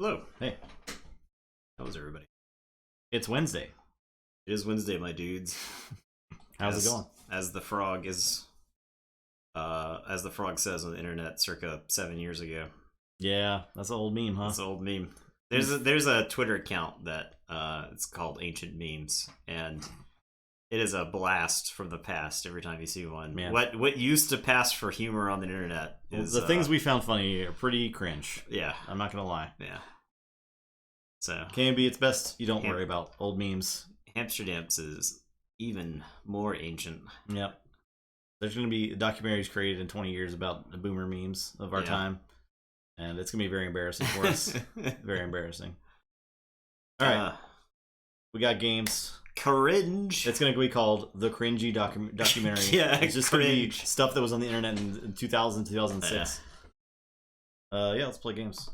Hello. Hey, How is everybody? it's Wednesday. It is Wednesday, my dudes. How's it going? As the frog says on the internet circa 7 years ago. Yeah, that's an old meme, huh? That's an old meme. There's a Twitter account that it's called Ancient Memes, and it is a blast from the past every time you see one. Man. What used to pass for humor on the internet is The things we found funny are pretty cringe. yeah. I'm not gonna lie. Yeah. So Can be. It's best you don't worry about old memes. Amsterdam's is even more ancient. Yep. There's gonna be documentaries created in 20 years about the boomer memes of our time, and it's gonna be very embarrassing for us. Very embarrassing. All right, we got games. Cringe. It's gonna be called the cringy documentary. Yeah, it's just gonna be stuff that was on the internet in 2000, 2006. Yeah, let's play games.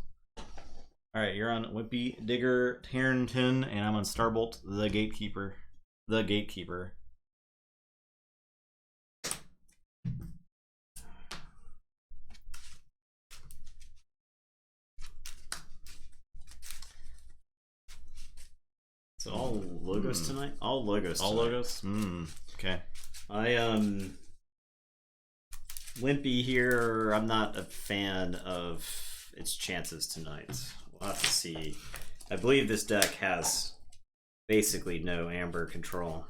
All right, you're on Wimpy Digger Tarrenton, and I'm on Starbolt the Gatekeeper. The Gatekeeper. So all logos tonight? All logos All tonight. logos? Okay. Wimpy here, I'm not a fan of its chances tonight. We'll have to see. I believe this deck has basically no amber control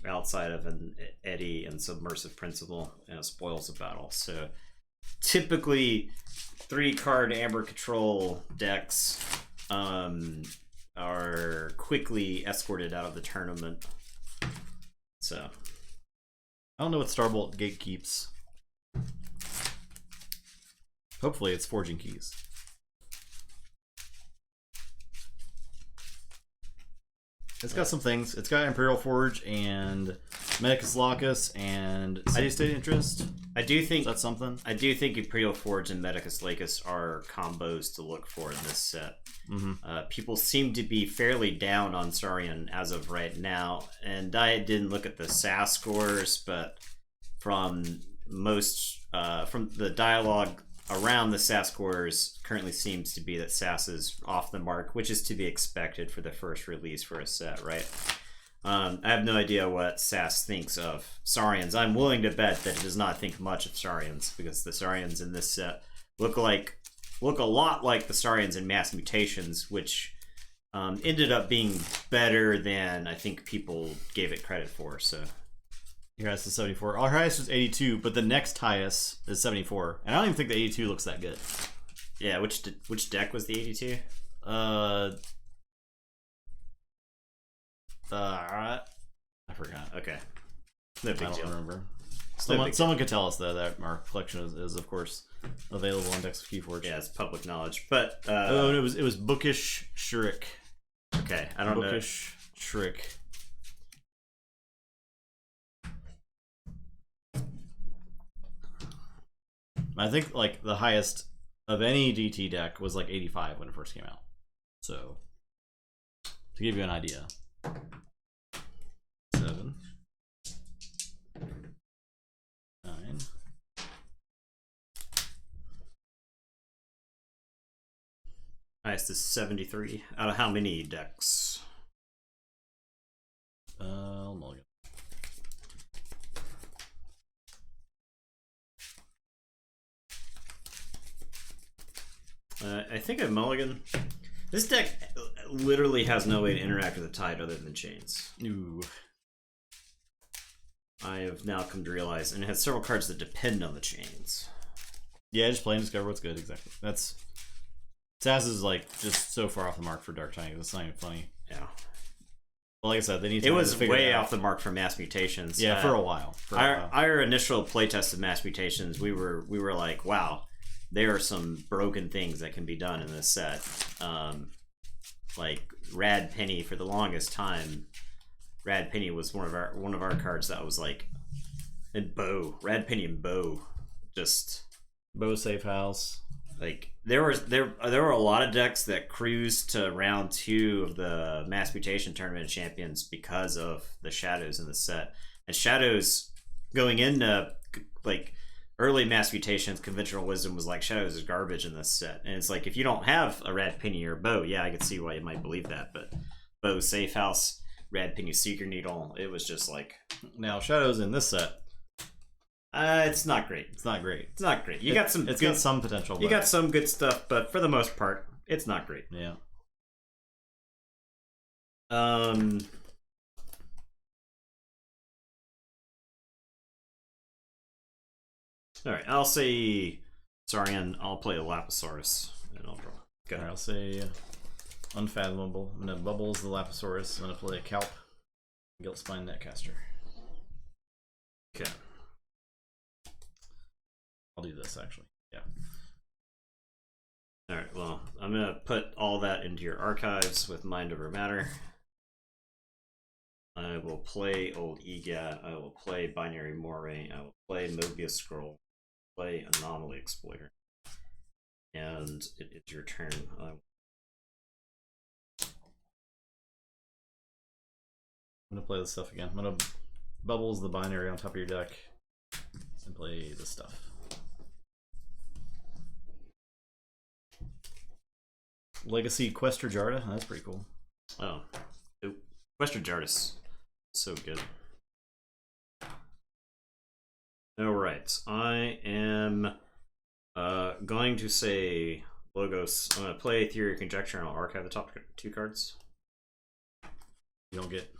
outside of an Eddy and Submersive Principle, and it spoils the battle. So typically 3-card amber control decks are quickly escorted out of the tournament. So I don't know what Starbolt gatekeeps. Hopefully it's Forging Keys. It's got some things. It's got Imperial Forge and Medicus Lacus and City State Interest. I do think that's something. I do think Imperial Forge and Medicus Lacus are combos to look for in this set. People seem to be fairly down on Saurian as of right now, and I didn't look at the SAS scores, but from the dialogue around the SAS scores currently seems to be that SAS is off the mark, which is to be expected for the first release for a set, right? I have no idea what SAS thinks of Saurians. I'm willing to bet that it does not think much of Saurians, because the Saurians in this set look a lot like the Saurians in Mass Mutations, which ended up being better than I think people gave it credit for. So your highest is 74. Our highest is 82, but the next highest is 74, and I don't even think the 82 looks that good. Yeah, which deck was the 82? I forgot. Okay, no big I don't deal. remember. No Someone could tell us though that our collection is of course available on decks of Keyforge. Yeah, it's public knowledge. But it was Bookish Shriek. Okay, I don't know. Bookish Shriek. I think like the highest of any DT deck was like 85 when it first came out. So to give you an idea. 7, 9. Highest is 73. Out of how many decks? Mulligan. I think a mulligan. This deck literally has no way to interact with the tide other than chains. Ooh. I have now come to realize, and it has several cards that depend on the chains. Yeah, just play and discover what's good. Exactly. That's SAS is like just so far off the mark for Dark Tidings. It's not even funny. Yeah. Well, like I said, they need to. It was way off the mark for Mass Mutations. Yeah, for a while. Our initial playtest of Mass Mutations, we were like, wow, there are some broken things that can be done in this set. Like Rad Penny for the longest time. Rad Penny was one of our cards that was like, and Bow, Rad Penny and Bow, just Bow Safe House. Like there were a lot of decks that cruised to round 2 of the Mass Mutation Tournament of Champions because of the Shadows in the set. And Shadows going into like early mass mutations, conventional wisdom was like shadows is garbage in this set, and it's like if you don't have a Rad Penny or bow, yeah, I could see why you might believe that, but bow, safe house, Rad Penny, Seeker Needle, it was just like now shadows in this set. It's not great. It's not great. It's not great. You got some. It's got some potential. You got some good stuff, but for the most part, it's not great. Yeah. All right, I'll say Saurian. I'll play a Lapisaurus, and I'll draw. All right, I'll say Unfathomable. I'm gonna Bubbles the Lapisaurus. I'm gonna play a Calp, Gilt Spine Netcaster. Okay. I'll do this actually. Yeah. All right. Well, I'm gonna put all that into your archives with Mind Over Matter. I will play Old EGAT. I will play Binary Moray. I will play Mobius Scroll. Play Anomaly Exploiter. And it's your turn. I'm gonna play this stuff again. I'm gonna Bubbles the Binary on top of your deck and play this stuff. Legacy Questor Jarda. That's pretty cool. Oh. Questor Jardis. So good. Alright. I am going to say Logos. I'm going to play Theory of Conjecture and I'll archive the top 2 cards. You don't get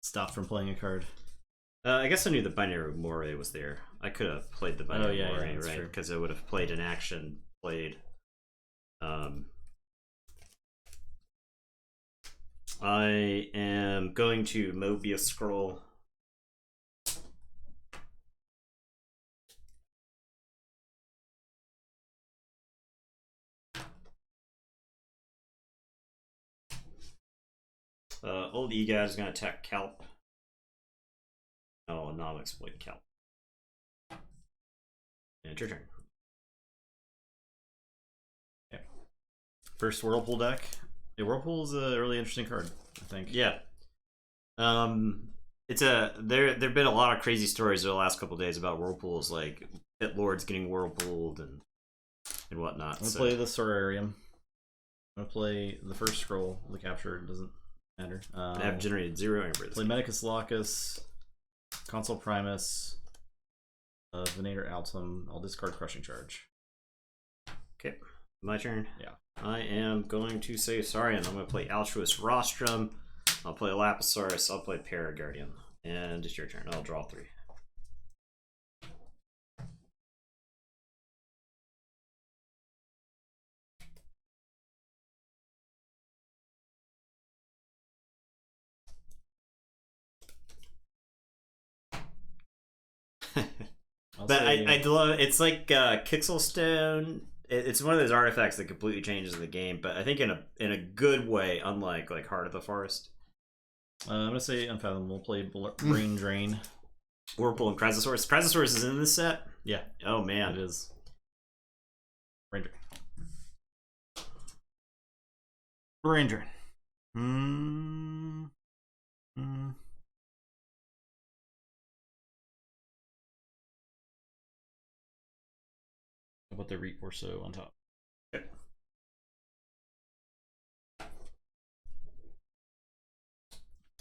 stopped from playing a card. I guess I knew the Binary Moray was there. I could have played the Binary Moray, right? Because I would have played an action, played I am going to Mobius Scroll. Old EGAT is going to attack Calp. Oh, not exploit Calp. And it's your turn. Okay. First Whirlpool deck. Yeah, Whirlpool is a really interesting card, I think. Yeah. It's there've been a lot of crazy stories over the last couple of days about Whirlpools, like Pit Lords getting Whirlpooled and whatnot. I'm gonna play the Sorarium. I'm gonna play the first scroll, the capture, it doesn't matter. I have generated 0 play Medicus Locus, Consul Primus, Venator Altum. I'll discard Crushing Charge. Okay, my turn. Yeah. I am going to say Saurian. I'm going to play Altruist Rostrum. I'll play Lapisaurus. I'll play Paraguardian. And it's your turn. I'll draw 3. But I love it's like Kixelstone. It's one of those artifacts that completely changes the game, but I think in a good way, unlike like Heart of the Forest. I'm gonna say Unfathomable. Play Brain Drain. Whirlpool and Krasosaurus. Krasosaurus is in this set? Yeah. Oh man. It is. Brain Drain. Brain Drain. I'll put the Reap or so on top. Okay.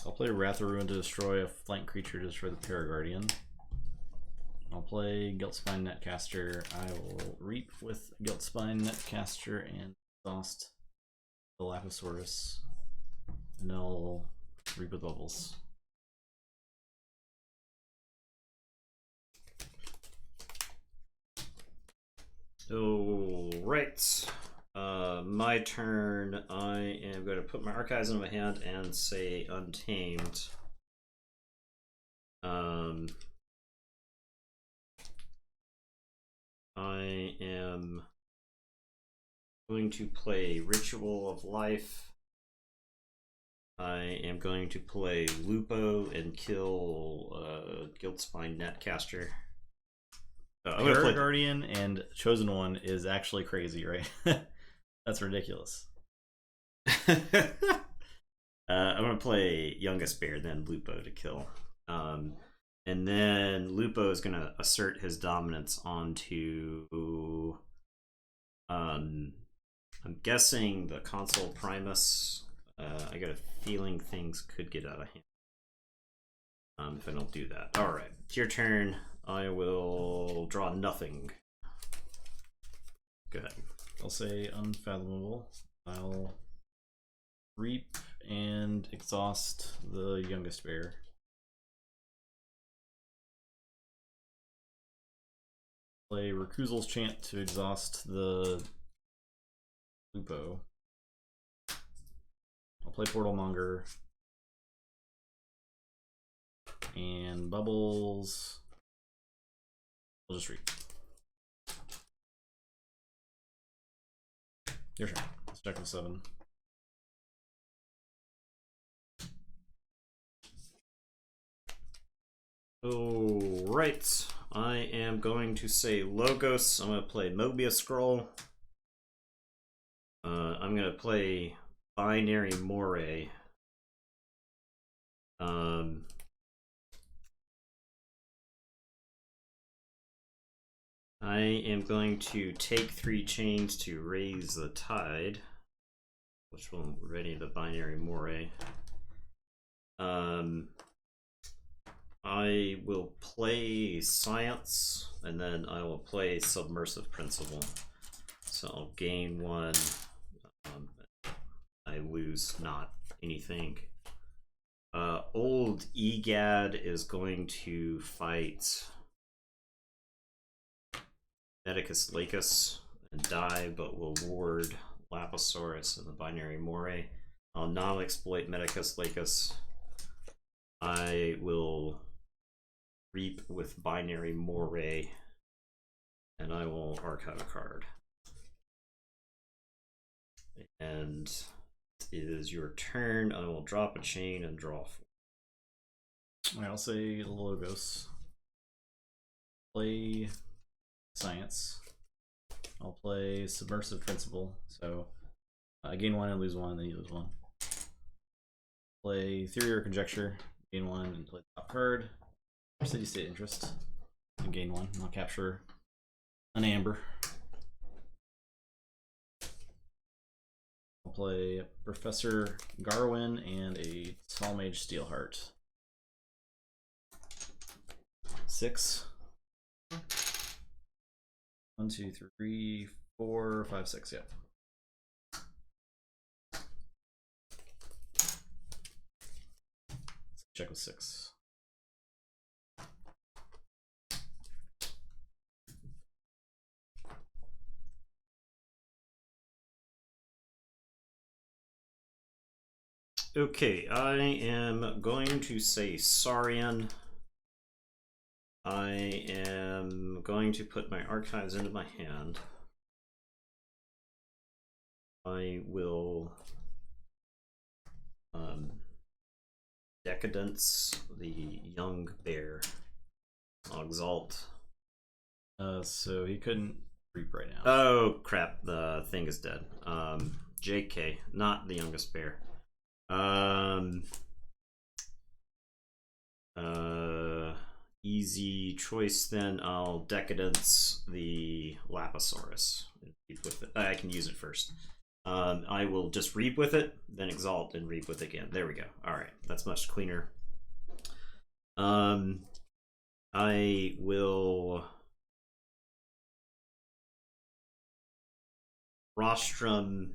I'll play Wrath of Ruin to destroy a flank creature to destroy the Paraguardian. I'll play Gilt Spine Netcaster. I will Reap with Gilt Spine Netcaster and exhaust the Lapisaurus. And I'll Reap with Bubbles. Alright. My turn. I am going to put my archives in my hand and say Untamed. I am going to play Ritual of Life. I am going to play Lupo and kill Gilt Spine Netcaster. Paraguardian and Chosen One is actually crazy, right? That's ridiculous. I'm going to play Youngest Bear, then Lupo to kill. And And then Lupo is going to assert his dominance onto... I'm guessing the Console Primus. I got a feeling things could get out of hand if I don't do that. Alright, it's your turn. I will draw nothing. Go ahead. I'll say Unfathomable. I'll reap and exhaust the Youngest Bear. Play Recusals Chant to exhaust the Lupo. I'll play Portal Monger. And Bubbles. I'll just reap. Your turn. Let's check with 7. Alright. I am going to say Logos. I'm going to play Mobius Scroll. I'm going to play Binary Moray. I am going to take 3 chains to raise the tide, which will ready the Binary Moray. I will play Science, and then I will play Submersive Principle. So I'll gain 1. I lose not anything. Old Egad is going to fight Medicus Lacus and die, but will ward Lapisaurus and the Binary Moray. I'll non-exploit Medicus Lacus. I will reap with Binary Moray, and I will archive a card. And it is your turn. I will drop a chain and draw 4. I'll say Logos. Play Science. I'll play Submersive Principle. So I gain 1 and lose 1, then you lose 1. Play Theory or Conjecture. Gain 1 and play the top card. City State Interest. And gain 1. And I'll capture an Amber. I'll play Professor Garwin and a Tall Mage Steelheart. 6. 1, 2, 3, 4, 5, 6. Yeah. Let's check with 6. Okay, I am going to say Saurian. I am going to put my archives into my hand. I will Decadence the Young Bear. I'll exalt. So he couldn't reap right now. Oh crap, the thing is dead. JK, not the Youngest Bear. Easy choice then. I'll Decadence the Lapisaurus. With it. I can use it first. I will just reap with it, then exalt and reap with it again. There we go. Alright, that's much cleaner. I will rostrum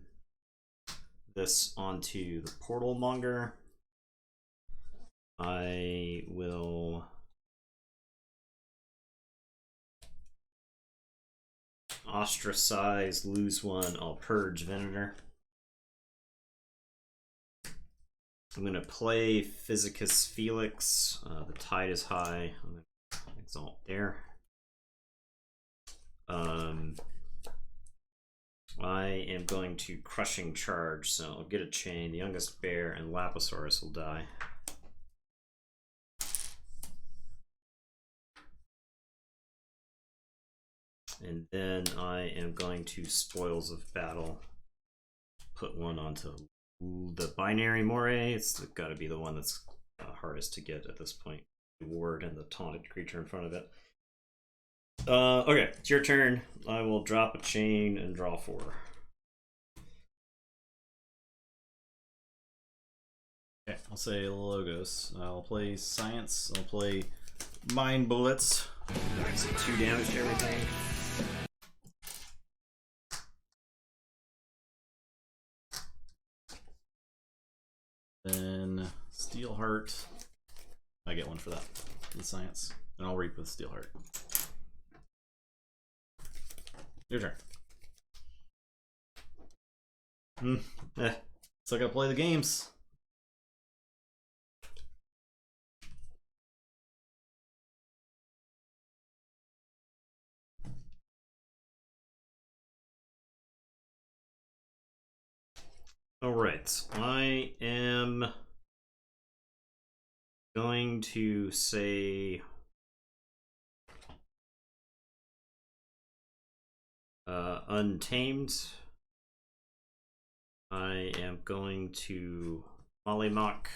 this onto the Portal Monger. I will ostracize, lose 1. I'll purge Venator. I'm going to play Physicus Felix. The tide is high. I'm going to exalt there. I am going to Crushing Charge, so I'll get a chain. The Youngest Bear and Lapisaurus will die. And then I am going to Spoils of Battle. Put 1 onto the Binary Moray. It's got to be the one that's hardest to get at this point. ward and the taunted creature in front of it. Okay, it's your turn. I will drop a chain and draw 4. Okay, I'll say Logos. I'll play Science. I'll play Mind Bullets. Alright, so 2 damage to everything. Then Steelheart. I get 1 for that. The Science. And I'll reap with Steelheart. Your turn. So I gotta play the games. Alright, I am going to say Untamed. I am going to Mollymawk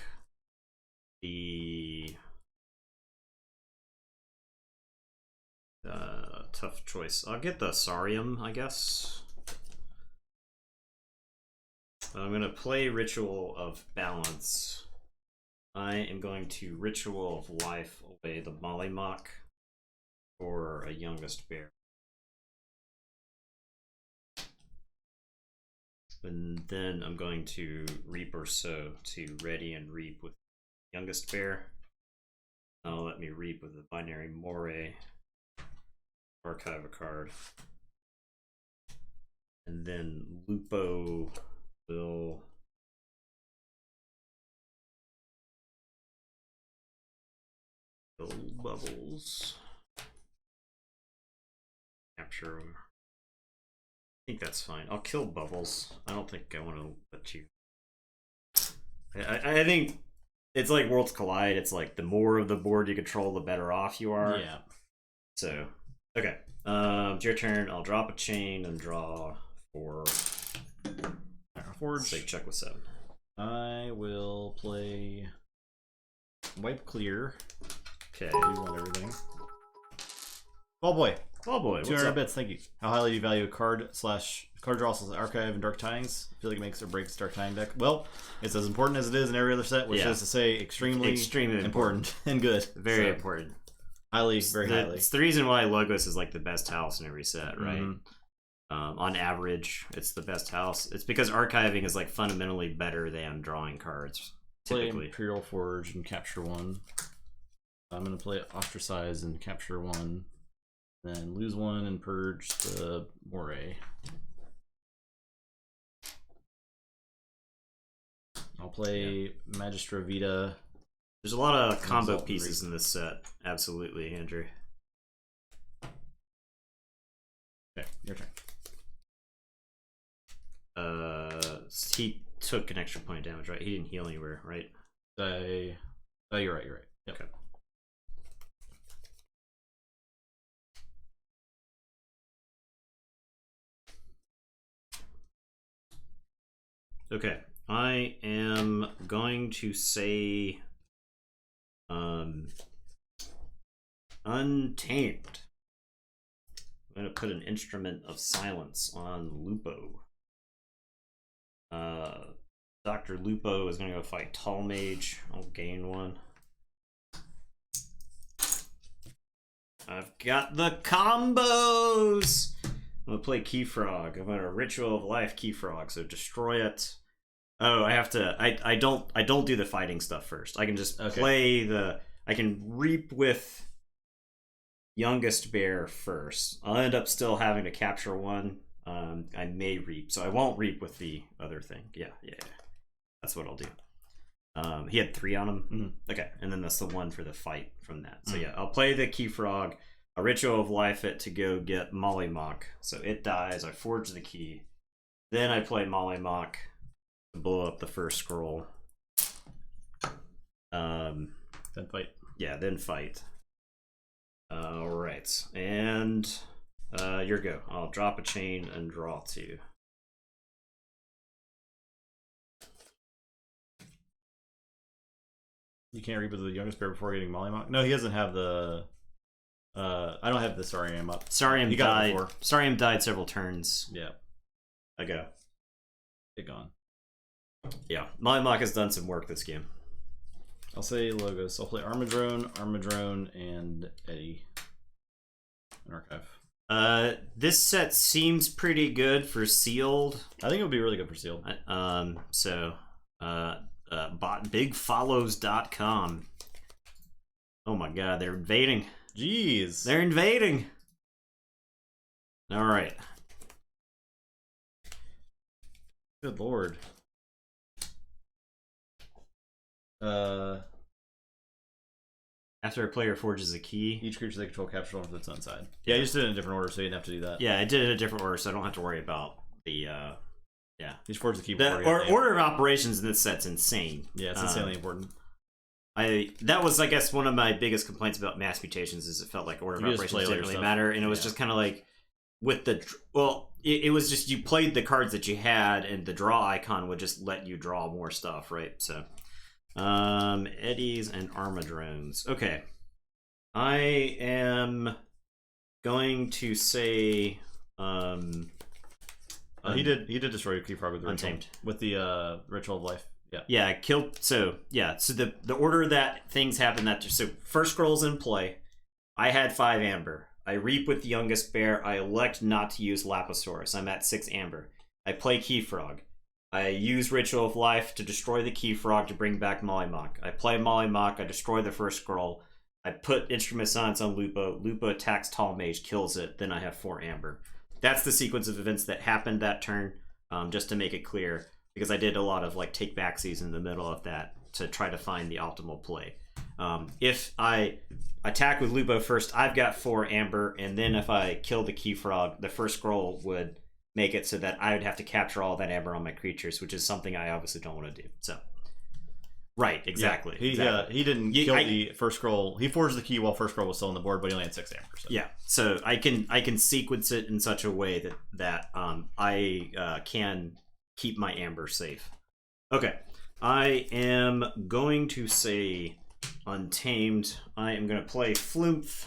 the tough choice. I'll get the Sarium, I guess. I'm going to play Ritual of Balance. I am going to Ritual of Life away the Mollymawk for a Youngest Bear. And then I'm going to Reap or Sow to ready and reap with Youngest Bear. That'll let me reap with the Binary Moray. Archive a card. And then Lupo will build bubbles. Capture. I think that's fine. I'll kill bubbles. I don't think I want to let you. I think it's like Worlds Collide. It's like the more of the board you control, the better off you are. Yeah. So, okay. It's your turn. I'll drop a chain and draw 4. Forge. Say check with 7. I will play Wipe Clear. Okay. Do you want everything? Ball Boy. Oh boy, what's 200 up? bits, thank you. How highly do you value a card draw / archive and Dark Tidings? I feel like it makes or breaks Dark Tiding deck. Well, it's as important as it is in every other set, which is to say extremely important and good. Very important. Highly, very highly. It's the reason why Logos is like the best house in every set, right? On average, it's the best house. It's because archiving is like fundamentally better than drawing cards. Typically. Play Imperial Forge and capture 1. I'm going to play Ostracize and capture 1. Then lose 1 and purge the Moray. I'll play Magistra Vita. There's a lot of combo pieces in this set. Absolutely, Andrew. Okay, your turn. He took an extra point of damage, right? He didn't heal anywhere, right? Oh, you're right. Yep. Okay. Okay, I am going to say Untamed. I'm going to put an Instrument of Silence on Lupo. Dr. Lupo is going to go fight Tall Mage. I'll gain 1. I've got the combos! I'm going to play Keyfrog. I'm going to Ritual of Life Keyfrog, so destroy it. Oh, I have to. I don't do the fighting stuff first. I can just play the. I can reap with Youngest Bear first. I'll end up still having to capture 1. I may reap, so I won't reap with the other thing. Yeah. That's what I'll do. He had 3 on him. Okay, and then that's the 1 for the fight from that. So yeah, I'll play the Keyfrog. A Ritual of Life it to go get Mollymawk. So it dies. I forge the key. Then I play Mollymawk to blow up the first scroll. Then fight. Yeah, then fight. Alright. And your go. I'll drop a chain and draw 2. You can't reap with the youngest bear before getting Mollymock. No, he doesn't have the. I don't have the Sariam up. Sariam died. Sariam died several turns. Yeah. Ago. It gone. Yeah, Mollymock has done some work this game. I'll say logos. I'll play Armadrone, and Eddie. An archive. This set seems pretty good for sealed. I think it would be really good for sealed. Bigfollows.com. Oh my god, they're invading. Jeez. They're invading. All right. Good lord. After a player forges a key, each creature they control captures one from its own side. Yeah, you just did it in a different order, so you didn't have to do that. Yeah, I did it in a different order, so I don't have to worry about the yeah. You just forge the key. Order of operations in this set's insane. Yeah, it's insanely important. That was, I guess, one of my biggest complaints about mass mutations is it felt like order of operations didn't really matter, and it was just kind of like with the it was just you played the cards that you had, and the draw icon would just let you draw more stuff, right? So, Eddies and Armadrones. Okay, I am going to say he did destroy your Keyforge with the Untamed with the Ritual of Life. Yeah. Yeah, killed. So the order that things happen so first scroll's in play. I had 5 amber. I reap with the youngest bear. I elect not to use Lapisaurus. I'm at 6 amber. I play Keyfrog. I use Ritual of Life to destroy the Keyfrog to bring back Mollymock. I play Mollymock. I destroy the first scroll. I put Instrument Silence on Lupo. Lupo attacks Tall Mage, kills it. Then I have 4 amber. That's the sequence of events that happened that turn. Just to make it clear. Because I did a lot of like take backsies in the middle of that to try to find the optimal play. If I attack with Lupo first, I've got 4 amber, and then if I kill the Keyfrog, the first scroll would make it so that I would have to capture all that amber on my creatures, which is something I obviously don't want to do. So, right, exactly. Yeah, he didn't kill the first scroll. He forged the key while first scroll was still on the board, but he only had 6 amber. So. Yeah, so I can sequence it in such a way that I can keep my amber safe. Okay, I am going to say Untamed. I am going to play Flumph.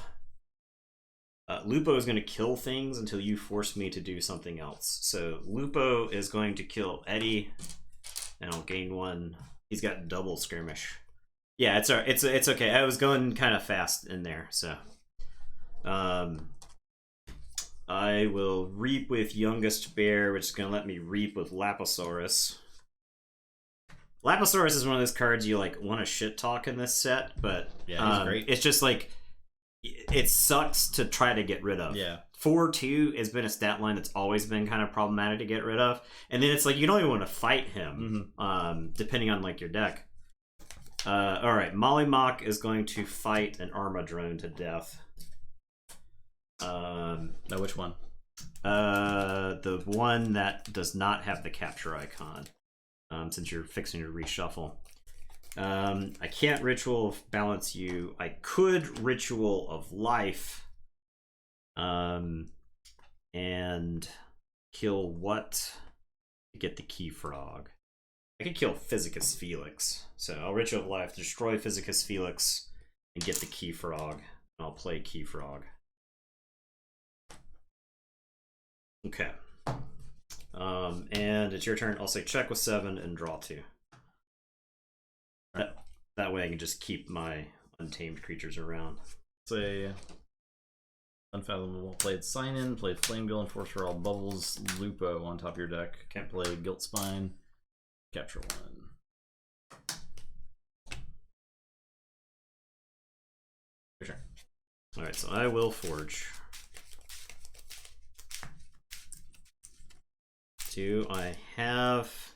Lupo is going to kill things until you force me to do something else. So Lupo is going to kill Eddie, and I'll gain 1. He's got double skirmish. Yeah, it's okay. I was going kind of fast in there, so I will reap with Youngest Bear, which is going to let me reap with Lapisaurus. Lapisaurus is one of those cards you like want to shit talk in this set, but yeah, he's great. It's just like it sucks to try to get rid of. Yeah. 4/2 has been a stat line that's always been kind of problematic to get rid of, and then it's like you don't even want to fight him, depending on like your deck. All right, Mollymock is going to fight an Armadrone to death. Now which one? The one that does not have the capture icon. Since you're fixing to reshuffle. I can't Ritual of Balance you. I could Ritual of Life. And kill what? To get the Keyfrog. I could kill Physicus Felix. So I'll Ritual of Life, destroy Physicus Felix, and get the Keyfrog. And I'll play Keyfrog. Okay. And it's your turn. I'll say check with 7 and draw 2. That way I can just keep my untamed creatures around. Say Unfathomable. Played Sign In, played Flamegill, Enforcer All Bubbles, Lupo on top of your deck. Can't play Guilt Spine. Capture 1. Your turn. Alright, so I will forge. 2. I have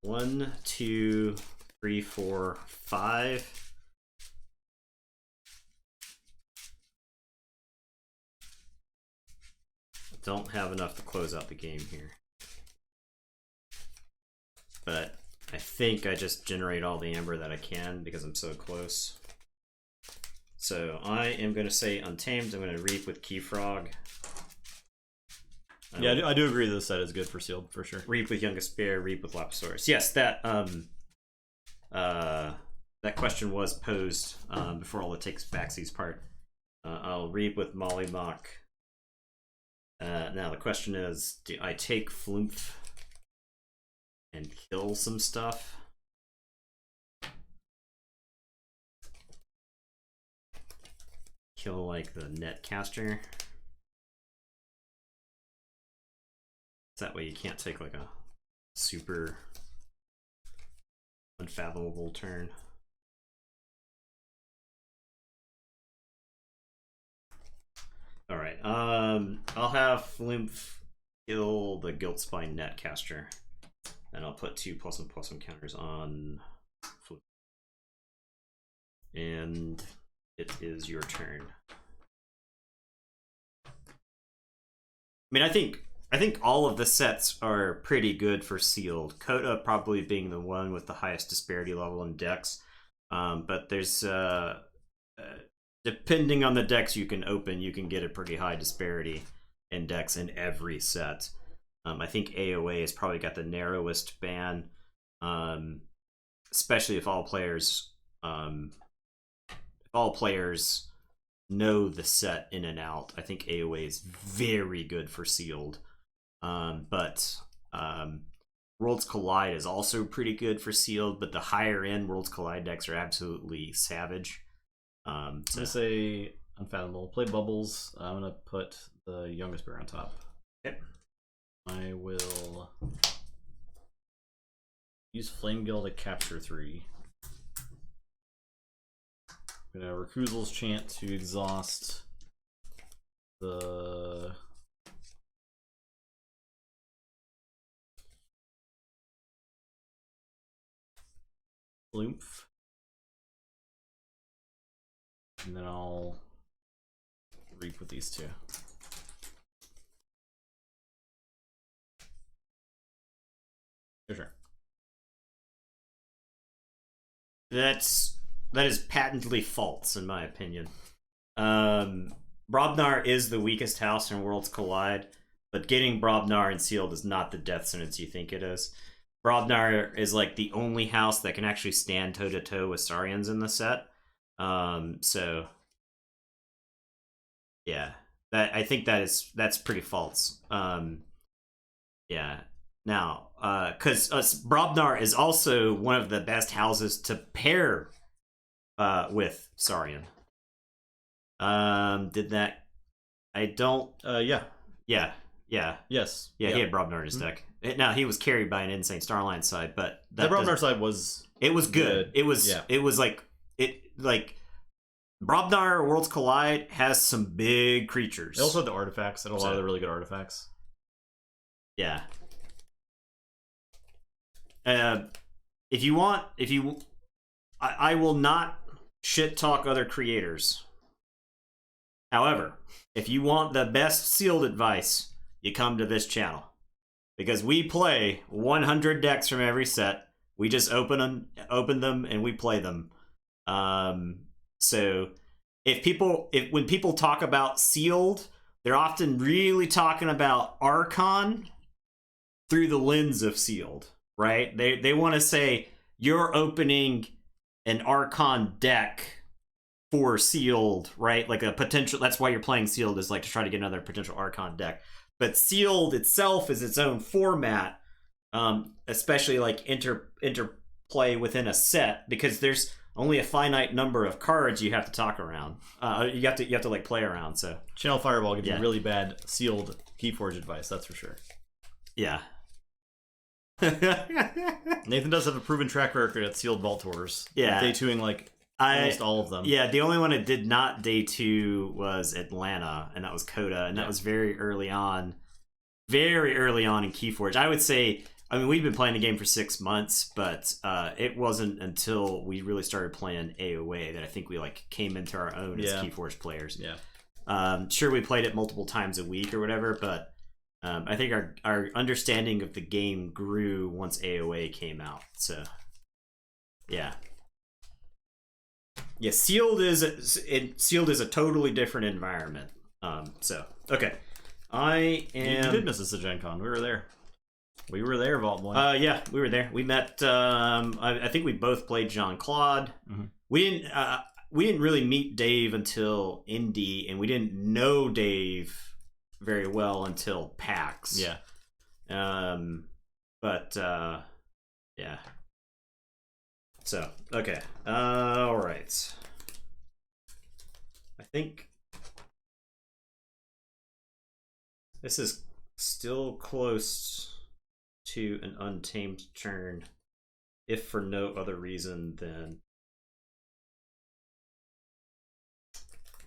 1, 2, 3, 4, 5. Don't have enough to close out the game here. But I think I just generate all the amber that I can because I'm so close. So I am going to say Untamed. I'm going to reap with Keyfrog. Yeah, I do agree this set is good for sealed, for sure. Reap with Youngest Bear, reap with Lapisaurus. Yes, that That question was posed before all the takes backsies part. I'll read with Molly Mock. Now the question is, do I take Flumph and kill some stuff? Kill like the Netcaster? That way you can't take like a super unfathomable turn. Alright, I'll have Flumph kill the Guilt Spine Netcaster. And I'll put 2+1/+1 counters on Flumph. And it is your turn. I mean, I think all of the sets are pretty good for sealed. Coda probably being the one with the highest disparity level in decks. But there's depending on the decks you can open, you can get a pretty high disparity in decks in every set. I think AOA has probably got the narrowest ban, especially if all players know the set in and out. I think AOA is very good for sealed. But Worlds Collide is also pretty good for sealed, but the higher end Worlds Collide decks are absolutely savage. I'm gonna say Unfathomable. Play Bubbles. I'm gonna put the Youngest Bear on top. Yep. I will use Flame Gale to capture 3. I'm gonna Recusals Chant to exhaust the Flumph. And then I'll reap with these 2. Sure. That is patently false, in my opinion. Brobnar is the weakest house in Worlds Collide, but getting Brobnar and sealed is not the death sentence you think it is. Brobnar is like the only house that can actually stand toe-to-toe with Saurians in the set. So yeah, I think that's pretty false. Yeah. Now, because Brobnar is also one of the best houses to pair with Saurian. Did that? I don't. Yeah. Yeah. Yes. Yeah. He had Brobnar in his deck. Now he was carried by an Insane Starline side, but the Brobnar side was. It was good. It was. Yeah. It was like Brobnar Worlds Collide has some big creatures. It also had the artifacts and a lot of the really good artifacts. Yeah. I will not shit talk other creators. However, if you want the best sealed advice, you come to this channel. Because we play 100 decks from every set. We just open them and we play them. So when people talk about sealed, they're often really talking about Archon through the lens of sealed, right? They want to say you're opening an Archon deck for sealed, right? Like a potential, that's why you're playing sealed, is like to try to get another potential Archon deck. But sealed itself is its own format, especially like interplay within a set, because there's only a finite number of cards you have to talk around. You have to like play around. So Channel Fireball gives you really bad sealed Keyforge advice, that's for sure. Yeah. Nathan does have a proven track record at sealed Vault Tours. Yeah, day 2ing like almost all of them. Yeah, the only one that did not day 2 was Atlanta, and that was Coda, and that was very early on in Keyforge. I would say, I mean, we've been playing the game for 6 months, but it wasn't until we really started playing AOA that I think we like came into our own as Keyforge players. Yeah. Sure, we played it multiple times a week or whatever, but I think our understanding of the game grew once AOA came out. So, yeah. Yeah, sealed is a totally different environment. So okay, I am. You did miss us at Gen Con. We were there. We were there, Vault Boy. Yeah, we were there. We met. I think we both played Jean-Claude. Mm-hmm. We didn't really meet Dave until Indy, and we didn't know Dave very well until PAX. Yeah. But yeah. So okay. All right. I think this is still close to an untamed turn, if for no other reason than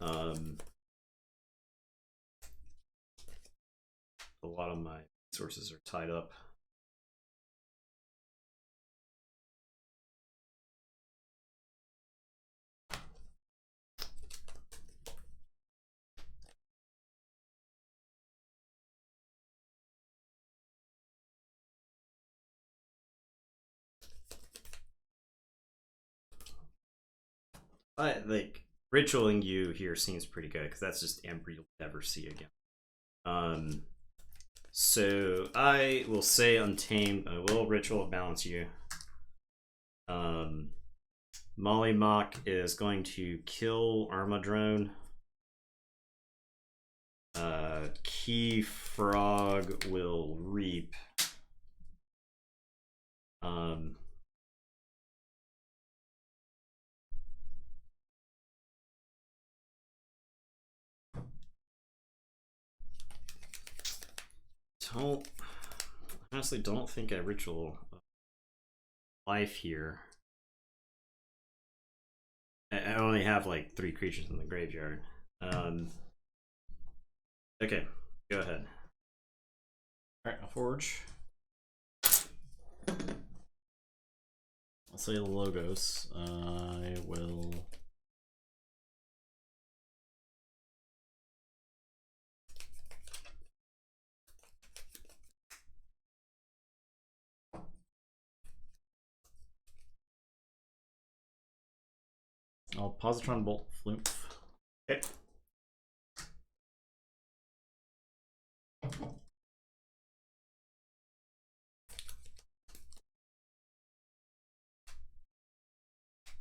a lot of my resources are tied up. I like ritualing you here seems pretty good because that's just Ember you'll never see again. So I will say untamed. I will ritual balance you. Molly Mock is going to kill Armadrone. Key Frog will reap. Honestly don't think I ritual life here. I only have like 3 creatures in the graveyard. Okay, go ahead. Alright, I'll forge. I'll say Logos. I will. I'll Positron Bolt Flume. Okay.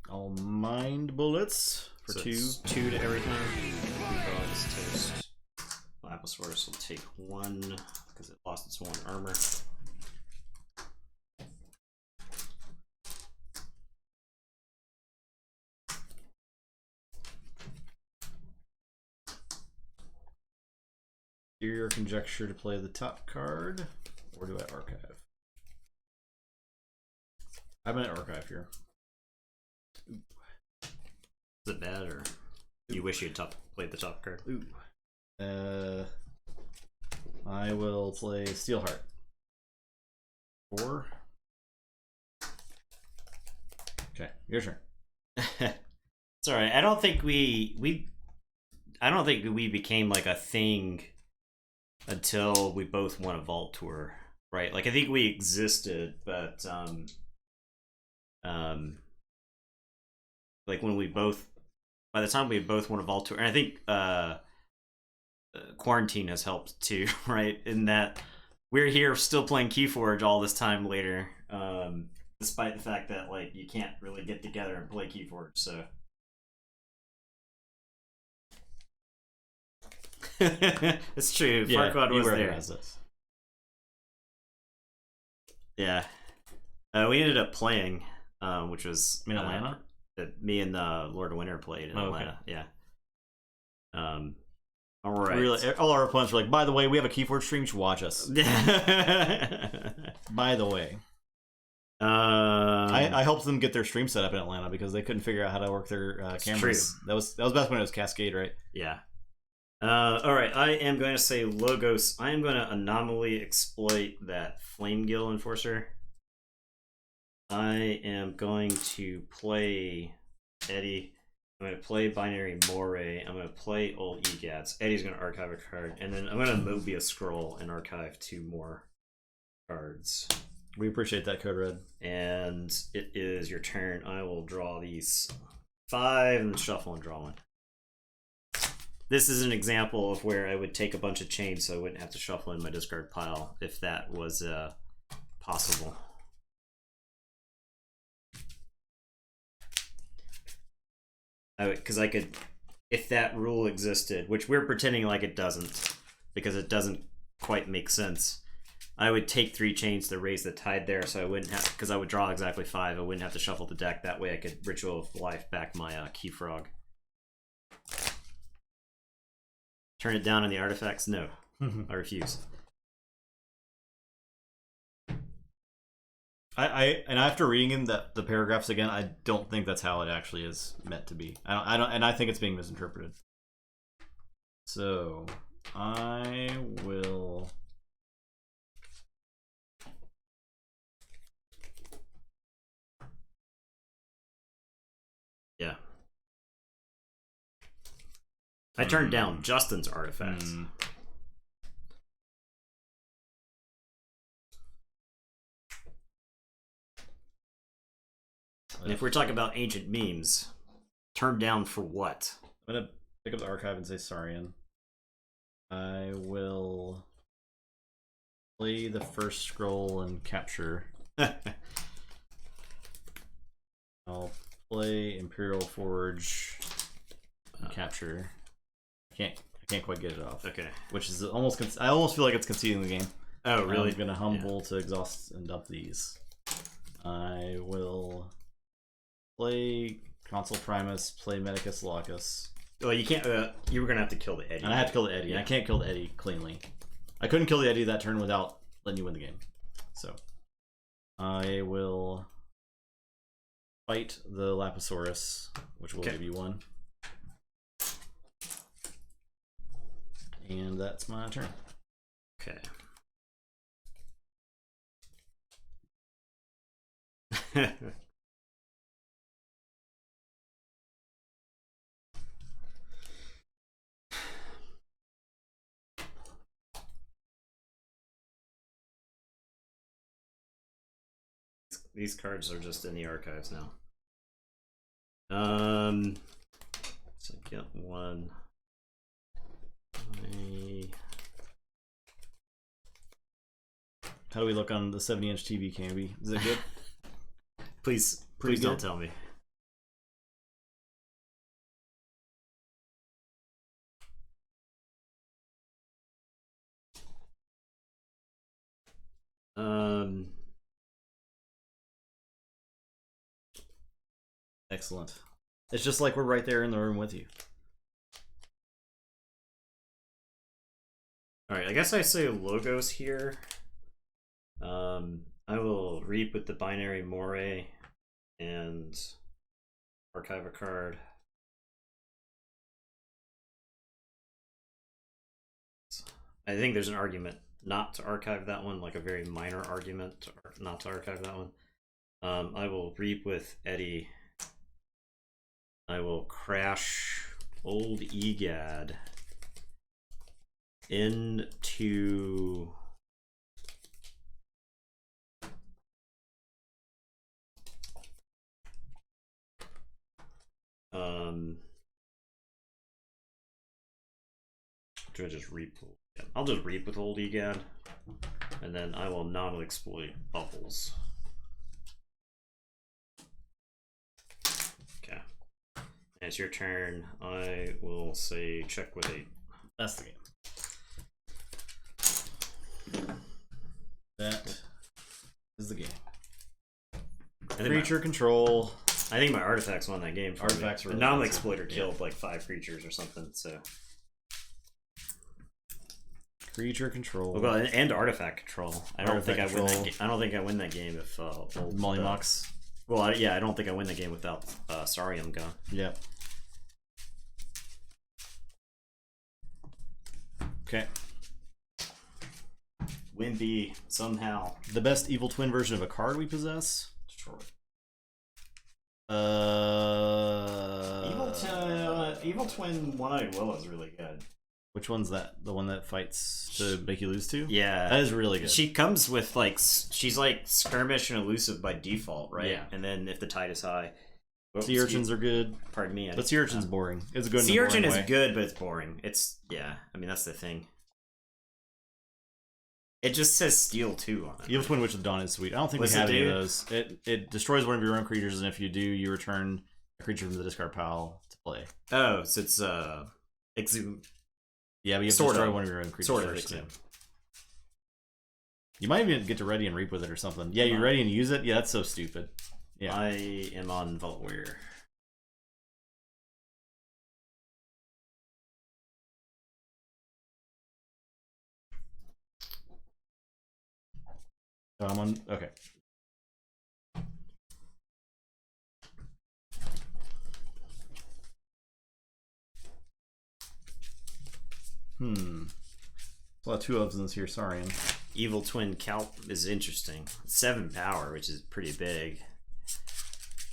I'll Mind Bullets for So 2. it's 2 to everything. Frogs toast. Lapis will take 1 because it lost its 1 armor. Do your conjecture to play the top card, or do I archive? I'm gonna archive here. Is it bad, or you wish you had played the top card? Ooh. I will play Steelheart. 4. Okay, your turn. It's all right. I don't think we became like a thing until we both won a Vault Tour, right? Like I think we existed, but like when we both, by the time we both won a Vault Tour, and I think quarantine has helped too, right? In that we're here still playing Keyforge all this time later, despite the fact that like you can't really get together and play Keyforge. So it's true. Yeah, Farquaad was there. Has this. Yeah, we ended up playing, which was in Atlanta. Me and Lord of Winter played in Atlanta. Okay. Yeah. All right. Really, all our opponents were like, "By the way, we have a Keyforge stream. You should watch us." By the way, I helped them get their stream set up in Atlanta because they couldn't figure out how to work their cameras. True. That was back when it was Cascade, right? Yeah. All right. I am going to say Logos. I am going to anomaly exploit that Flame Gill Enforcer. I am going to play Eddie. I'm going to play Binary Moray. I'm going to play Old Egats. Eddie's going to archive a card. And then I'm going to Mobius Scroll and archive 2 more cards. We appreciate that, Code Red. And it is your turn. I will draw these 5 and shuffle and draw 1. This is an example of where I would take a bunch of chains so I wouldn't have to shuffle in my discard pile if that was possible. Because I could, if that rule existed, which we're pretending like it doesn't, because it doesn't quite make sense. I would take 3 chains to raise the tide there, so I wouldn't have, because I would draw exactly 5. I wouldn't have to shuffle the deck. That way I could Ritual of Life back my Keyfrog. Turn it down on the artifacts? No. I refuse. And after reading the paragraphs again, I don't think that's how it actually is meant to be. I don't, and I think it's being misinterpreted. So I will. Yeah. I turned down Justin's artifacts. And if we're talking about ancient memes, turned down for what? I'm gonna pick up the archive and say Saurian. I will play the first scroll and capture. I'll play Imperial Forge and capture. I can't quite get it off. Okay. Which is almost. I almost feel like it's conceding the game. Oh, really? I'm gonna humble to exhaust and dump these. I will play Consul Primus, play Medicus Locus. Well, you can't. You were gonna have to kill the Eddie. And I have to kill the Eddie, and I can't kill the Eddie cleanly. I couldn't kill the Eddie that turn without letting you win the game. So I will fight the Lapisaurus, which will give you 1. And that's my turn. Okay. These cards are just in the archives now. So get 1. How do we look on the 70-inch TV, Canby? Is it good? Please Pretty don't good? tell me. Excellent. It's just like we're right there in the room with you. Alright, I guess I say Logos here. I will Reap with the Binary Moray and archive a card. I think there's an argument not to archive that one, like a very minor argument not to archive that one. I will Reap with Eddie. I will crash Old Egad into do I just Reap? Yeah, I'll just Reap with Old Egad, and then I will not exploit Bubbles. Okay, it's your turn. I will say check with 8. That's the game. That is the game. Creature control. I think my artifacts won that game. Artifacts were Anomaly Exploiter killed like 5 creatures or something. So creature control. Well, and artifact control. I don't think I win that. I don't think I win that game if Mollymox. Well, I don't think I win the game without Saurian gone. Yep. Okay. Win B somehow. The best evil twin version of a card we possess. Destroy. Evil Twin One-Eyed Willow is really good. Which one's that? The one that fights to make you lose to? Yeah, that is really good. She comes with like she's like skirmish and elusive by default, right? Yeah. And then if the tide is high, sea urchins are good. Pardon me. But sea urchin's boring. It's good. Sea urchin is good, but it's boring. It's I mean that's the thing. It just says Steel 2 on it. Evil Twin Witch of Dawn is sweet. I don't think we have any of those. It destroys one of your own creatures, and if you do, you return a creature from the discard pile to play. Oh, so it's Exhume. Yeah, but you have to destroy one of your own creatures first. Yeah. You might even get to Ready and Reap with it or something. Yeah, you're ready and use it? Yeah, that's so stupid. Yeah. I am on Vault Warrior. Oh, I'm on... Okay. A lot of 2-ofs in this here, sorry. Evil Twin Calp is interesting. 7 power, which is pretty big.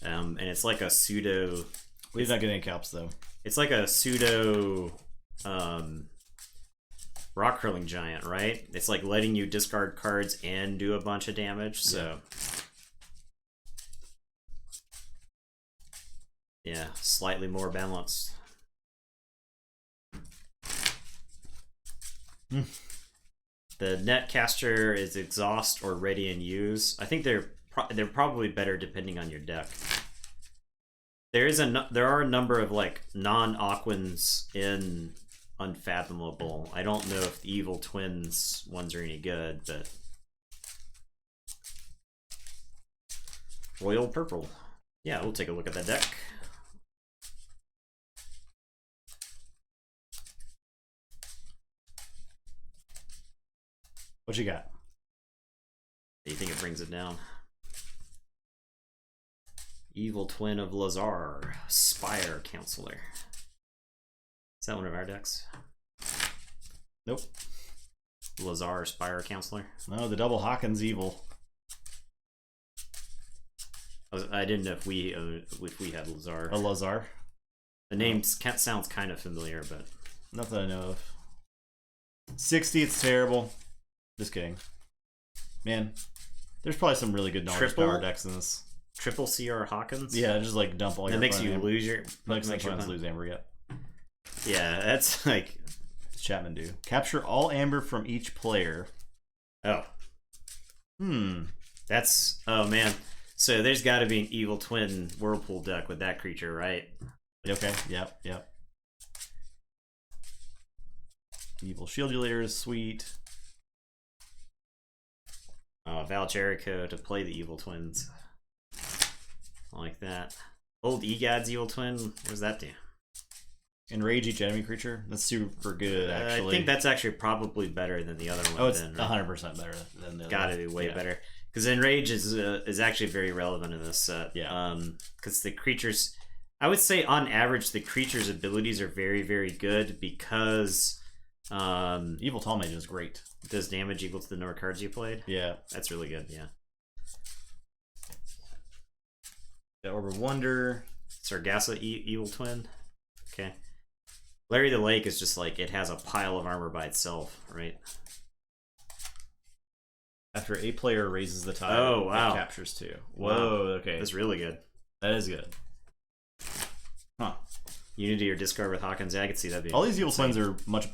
And it's like a pseudo... We're not getting any Calps, though. It's like a pseudo... rock curling giant, right? It's like letting you discard cards and do a bunch of damage, so... Yeah, slightly more balanced. The Netcaster is Exhaust or Ready and Use. I think they're probably better depending on your deck. There are a number of like non-Aquans in Unfathomable. I don't know if the Evil Twins ones are any good, but Royal Purple. Yeah, we'll take a look at that deck. What you got? Do you think it brings it down? Evil Twin of Lazar, Spire Counselor. Is that one of our decks? Nope. Lazar, Spire Counselor? No, the double Hawkins Evil. I didn't know if we had Lazar. A Lazar? The name sounds kind of familiar, but... Not that I know of. 60, it's terrible. Just kidding. Man, there's probably some really good knowledge power decks in this. Triple CR Hawkins? Yeah, just like dump all your... That makes you lose your... Makes your lose Amber, yep. Yeah, that's like... What's Chapman do? Capture all Amber from each player. Oh. That's... Oh, man. So there's got to be an Evil Twin Whirlpool deck with that creature, right? Okay, yep. Evil Shieldulator is sweet. Val Jericho to play the Evil Twins. I like that. Old Egad's Evil Twin, what does that do? Enrage each enemy creature? That's super good, actually. I think that's actually probably better than the other one. Oh, it's 100% better than the other. Gotta be way better. Because Enrage is actually very relevant in this set. Yeah. Because the creatures... I would say, on average, the creature's abilities are very, very good because... Evil Tall Mage is great. Does damage equal to the number of cards you played? Yeah. That's really good, yeah. Orb of Wonder. Sargasso Evil Twin. Okay. Larry the Lake is just like, it has a pile of armor by itself, right? After a player raises the tide, oh, wow. It captures 2. Whoa, wow. Okay. That's really good. That is good. Huh. Unity or discard with Hawkins. Yeah, I could see that being all these Evil Twins are much...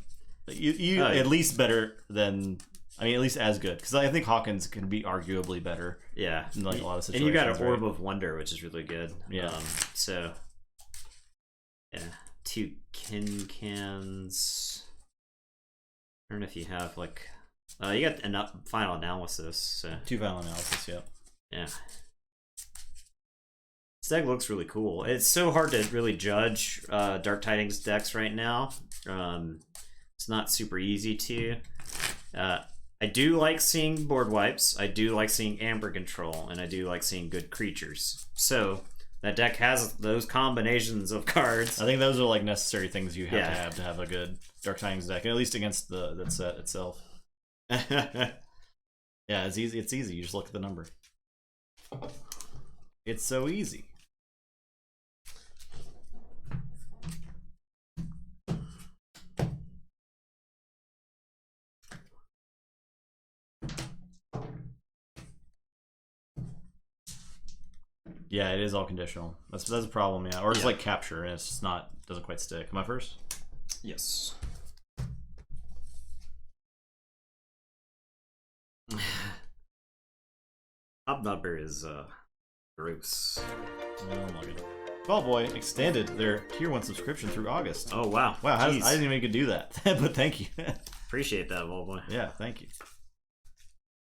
at least better than... I mean, at least as good. Because I think Hawkins can be arguably better. Yeah. In like a lot of situations. And you got an Orb of Wonder, which is really good. Yeah. So... Yeah. 2 Cans. I don't know if you have, like... you got enough Final Analysis. So. 2 Final Analysis, yep. Yeah. This deck looks really cool. It's so hard to really judge Dark Tidings decks right now. It's not super easy to. I do like seeing board wipes. I do like seeing Amber Control, and I do like seeing good creatures. So that deck has those combinations of cards. I think those are like necessary things you have to have a good Dark Tidings deck, at least against that set itself. Yeah, it's easy. It's easy. You just look at the number. It's so easy. Yeah, it is all conditional. That's a problem, yeah. Or it's like capture, and it's just not doesn't quite stick. Am I first? Yes. Hobnobber is gross. Oh my god. Fall Boy extended their tier 1 subscription through August. Oh wow. Wow, I didn't even get to do that. But thank you. Appreciate that, Fall Boy. Yeah, thank you.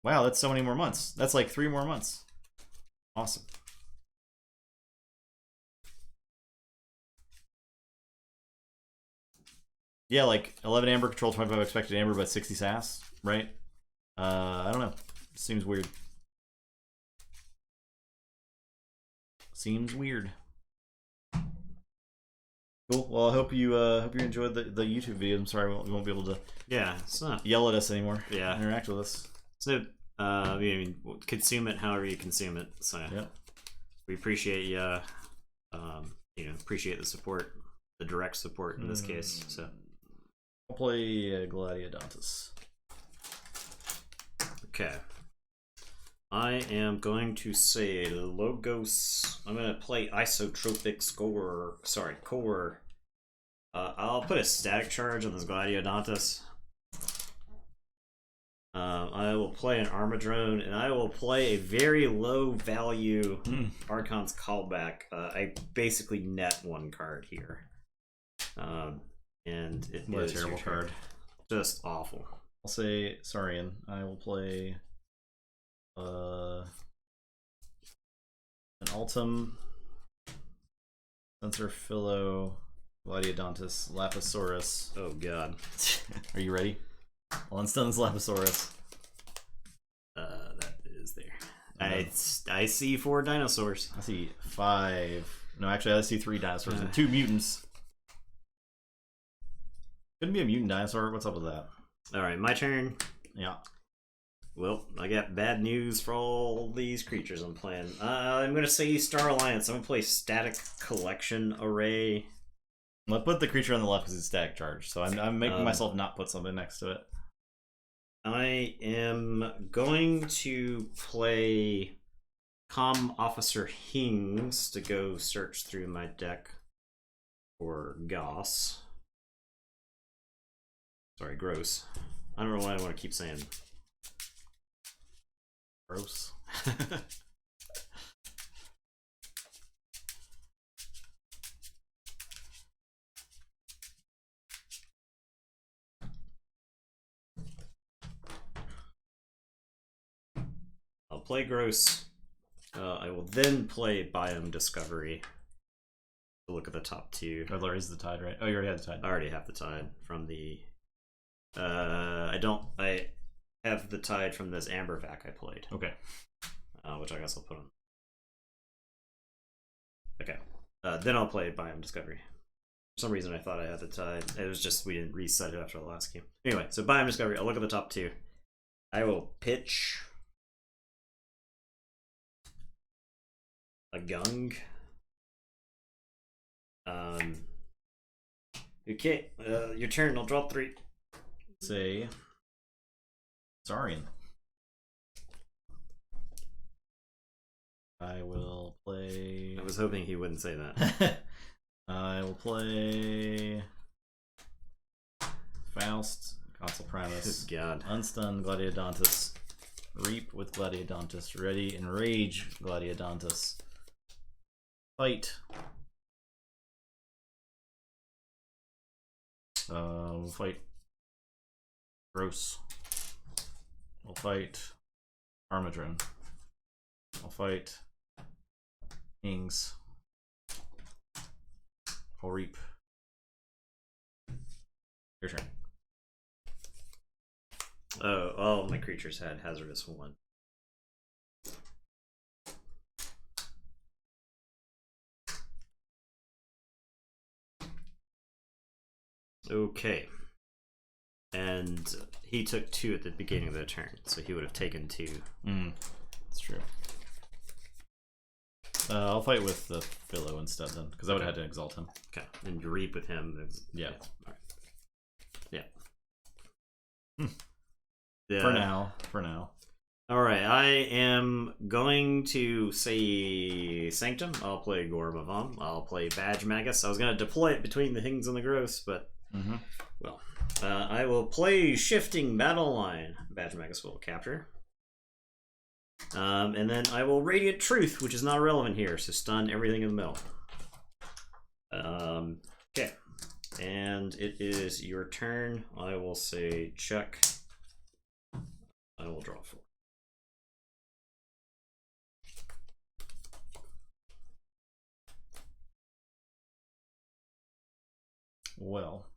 Wow, that's so many more months. That's like 3 more months. Awesome. Yeah, like 11 amber, control 25 expected amber, but 60 sass, right? I don't know. Seems weird. Seems weird. Cool. Well, I hope you enjoyed the YouTube video. I'm sorry we won't be able to it's not yell at us anymore. Yeah, interact with us. So I mean, consume it however you consume it. So yep. We appreciate you. Appreciate the support, the direct support in this case. So I'll play Gladiodontus. Okay. I am going to say Logos. I'm going to play Isotropic Core. Core. I'll put a static charge on this Gladiodontus. I will play an Armadrone, and I will play a very low value Archon's Callback. I basically net 1 card here. And it what a terrible card. Just awful. I'll say Saurian. I will play an Altum, Sensor Philo, Gladiodontus, Lapisaurus. Oh god. Are you ready? I'll unstun this Lapisaurus. That is there. I see 4 dinosaurs. I see 5. No, actually I see 3 dinosaurs and 2 mutants. Couldn't be a mutant dinosaur. What's up with that? Alright, my turn. Yeah. Well, I got bad news for all these creatures I'm playing. I'm going to say Star Alliance. I'm going to play Static Collection Array. I'll put the creature on the left because it's static charge, so I'm making myself not put something next to it. I am going to play Comm Officer Hings to go search through my deck for Goss. Sorry, gross. I don't know why I want to keep saying gross. I'll play gross. I will then play Biome Discovery to look at the top 2. Oh, there is the tide, right? Oh, you already had the tide. I already have the tide from the. I have the tide from this Amber Vac I played. Okay. Which I guess I'll put on. Okay. Then I'll play Biome Discovery. For some reason I thought I had the tide. It was just we didn't reset it after the last game. Anyway, so Biome Discovery. I'll look at the top 2. I will pitch a Gung. Okay, your turn. I'll draw 3. Say Saurian. I will play. I was hoping he wouldn't say that. I will play Faust, Consul Primus. God. Unstun Gladiodontus. Reap with Gladiodontus. Ready, Enrage Gladiodontus. Fight. We'll fight Gross. We'll fight Armadrone. I'll fight Ings. I'll reap. Your turn. Oh, all my creatures had hazardous 1. Okay. And he took 2 at the beginning of the turn, so he would have taken 2. That's true. I'll fight with the Philo instead then, because I would have had to exalt him. Okay, and you reap with him. Yeah. All right. Yeah. Yeah. For now. All right, I am going to say Sanctum. I'll play Gormavam. I'll play Badge Magus. I was going to deploy it between the Hings and the Gross, but well, I will play Shifting Battle Line. Badge Magus will capture. And then I will Radiant Truth, which is not relevant here, so stun everything in the middle. Okay. And it is your turn. I will say check. I will draw 4. Well.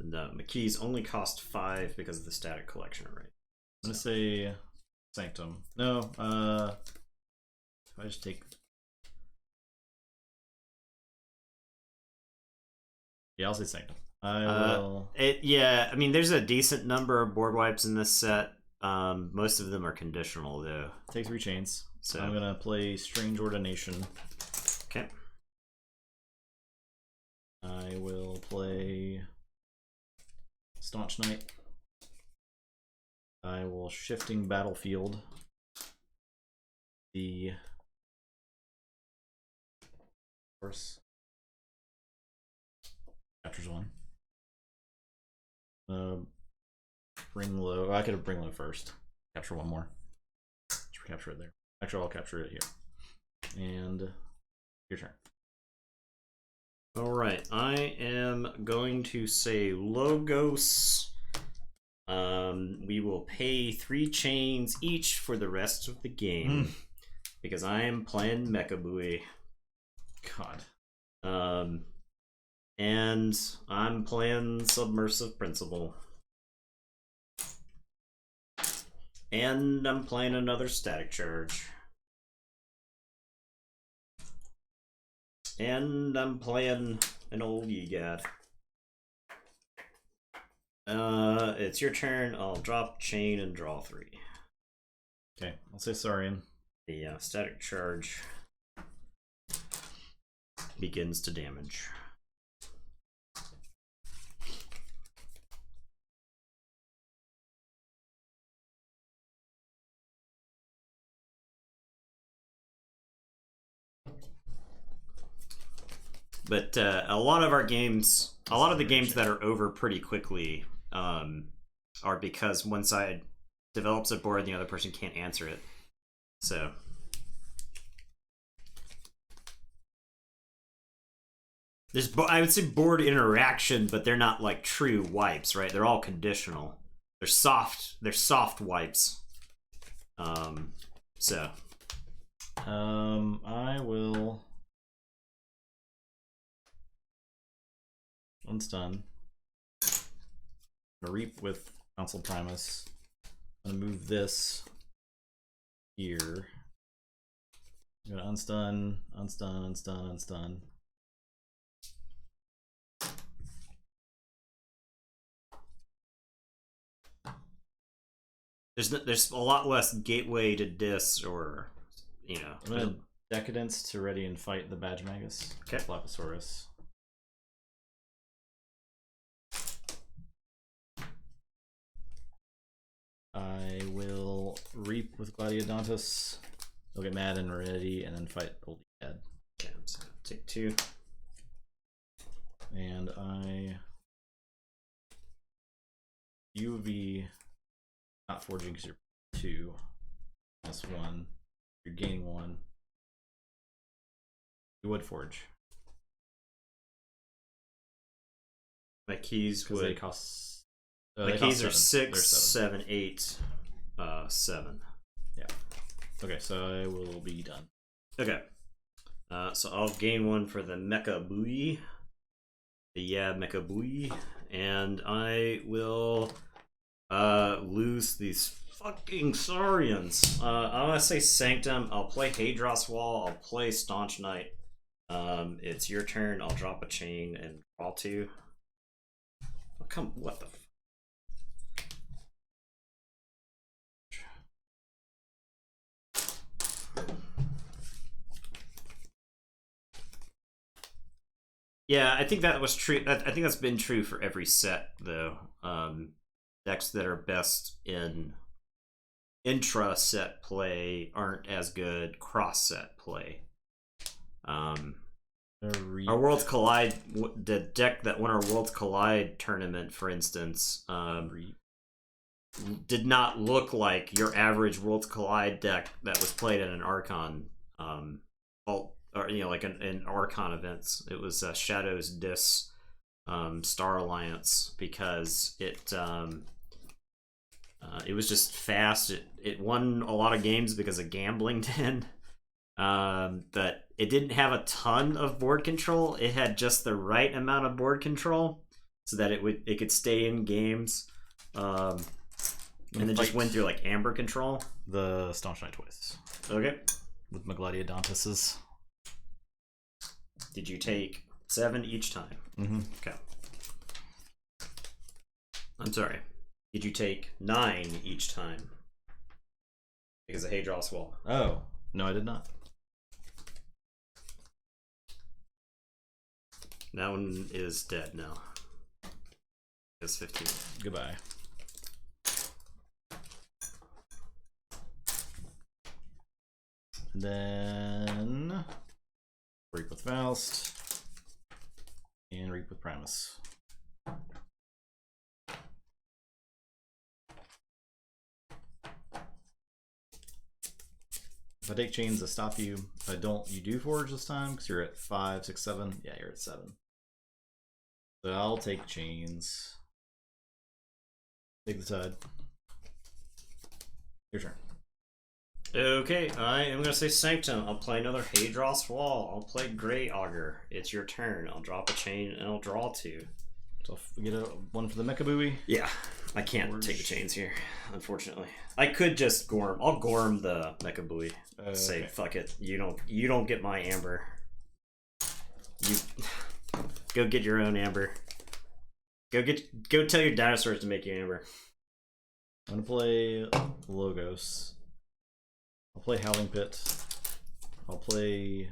No, McKee's only cost 5 because of the static collection array. I'm gonna say Sanctum. No, if I just take. Yeah, I'll say Sanctum. I will. Yeah, I mean, there's a decent number of board wipes in this set. Most of them are conditional, though. Take 3 chains. So I'm gonna play Strange Ordination. Okay. I will play Staunch Knight. I will Shifting Battlefield. The course captures 1. Bring low. Oh, I could have bring low first. Capture 1 more. Just capture it there. Actually, I'll capture it here. And your turn. All right, I am going to say Logos. We will pay 3 chains each for the rest of the game because I am playing Mecha Buoy. God. And I'm playing Submersive Principle. And I'm playing another Static Charge. And I'm playing an old Yigad. It's your turn. I'll drop chain and draw 3. Okay, I'll say Saurian. The Static Charge begins to damage. But a lot of our games, a lot of the games that are over pretty quickly are because one side develops a board and the other person can't answer it. So there's, I would say, board interaction, but they're not like true wipes, right? They're all conditional. They're soft wipes. So I will unstun. I'm gonna reap with Council Primus. I'm gonna move this here. I'm gonna unstun, unstun, unstun, unstun. there's a lot less gateway to dis, or you know. I'm gonna Decadence to ready and fight the Badge Magus. Okay. Flapposaurus. I will reap with Gladiodontus. They'll get mad and ready, and then fight Old Dad. Okay, I'm just gonna take 2. And you would be not forging because you're 2 plus 1. You're gaining 1. You would forge. My keys would. They cost. My keys are 6, 7, 8, 7. Yeah. Okay, so I will be done. Okay. So I'll gain 1 for the Mecha Buoy. The Mecha Buoy. And I will lose these fucking Saurians. I'm gonna say Sanctum. I'll play Hadros Wall. I'll play Staunch Knight. It's your turn. I'll drop a chain and draw 2. Oh, come, what the? Yeah, I think that was true. I think that's been true for every set, though. Decks that are best in intra-set play aren't as good cross-set play. Our Worlds Collide, the deck that won our Worlds Collide tournament, for instance, did not look like your average Worlds Collide deck that was played at an Archon, or like an Archon events. It was Shadows Dis Star Alliance because it was just fast. It won a lot of games because of gambling den. But it didn't have a ton of board control. It had just the right amount of board control so that it could stay in games. And then just went through like Amber control. The Staunch Knight twice. Okay. With my Gladiodontuses. Did you take 7 each time? Mm-hmm. Okay. I'm sorry. Did you take 9 each time? Because of Hadros Wall. Oh. No, I did not. That one is dead now. It's 15. Goodbye. Then Reap with Faust and Reap with Primus. If I take chains to stop you, if I don't, you do forge this time because you're at 5, 6, 7. Yeah, you're at 7. So I'll take chains. Take the tide. Your turn. Okay, I am going to say Sanctum. I'll play another Hadros Wall. I'll play Grey Augur. It's your turn. I'll drop a chain and I'll draw 2. So we get one for the Mecha Buoy. Yeah, I can't take the chains here, unfortunately. I could just Gorm. I'll Gorm the Mecha Buoy. Say, fuck it. You don't get my Amber. You go get your own Amber. Go tell your dinosaurs to make you Amber. I'm gonna play Logos. I'll play Howling Pit. I'll play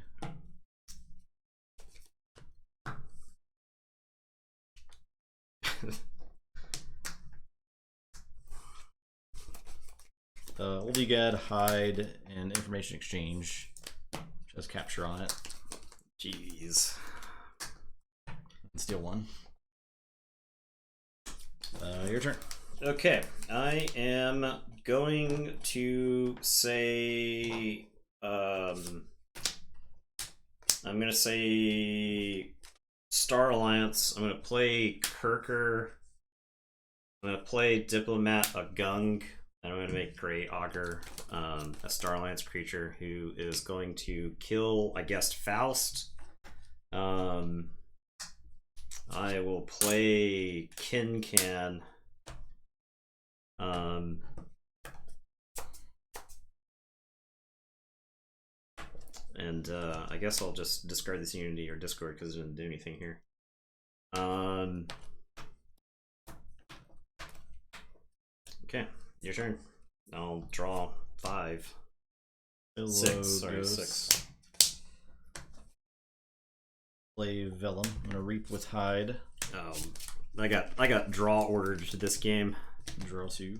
Old Egad, Hide, and Information Exchange, which has Capture on it. Jeez. And steal 1. Your turn. Okay, I am going to say, I'm gonna say Star Alliance. I'm gonna play Kirker. I'm gonna play Diplomat, a Gung. And I'm going to make Grey Augur a Star Alliance creature who is going to kill, I guess, Faust. I will play Kincan. And I guess I'll just discard this Unity or Discord because it doesn't do anything here. Okay. Your turn. I'll draw 5. 6. Sorry, 6. Play Vellum. I'm gonna Reap with Hide. I got draw ordered to this game. Draw 2.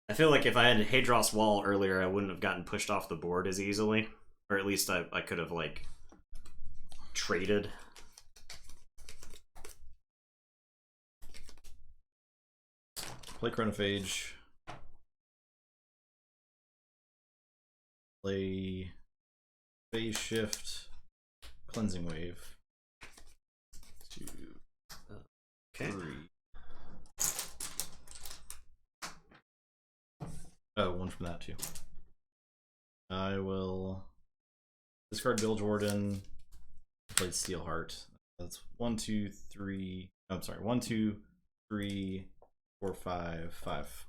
I feel like if I had Hadros Wall earlier, I wouldn't have gotten pushed off the board as easily, or at least I could have like traded. Play Chronophage. Play Phase Shift, Cleansing Wave. 2, okay. 3. Oh, 1 from that too. I will discard Bill Jordan. Play Steelheart. That's 1, 2, 3. Oh, I'm sorry. 1, 2, 3, 4, 5, 5.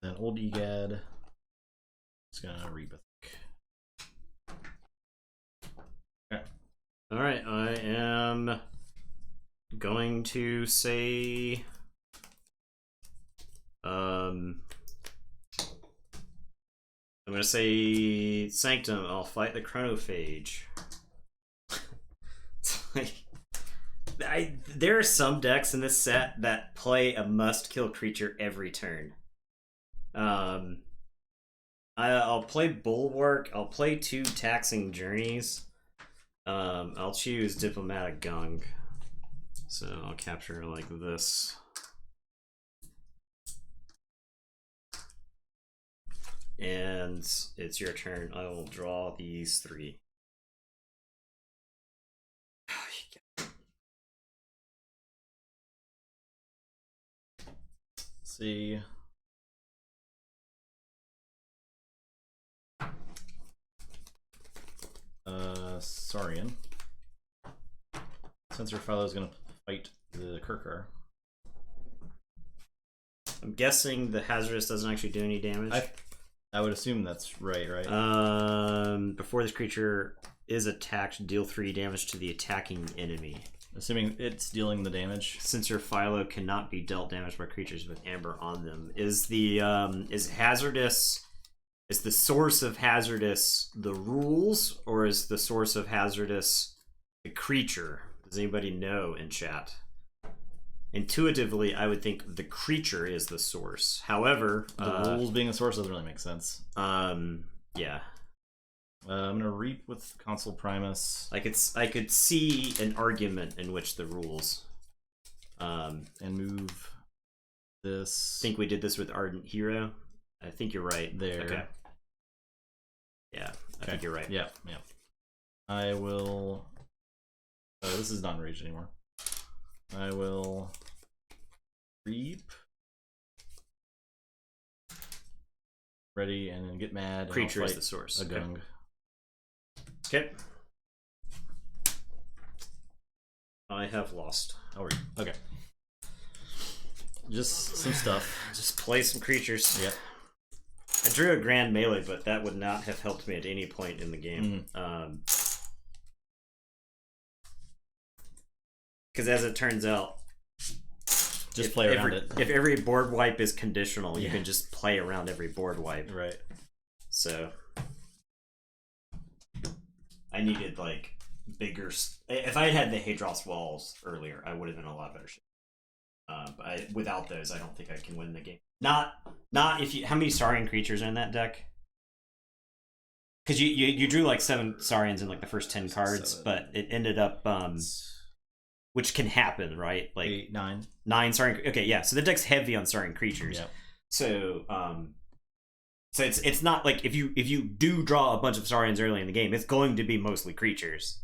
Then Old Egad is gonna Rebirth. Okay. Alright, I am going to say I'm gonna say Sanctum. I'll fight the Chronophage. It's like there are some decks in this set that play a must-kill creature every turn. I'll play Bulwark. I'll play 2 Taxing Journeys. I'll choose Diplomatic Gung. So I'll capture like this. And it's your turn. I will draw these 3. See. Saurian. Sensor Philo is going to fight the Kirkar. I'm guessing the Hazardous doesn't actually do any damage. I would assume that's right? Before this creature is attacked, deal 3 damage to the attacking enemy. Assuming it's dealing the damage. Sensor Philo cannot be dealt damage by creatures with amber on them. Is Hazardous... Is the source of Hazardous the rules, or is the source of Hazardous the creature? Does anybody know in chat? Intuitively, I would think the creature is the source. However, the rules being the source doesn't really make sense. Yeah. I'm gonna reap with Consul Primus. I could see an argument in which the rules. And move this. I think we did this with Ardent Hero. I think you're right. There. Okay. Yeah, I think you're right. Yeah. I will... this is not enraged anymore. I will... Reap. Ready, and then get mad. Creature is the source. A Gung. Okay. I have lost. Okay. Just some stuff. Just play some creatures. Yep. I drew a grand melee, but that would not have helped me at any point in the game. Because as it turns out, just play around it. If every board wipe is conditional, you can just play around every board wipe. Right. So I needed like bigger. If I had the Hadros walls earlier, I would have been a lot better shape. But without those, I don't think I can win the game. Not if you. How many Saurian creatures are in that deck? Because you drew like 7 Saurians in like the first 10 cards, but it ended up which can happen, right? Like 8, 9 Saurian. Okay, yeah. So the deck's heavy on Saurian creatures. Yep. So so it's not like if you do draw a bunch of Saurians early in the game, it's going to be mostly creatures.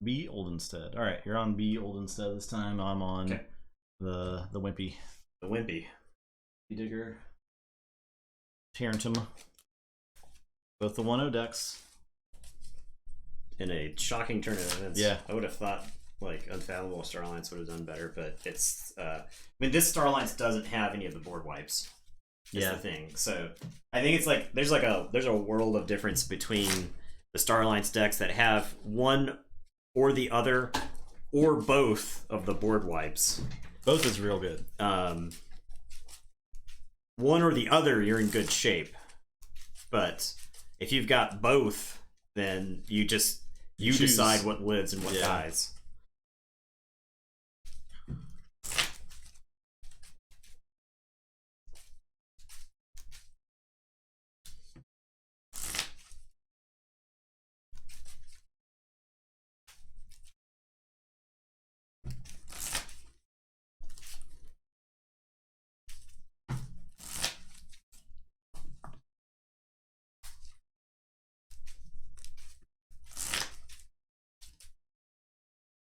B Oldenstead. All right, you're on B Oldenstead this time. I'm on the Wimpy. The Wimpy. Digger. Tarentum. Both the 1/0 decks. In a shocking turn of events. Yeah. I would have thought like Unfathomable Star Alliance would have done better, but it's I mean this Star Alliance doesn't have any of the board wipes. That's the thing. So I think it's like there's a world of difference between the Star Alliance decks that have one or the other, or both of the board wipes. Both is real good. One or the other, you're in good shape. But if you've got both, then you decide what lives and what dies.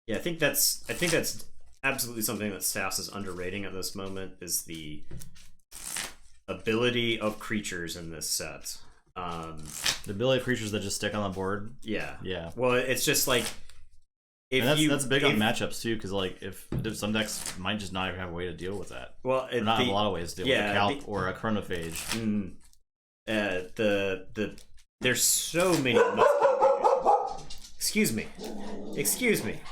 Yeah, I think that's absolutely something that Staffs is underrating at this moment is the ability of creatures in this set. The ability of creatures that just stick on the board. Yeah. Yeah. Well, it's just like that's big on matchups too, because like if some decks might just not even have a way to deal with that. Well, not have a lot of ways to deal with a Calc or a Chronophage. There's so many. Excuse me.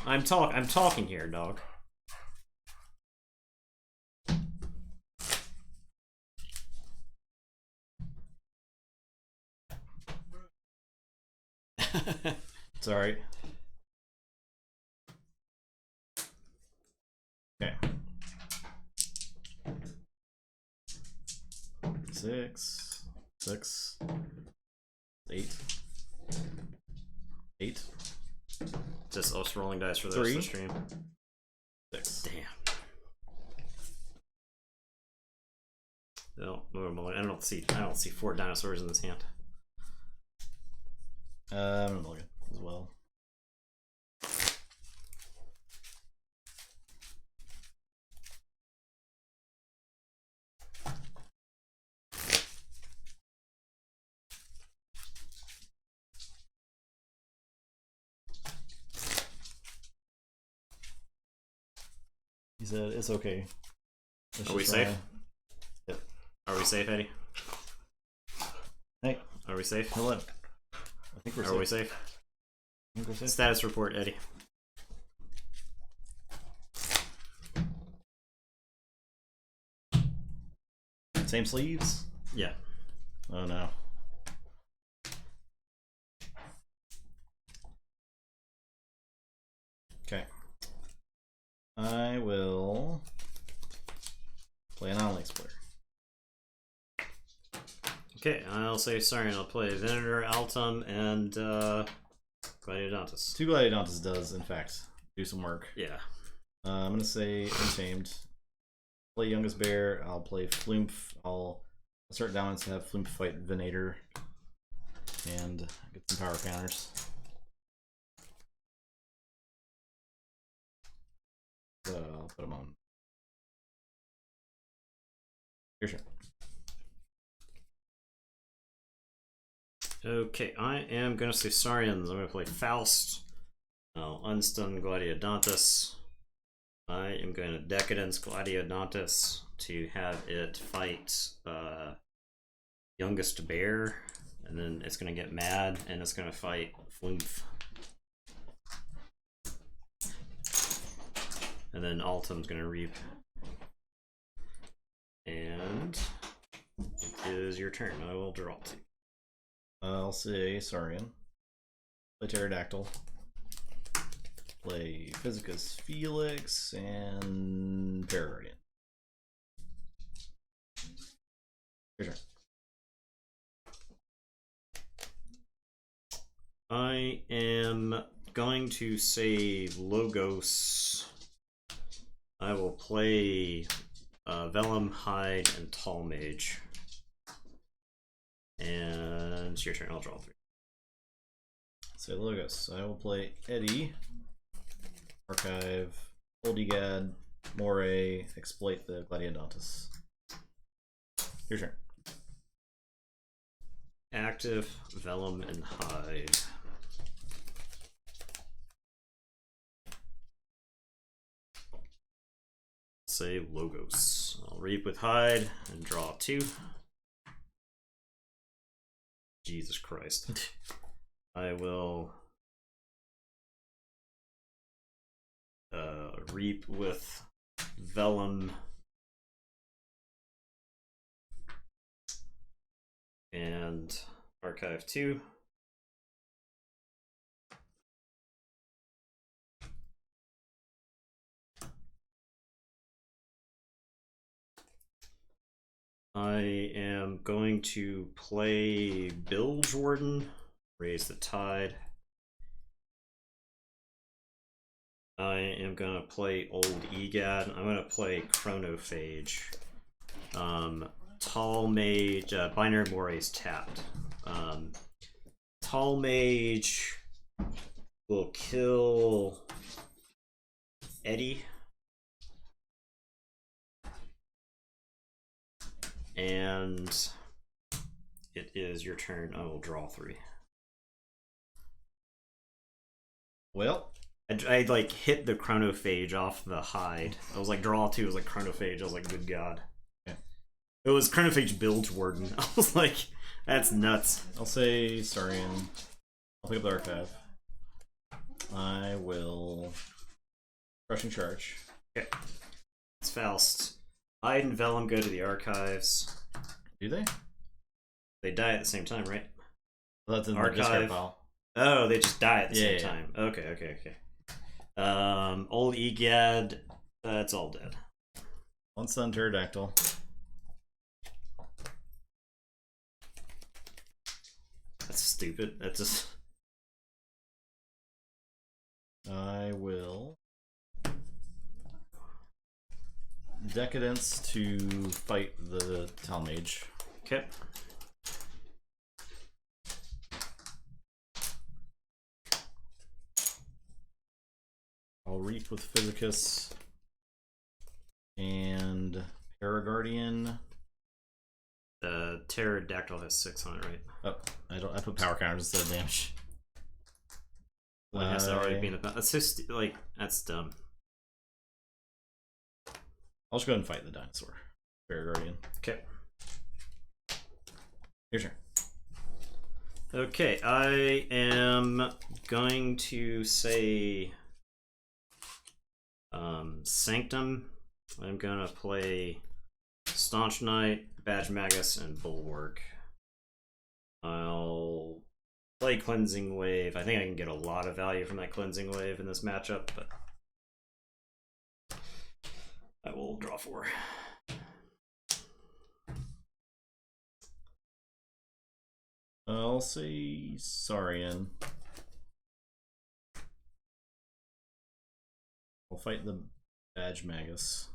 I'm talking here, dog. Sorry. Okay. 6, 6, 8, 8. Just us rolling dice for the 3, rest of the stream. 6. Damn. No, I don't see 4 dinosaurs in this hand. I'm gonna look at it as well. He said it's okay. Are we safe? Yep. Are we safe, Eddie? Hey. Are we safe? Hello. I think we're safe. Are we safe? I think we're safe. Status report, Eddie. Same sleeves? Yeah. Oh no. Okay. I will play an Onyx player. Okay, I'll say sorry, and I'll play Venator, Altum, and Gladiodontus. 2 Gladiodontus does, in fact, do some work. Yeah. I'm gonna say Untamed. Play Youngest Bear. I'll play Flumph. I'll start down and have Flumph fight Venator and get some power counters. So I'll put them on. Your turn. Okay, I am going to say Saurians. I'm going to play Faust. I'll unstun Gladiodontus. I am going to Decadence Gladiodontus to have it fight Youngest Bear. And then it's going to get mad and it's going to fight Flumph. And then Altum's going to reap. And it is your turn. I will draw 2. I'll say Saurian. Play Pterodactyl. Play Physicus Felix and Paraguardian. Your turn. I am going to say Logos. I will play Vellum, Hide, and Tall Mage. And it's your turn. I'll draw 3. Say Logos. I will play Eddie. Archive. Oldigad. Moray. Exploit the Gladiodontus. Your turn. Active, Vellum, and Hide. Say Logos. I'll reap with Hide and draw 2. Jesus Christ. I will reap with Vellum and Archive 2. I am going to play Bilge Warden, raise the tide. I am going to play Old Egad. I'm going to play Chronophage. Tall Mage, Binary Moray's tapped. Tall Mage will kill Eddie. And it is your turn. I will draw 3. Well, I like hit the Chronophage off the hide. I was like, draw 2. It was like Chronophage. I was like, good God. yeah. It was Chronophage Bilge Warden. I was like, that's nuts. I'll say Saurian. I'll pick up the archive. I will Crushing Charge. Okay. It's Faust. Hide and Vellum go to the archives. Do they? They die at the same time, right? Well, that's in the Archive. discard pile. Oh, they just die at the same Yeah. time. Okay. Old Egad, that's all dead. One Sun Pterodactyl. stupid. That's just... I will Decadence to fight the Talmage. Okay. I'll Reap with Physicus and Paraguardian. The Pterodactyl has 6 on it, right? Oh, I put power counters instead of damage. Well, it has to already be in the... That's just, like, that's dumb. I'll just go ahead and fight the dinosaur. Paraguardian. Okay. Your turn. Okay, I am going to say Sanctum. I'm gonna play Staunch Knight, Badge Magus, and Bulwark. I'll play Cleansing Wave. I think I can get a lot of value from that Cleansing Wave in this matchup, but I will draw 4. I'll say Saurian. I'll fight the Badge Magus.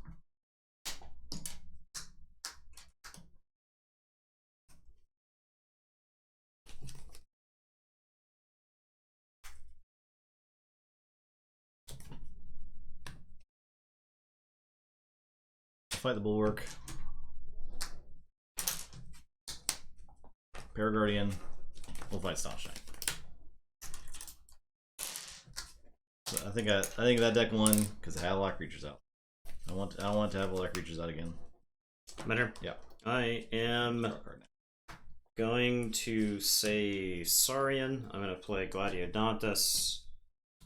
I'll fight the Bulwark. Paraguardian. We'll fight Staunch Knight. So I think that deck won because I had a lot of creatures out. I want to have a lot of creatures out again. Better? Yeah. I am going to say Saurian. I'm going to play Gladiodontus.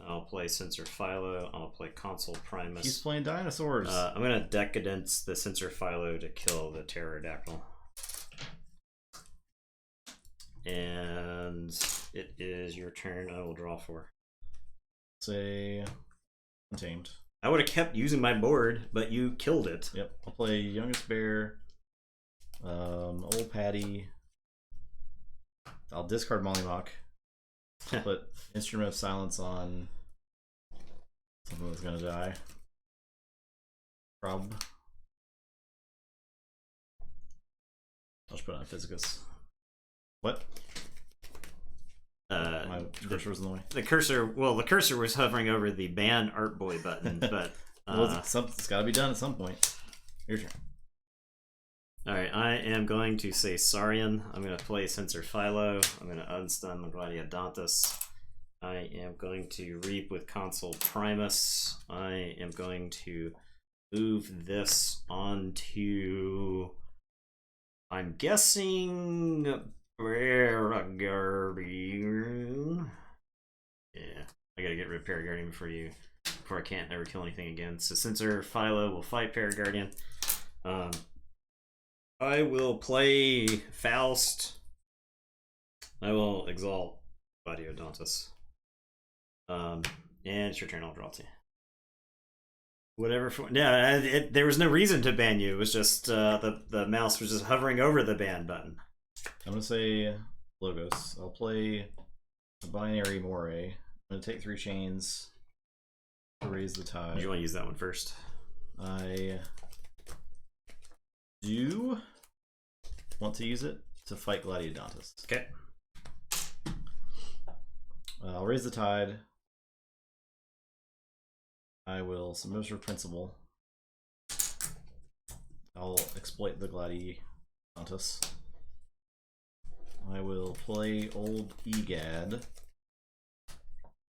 I'll play Censor Philo. I'll play Consul Primus. He's playing dinosaurs. I'm going to Decadence the Censor Philo to kill the Pterodactyl. And it is your turn. I will draw 4. Say Untamed. I would have kept using my board, but you killed it. Yep. I'll play Youngest Bear, Old Patty. I'll discard Mollymawk. Put Instrument of Silence on something that's gonna die. Prob. I'll just put it on Physicus. What? My cursor was in the way. The cursor was hovering over the ban Art Boy button, but well, it's got to be done at some point. Your turn. All right, I am going to say Saurian. I'm going to play Censor Philo. I'm going to unstun the Gladiodontus. I am going to Reap with Consul Primus. I am going to move this onto, I'm guessing, Paraguardian. Yeah, I gotta get rid of Paraguardian before I can't ever kill anything again. So Censor Philo will fight Paraguardian. I will play Faust. I will exalt Gladiodontus. And it's your turn. I'll draw 2. Whatever. There was no reason to ban you. It was just the mouse was just hovering over the ban button. I'm gonna say Logos. I'll play a Binary Moray. I'm gonna take 3 chains to raise the tide. Do you want to use that one first? I do want to use it to fight Gladiodontus. Okay. I'll raise the tide. I will Submissive Principle. I'll exploit the Gladiodontus. I will play Old Egad.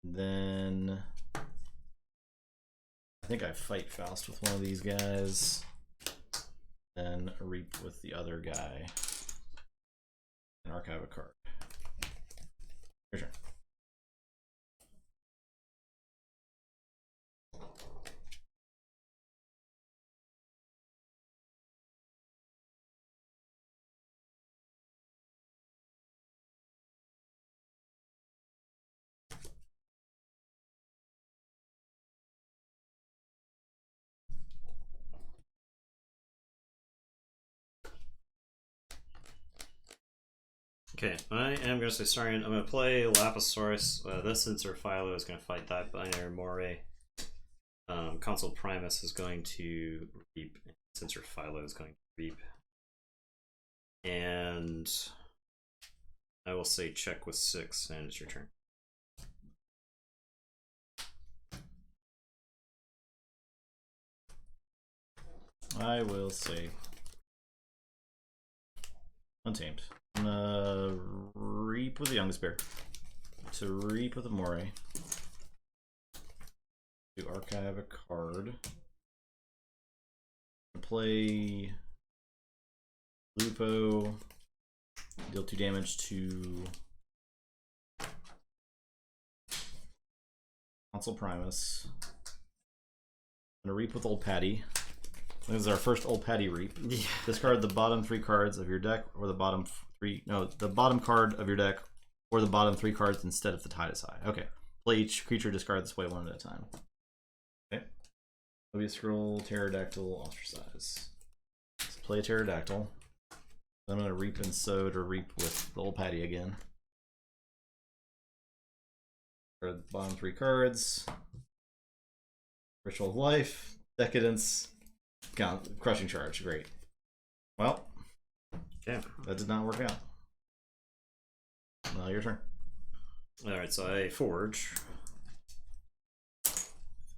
Then I think I fight Faust with one of these guys. Then Reap with the other guy. And archive a card. Your turn. Okay, I am going to say Saurian. I'm going to play Lapisaurus. This Sensor Philo is going to fight that Binary Moray. Consul Primus is going to reap. Sensor Philo is going to reap. And I will say check with 6, and it's your turn. I will say Untamed. I'm gonna reap with the youngest bear. To reap with the Moray. To archive a card. Play Lupo. Deal 2 damage to Consul Primus. I'm gonna reap with Old Patty. This is our first Old Patty reap. Yeah. Discard the bottom 3 cards of your deck, or the bottom 3. No, the bottom card of your deck, or the bottom 3 cards instead if the tide is high. Okay. Play each creature discard this way 1 at a time. Okay. Maybe scroll, pterodactyl, ostracize. Let's play a pterodactyl. I'm gonna reap and sow to reap with the Old Patty again. For the bottom 3 cards. Ritual of Life, Decadence. Crushing Charge, great. Well, yeah, that did not work out. Now your turn. Alright, so I forge.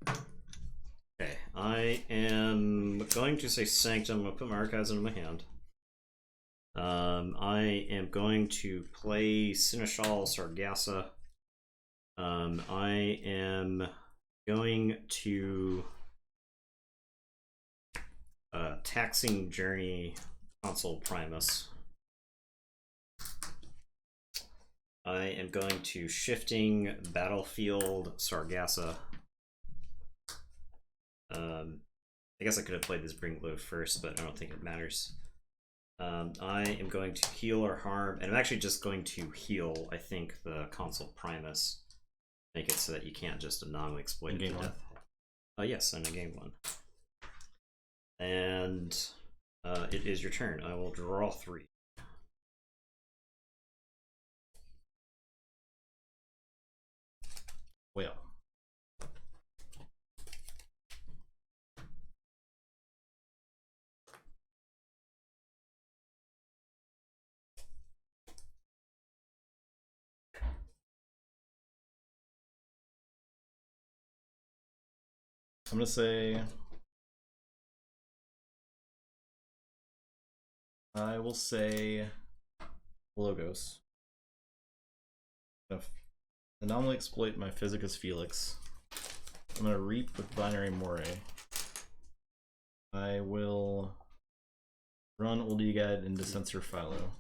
Okay, I am going to say Sanctum. I'm going to put my archives into my hand. I am going to play Seneschal Sargassa. I am going to Taxing Journey Consul Primus. I am going to Shifting Battlefield Sargassa. I guess I could have played this Brinklow first, but I don't think it matters. I am going to heal or harm, and I'm actually just going to heal, I think, the Consul Primus. Make it so that you can't just anomaly exploit it to death. Yes, I'm in game 1. And it is your turn. I will draw 3. Well. I'm gonna say I will say Logos. Anomaly exploit my Physicus Felix. I'm gonna reap with Binary Moray. I will run Old Egad into Sensor Philo.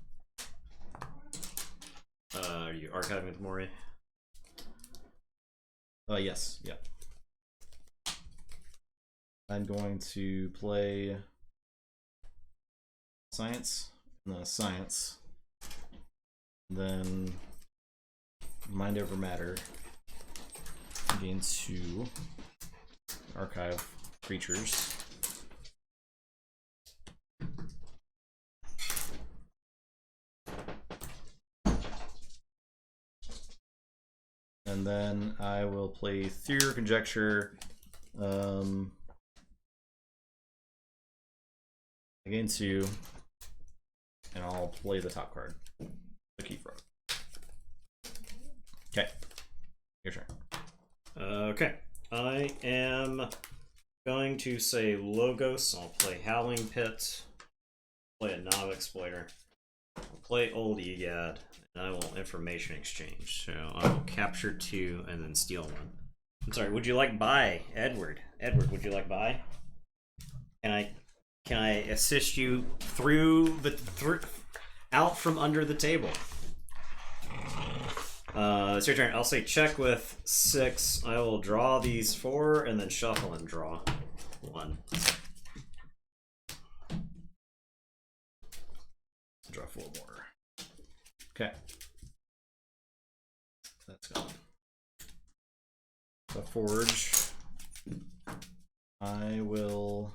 Are you archiving with Moray? Yes, yeah. I'm going to play Science, and then Science, then Mind Over Matter, gain 2, archive creatures. And then I will play Theory or Conjecture. Again 2, and I'll play the top card, the Keyforge. Okay, your turn. Okay, I am going to say Logos. I'll play Howling Pit, play a Knob Exploiter, I'll play Old Egad, and I will Information Exchange. So I will capture 2 and then steal 1. I'm sorry, would you like buy, Edward? Edward, would you like buy? Can I assist you out from under the table? It's your turn. I'll say check with 6. I will draw these 4 and then shuffle and draw 1. Draw 4 more. Okay. That's gone. The Forge. I will.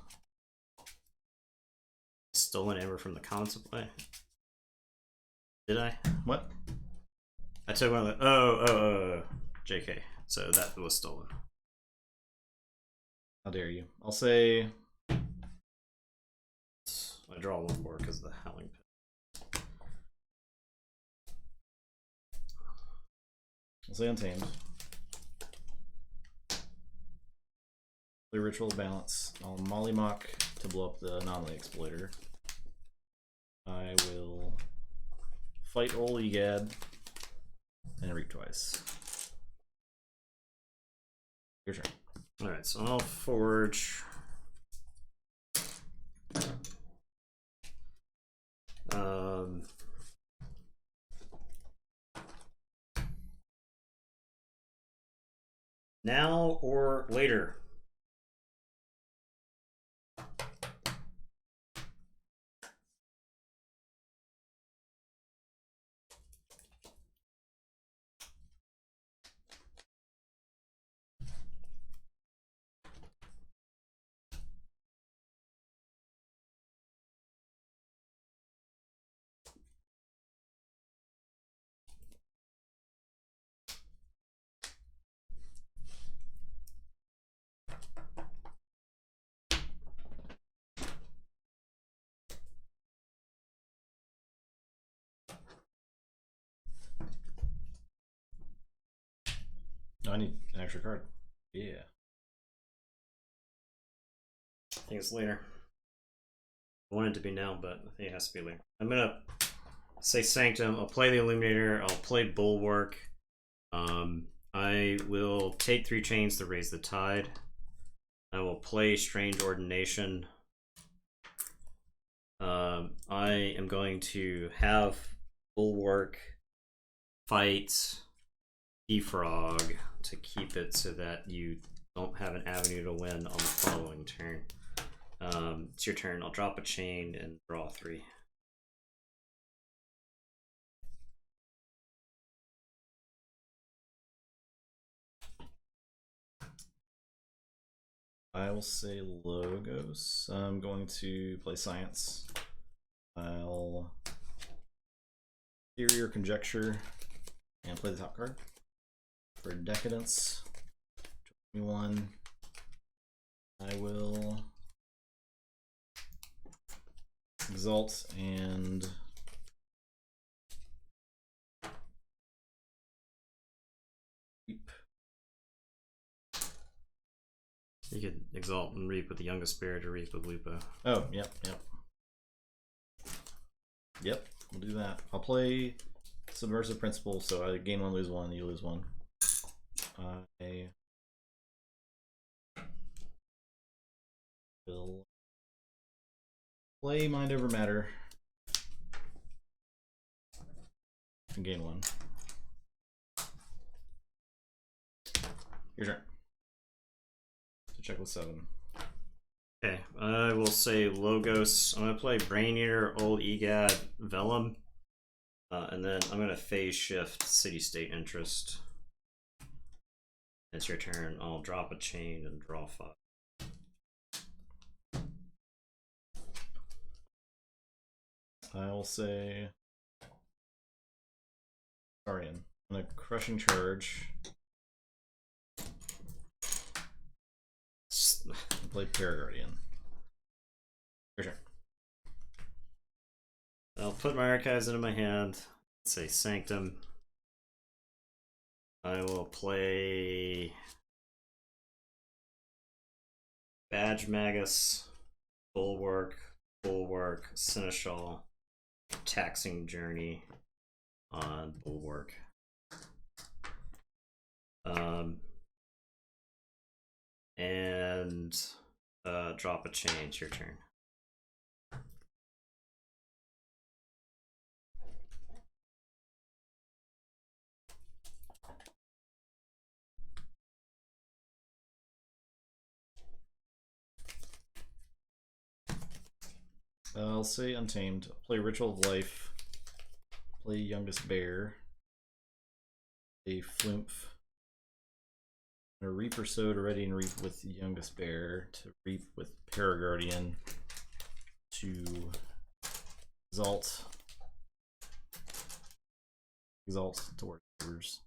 Stolen Ember from the Consul play. Did I? What? I took one of the. Oh. JK. So that was stolen. How dare you? I'll say. I draw one more because of the Howling Pit. I'll say Untamed. Play Ritual of Balance. I'll Mollymawk to blow up the Anomaly Exploiter. I will fight Ol Egad and reap twice. Your turn. Alright, so I'll forge. Now or later? No, I need an extra card. Yeah. I think it's later. I want it to be now, but I think it has to be later. I'm gonna say Sanctum. I'll play the Illuminator. I'll play Bulwark. I will take 3 chains to raise the tide. I will play Strange Ordination. I am going to have Bulwark fight Defrog to keep it so that you don't have an avenue to win on the following turn. It's your turn. I'll drop a chain and draw 3. I will say Logos. I'm going to play Science. I'll Theory or Conjecture and play the top card. For Decadence, 21, I will Exalt and Reap. You could Exalt and Reap with the Youngest Spirit or Reap with Lupo. Oh, yep. Yep, we'll do that. I'll play Subversive Principle, so I gain 1, lose 1, you lose 1. I will play Mind Over Matter and gain 1. Your turn. To check with 7. Okay, I will say Logos. I'm going to play Brain Eater, Old Egad, Vellum. And then I'm going to phase shift City State Interest. It's your turn. I'll drop a chain and draw 5. I will say Sarian. I'm going to Crushing Charge. Play Paraguardian. Your turn. I'll put my archives into my hand. Say Sanctum. I will play Badge Magus, Bulwark, Seneschal, Taxing Journey on Bulwark. And drop a chain. It's your turn. I'll say Untamed. Play Ritual of Life. Play Youngest Bear. Play Flumph. A Reaper Soda ready and reap with Youngest Bear to reap with Paraguardian to Exalt Exalt towards yours.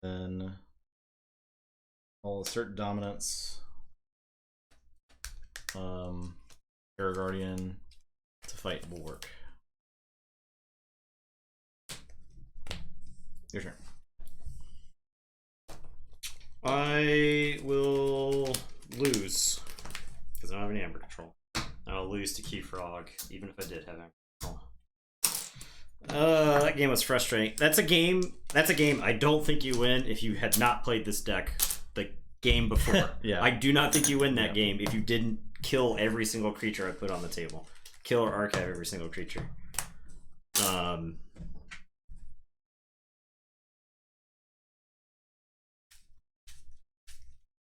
Then I'll assert dominance. Terror Guardian to fight Bulwark. Your turn. I will lose because I don't have any Amber Control. I'll lose to Keyforge, even if I did have Amber Control. That game was frustrating. That's a game I don't think you win if you had not played this deck the game before. Yeah. I do not think you win that game if you didn't kill every single creature I put on the table. Kill or archive every single creature.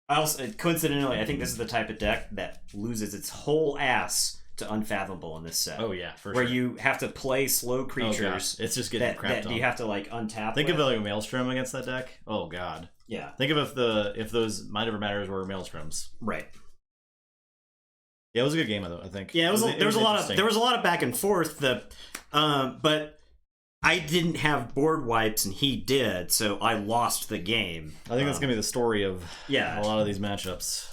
I also, coincidentally, I think this is the type of deck that loses its whole ass to Unfathomable in this set. Oh yeah, for where sure. you have to play slow creatures. It's just getting crapped on. You have to like untap. Think of it like a Maelstrom against that deck. Oh god. Yeah. Think of if those Mind Over Matters were Maelstroms. Right. Yeah, it was a good game though. I think. Yeah, there was a lot of back and forth. But I didn't have board wipes and he did, so I lost the game. I think that's gonna be the story of a lot of these matchups.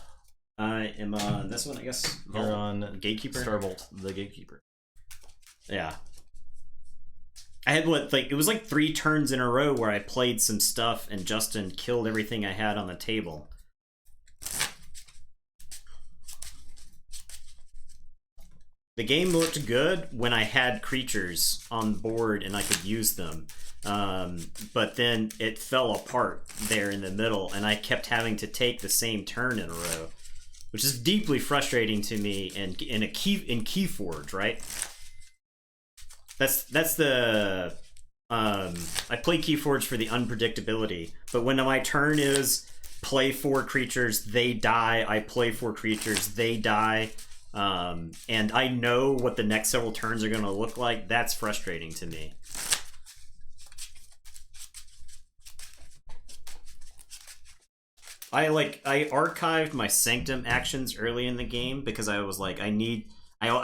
I am on this one, I guess. You're on Gatekeeper. Starbolt, the Gatekeeper. Yeah. I had it was like 3 turns in a row where I played some stuff and Justin killed everything I had on the table. The game looked good when I had creatures on board and I could use them. But then it fell apart there in the middle and I kept having to take the same turn in a row, which is deeply frustrating to me in Keyforge, right? That's the I play Keyforge for the unpredictability, but when my turn is play 4 creatures, they die, I play 4 creatures, they die, and I know what the next several turns are going to look like, that's frustrating to me. I archived my Sanctum actions early in the game because I was like, I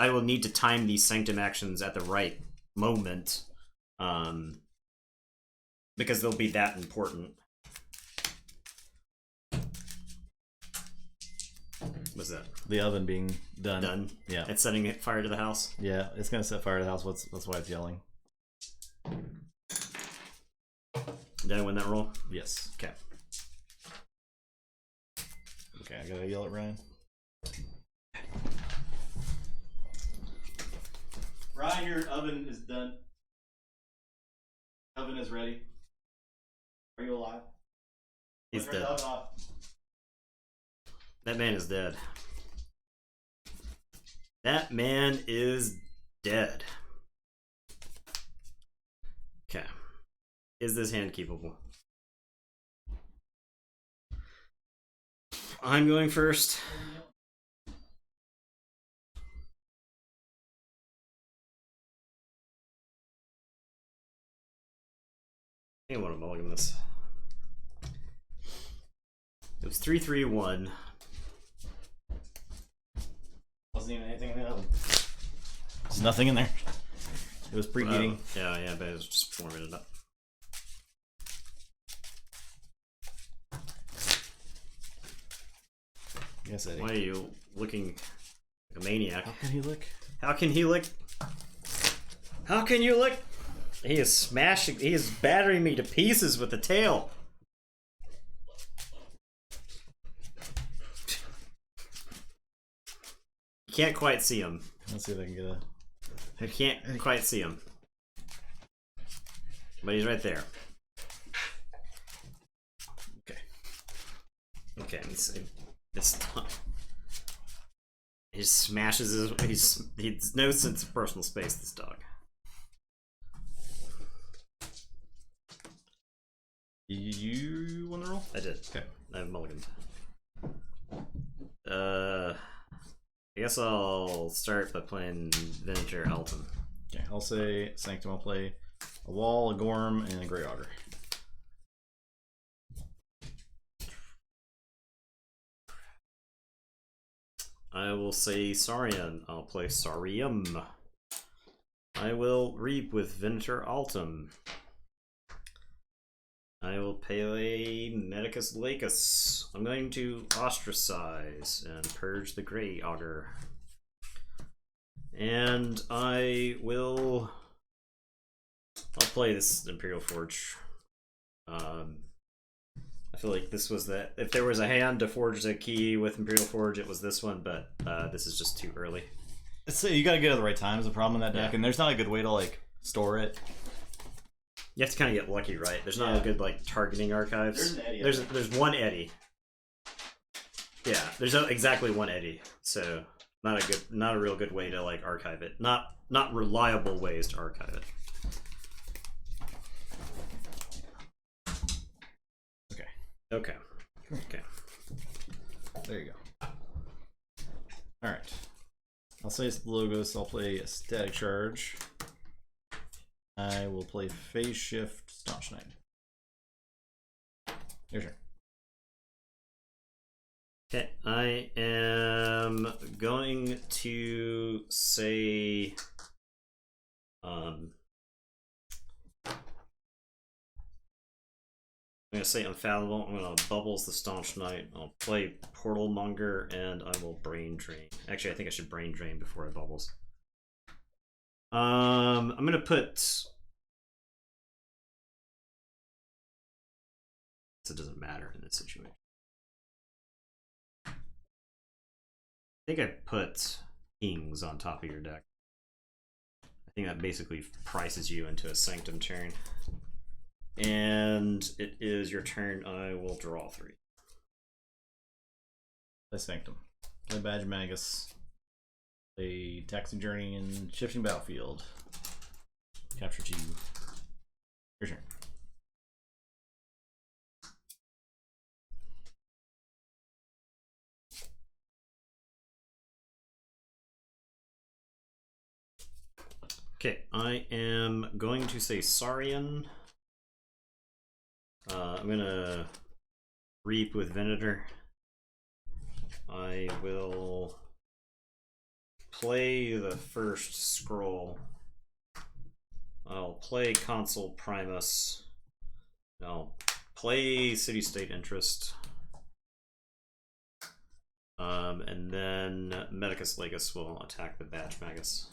will need to time these Sanctum actions at the right moment, because they'll be that important. What's that? The oven being done. Done? Yeah. It's setting fire to the house? Yeah, it's going to set fire to the house. That's why it's yelling. Did I win that roll? Yes. Okay. Okay, I gotta yell at Ryan. Ryan, your oven is done. Oven is ready. Are you alive? He's dead. That man is dead. That man is dead. Okay. Is this hand keepable? I'm going first. I want to mulligan this. It was 3-3-1. Wasn't even anything in the oven. There's nothing in there. It was preheating. Yeah, but it was just warming it up. Yes, Eddie. Why are you looking like a maniac? How can he lick? How can he lick? How can you lick? He is smashing. He is battering me to pieces with the tail. You can't quite see him. Let's see if I can get a... I can't quite see him. But he's right there. Okay. Okay, let me see. This time. He just smashes his... He's no sense of personal space, this dog. You want to roll? I did. Okay. I have mulligan. I guess I'll start by playing Venator Alton. Okay, I'll say Sanctum. I'll play a Wall, a Gorm, and a Grey Augur. I will say Saurian. I'll play Saurium. I will reap with Venator Altum. I will pay Medicus Lacus. I'm going to ostracize and purge the Grey Augur. And I'll play this Imperial Forge. I feel like this was if there was a hand to forge the key with Imperial Forge, it was this one, but this is just too early. So you gotta get it at the right time is a problem in that deck, and there's not a good way to like store it. You have to kind of get lucky, right? There's not a good like targeting archives. There's an Eddy. There's one Eddy. Yeah, there's exactly one Eddy. So not a real good way to like archive it. Not reliable ways to archive it. Okay. There you go. All right. I'll say it's the logos. I'll play a Static Charge. I will play Phase Shift Staunch Knight. Your turn. Okay, I am going to say I'm going to say Unfathomable. I'm going to Bubbles the Staunch Knight. I'll play Portal Monger, and I will Brain Drain. Actually, I think I should Brain Drain before I Bubbles. I'm going to put... It doesn't matter in this situation. I think I put Kings on top of your deck. I think that basically prices you into a Sanctum turn. And it is your turn. I will draw 3. Play Sanctum. Play Badge Magus. Play Taxi Journey and Shifting Battlefield. Capture 2. Your turn. Okay, I am going to say Saurian. I'm gonna Reap with Venator. I will play the first scroll. I'll play Consul Primus. I'll play City State Interest. And then Medicus Lacus will attack the Badge Magus.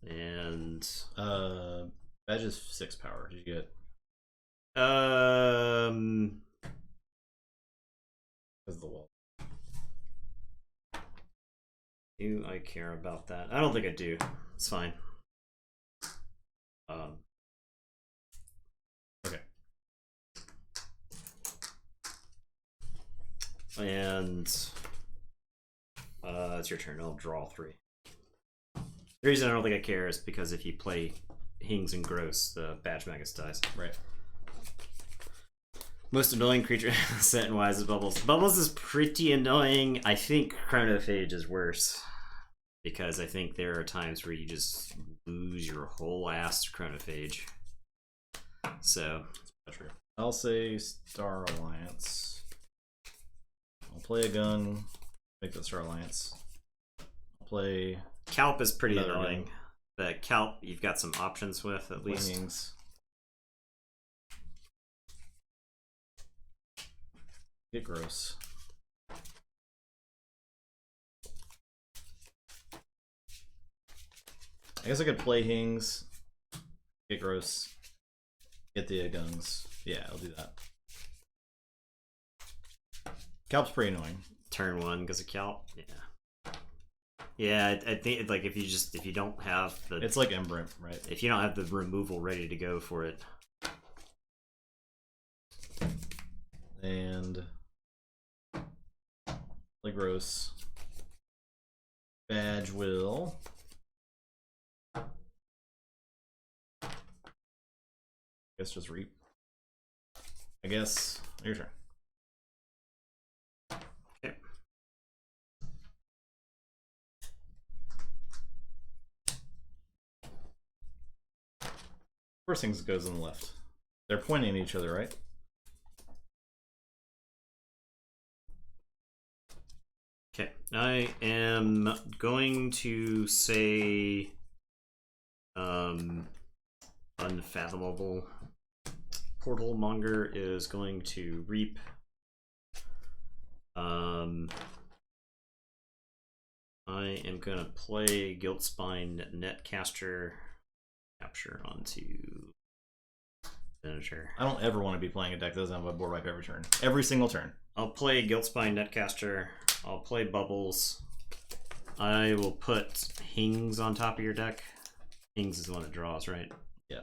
And Badge is 6 power. Did you get? Because of the wall. Do I care about that? I don't think I do. It's fine. Okay. And it's your turn. I'll draw 3. The reason I don't think I care is because if you play Hings and Gross, the Badge Magus dies. Right. Most annoying creature set in Wise is Bubbles. Bubbles is pretty annoying. I think Chronophage is worse. Because I think there are times where you just lose your whole ass to Chronophage. So. That's true. I'll say Star Alliance. I'll play a gun. Make the Star Alliance. I'll play... Calp is pretty annoying. The Calp, you've got some options with, at least. Wings. Get Gross. I guess I could play Hings. Get Gross. Get the guns. Yeah, I'll do that. Calp's pretty annoying. Turn 1 because of Calp. Yeah. Yeah, I think like if you don't have the, it's like Embrent, right? If you don't have the removal ready to go for it, and like Gross, Badge will I guess just Reap. I guess your turn. First things goes on the left. They're pointing at each other, right? Okay, I am going to say unfathomable. Portal Monger is going to reap. I am gonna play Guiltspine Netcaster, capture onto Venator. I don't ever want to be playing a deck that doesn't have a board wipe every turn. Every single turn. I'll play Guiltspine Netcaster. I'll play Bubbles. I will put Hings on top of your deck. Hings is the one that draws, right? Yeah.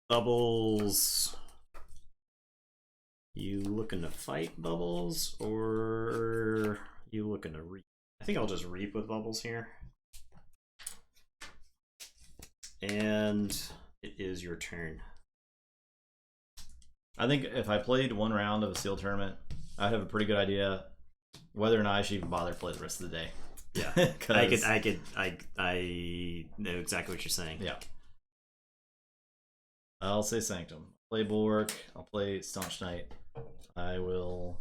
Bubbles. You looking to fight Bubbles, or you looking to reap? I think I'll just reap with Bubbles here. And it is your turn. I think if I played one round of a Seal tournament, I'd have a pretty good idea whether or not I should even bother to play the rest of the day. Yeah, I know exactly what you're saying. Yeah. I'll say Sanctum. Play Bulwark. I'll play Staunch Knight. I will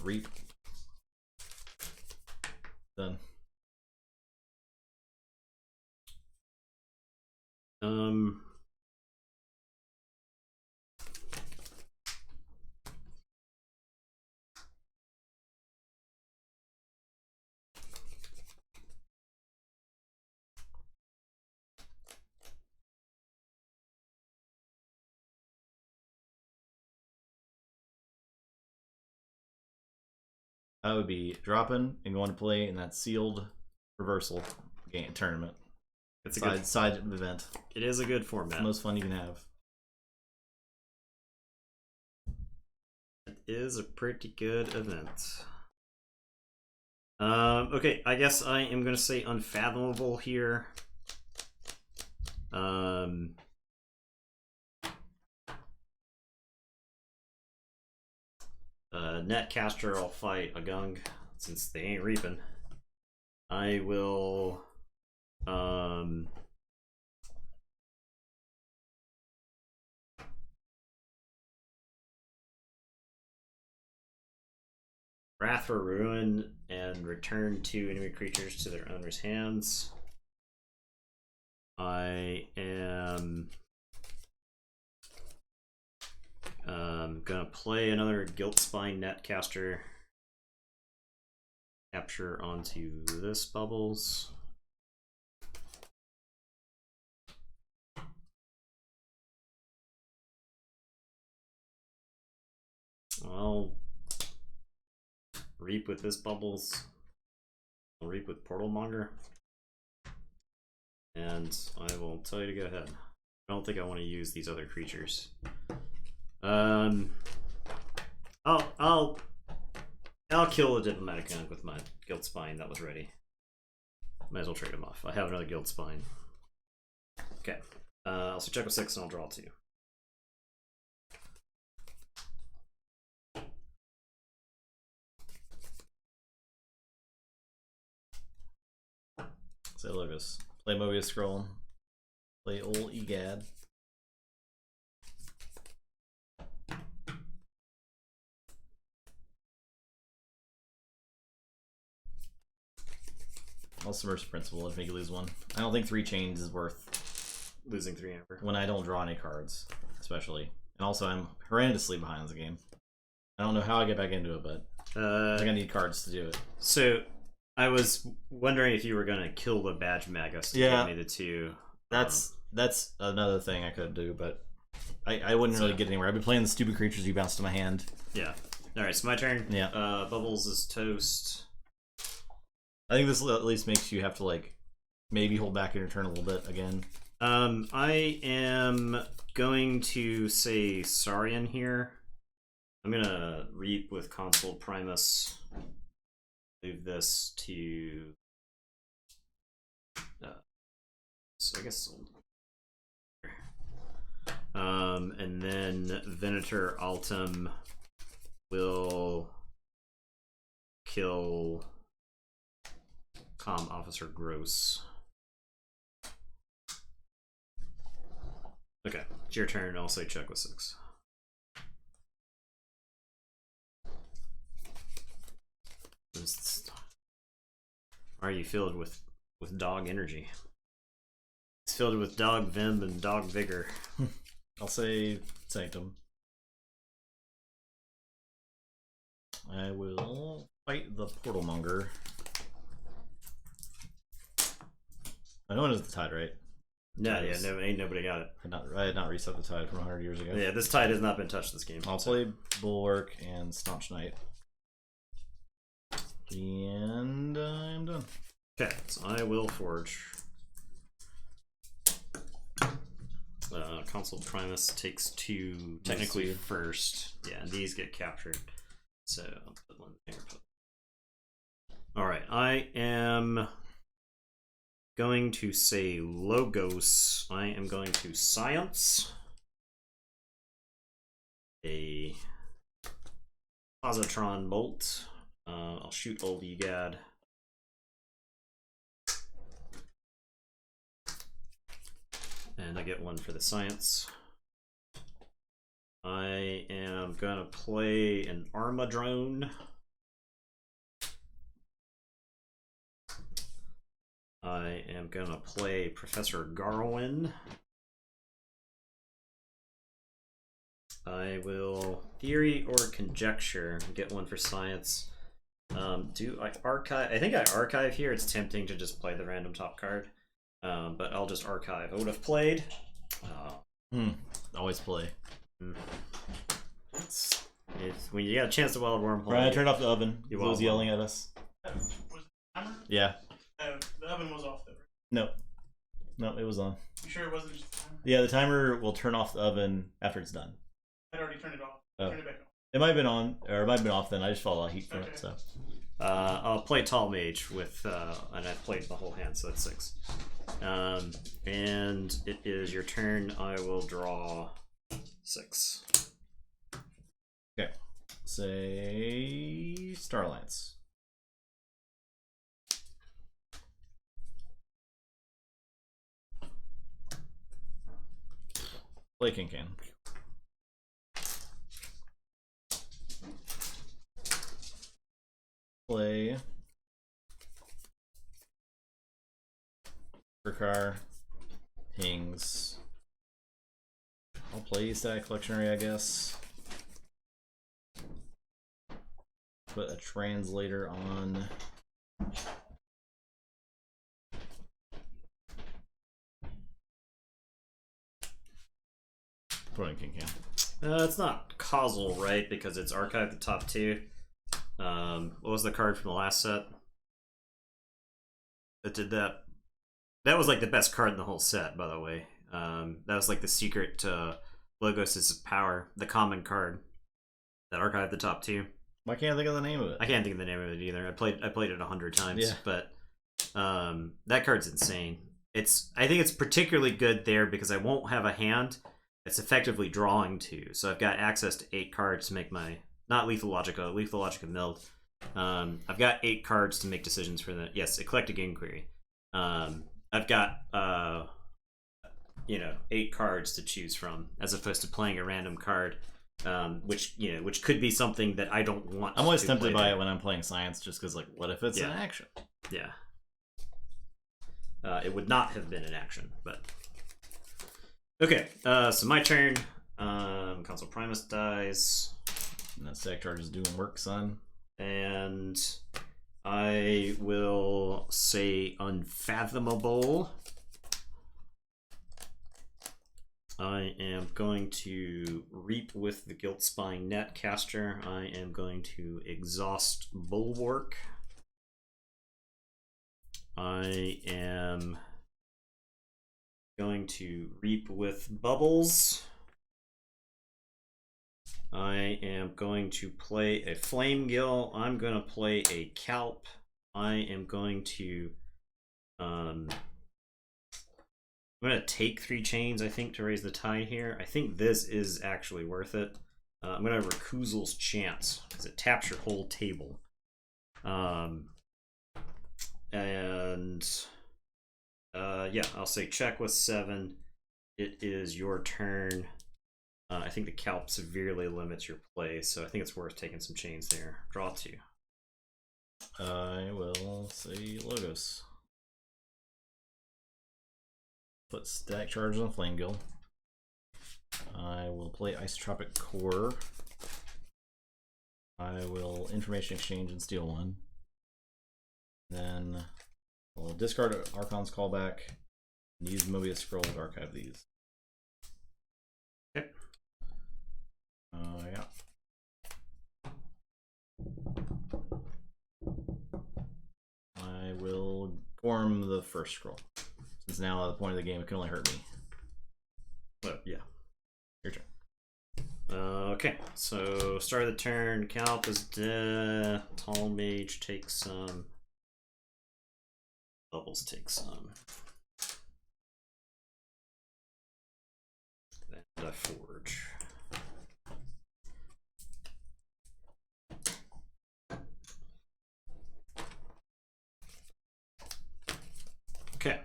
reap. Done. I would be dropping and going to play in that sealed reversal game tournament. It's a side event. It is a good format. It's the most fun you can have. It is a pretty good event. Okay, I guess I am gonna say unfathomable here. Netcaster, I'll fight a Gung since they ain't reaping. I will Wrath for Ruin and return 2 enemy creatures to their owner's hands. I am gonna play another Guiltspine Netcaster, capture onto this Bubbles. I'll reap with this Bubbles. I'll reap with Portal Monger. And I will tell you to go ahead. I don't think I want to use these other creatures. I'll kill the Diplomatic Gun with my Guiltspine that was ready. Might as well trade him off. I have another Guiltspine. Okay. I'll check with 6 and I'll draw 2. Say Lucas. Play Mobius Scroll. Play Ol Egad. I'll Submersive Principle if make you lose 1. I don't think 3 chains is worth losing 3 amber. When I don't draw any cards, especially. And also I'm horrendously behind the game. I don't know how I get back into it, but I think I need cards to do it. So I was wondering if you were gonna kill the Badge Magus to give me the 2. That's another thing I could do, but I wouldn't really get anywhere. I've been playing the stupid creatures you bounced to my hand. Yeah. Alright, so my turn. Yeah. Bubbles is toast. I think this at least makes you have to, like, maybe hold back in your turn a little bit again. I am going to say Saurian here. I'm gonna reap with Consul Primus. Move this to so I guess and then Venator Altum will kill Com Officer Gross. Okay, it's your turn. I'll say check with 6. Are you filled with dog energy? It's filled with dog vim and dog vigor. I'll say Sanctum. I will fight the Portal Monger. I know it is the Tide, right? No, yeah, no, ain't nobody got it. I had not reset the Tide from 100 years ago. Yeah, this Tide has not been touched this game. I'll play Bulwark and Staunch Knight. And I'm done. Okay, so I will forge. Console Primus takes 2, technically first. Yeah, and these get captured. So I'll put one there. Alright, I am going to say Logos. I am going to Science. A Positron Bolt. I'll shoot Old Egad. And I get 1 for the Science. I am gonna play an Armadrone. I am gonna play Professor Garwin. I will Theory or Conjecture, get 1 for Science. Do I archive? I think I archive here. It's tempting to just play the random top card, but I'll just archive. I would have played. Always play. It's when you got a chance to Wild Worm. Brian, I turned off the oven. He was yelling at us. Was it the timer? Yeah. The oven was off though. No. No, it was on. You sure it wasn't just the timer? Yeah, the timer will turn off the oven after it's done. I'd already turned it off. Oh. Turn it back on. It might have been on, or it might have been off then. I just felt a lot of heat from it, so. I'll play Tall Mage with, and I've played the whole hand, so that's 6. And it is your turn. I will draw 6. Okay. Say Starlance. Play Can. Play Car Pings. I'll play Static Collectionary, I guess. Put a translator on. Put in Can. It's not causal, right? Because it's archived the top 2. What was the card from the last set that did that? That was like the best card in the whole set, by the way. That was like the secret Logos' power, the common card that archived the top 2. Why can't I think of the name of it? I can't think of the name of it either. I played it 100 times, yeah. But that card's insane. I think it's particularly good there because I won't have a hand that's effectively drawing 2. So I've got access to 8 cards to make my not Lethal Logica milled. I've got 8 cards to make decisions for the Eclectic Inquiry. I've got 8 cards to choose from as opposed to playing a random card, which could be something that I don't want. I'm always tempted by it when I'm playing Science, just because like, what if it's an action? Yeah. It would not have been an action, but okay. So my turn. Console Primus dies. And that stack charge is doing work, son. And I will say Unfathomable. I am going to Reap with the Guilt Spying Netcaster. I am going to Exhaust Bulwark. I am going to Reap with Bubbles. I am going to play a Flame Gill. I'm going to play a Calp. I am going to I'm going to take 3 chains, I think, to raise the tide here. I think this is actually worth it. I'm going to Recusals Chance because it taps your whole table. I'll say check with 7. It is your turn. I think the Calp severely limits your play, so I think it's worth taking some chains there. Draw 2. I will say Logos. Put Static Charge on Flame Guild. I will play Isotropic Core. I will Information Exchange and steal one. Then I'll discard Archon's Callback and use Mobius Scroll to archive these. Okay. Yeah. I will Gorm the first scroll. Since now at the point of the game it can only hurt me. Well, yeah. Your turn. Okay, so start of the turn, Calp is dead, Tall Mage takes some, Bubbles takes some, and I Forge. Okay,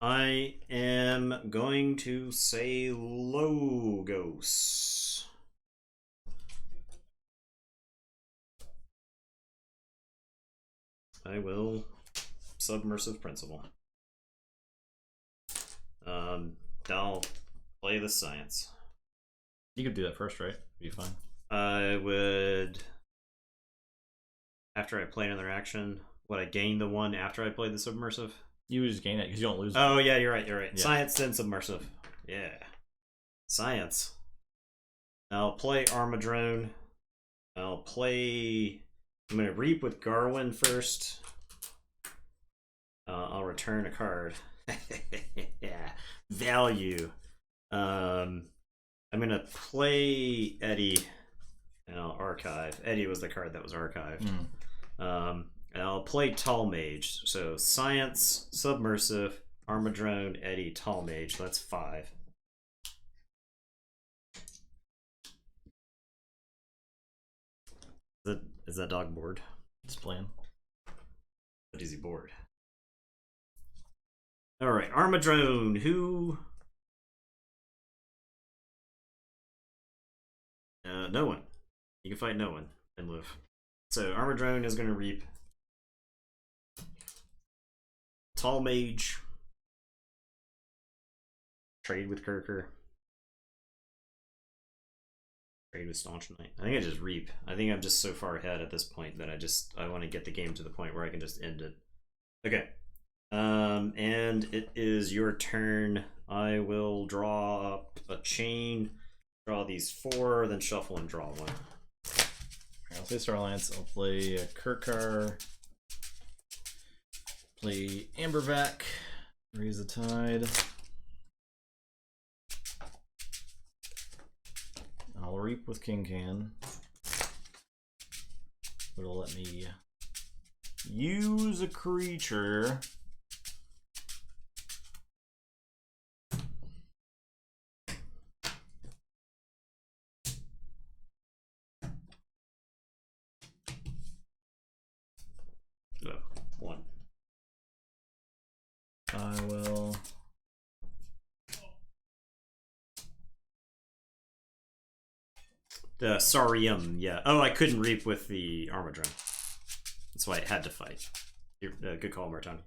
I am going to say Logos. I will Submersive Principle. I'll play the Science. You could do that first, right? Be fine. I would, after I play another action, would I gain the one after I played the Submersive? You would just gain it because you don't lose. Oh yeah, you're right. Yeah. Science then Submersive. Yeah, Science. I'll play Armadrone. I'll play. I'm gonna Reap with Garwin first. I'll return a card. Yeah, value. I'm gonna play Eddie, and I'll archive. Eddie was the card that was archived. And I'll play Tall Mage. So Science, Submersive, Armadrone, Eddie, Tall Mage. That's 5. Is that dog bored? It's playing. But is he bored? Alright, Armadrone, who... no one. You can fight no one and live. So Armadrone is going to Reap. Tall Mage. Trade with Kirker. Trade with Staunch Knight. I think I just Reap. I think I'm just so far ahead at this point that I want to get the game to the point where I can just end it. Okay. And it is your turn. I will draw up a chain. Draw these 4, then shuffle and draw 1. I'll say Star Alliance. I'll play Kirkar. Play Ambervac. Raise the Tide. I'll Reap with King Can. It'll let me use a creature. No, 1. I will. The Sarium, yeah. Oh, I couldn't Reap with the Armadrone. That's why I had to fight. Good call, Murtani.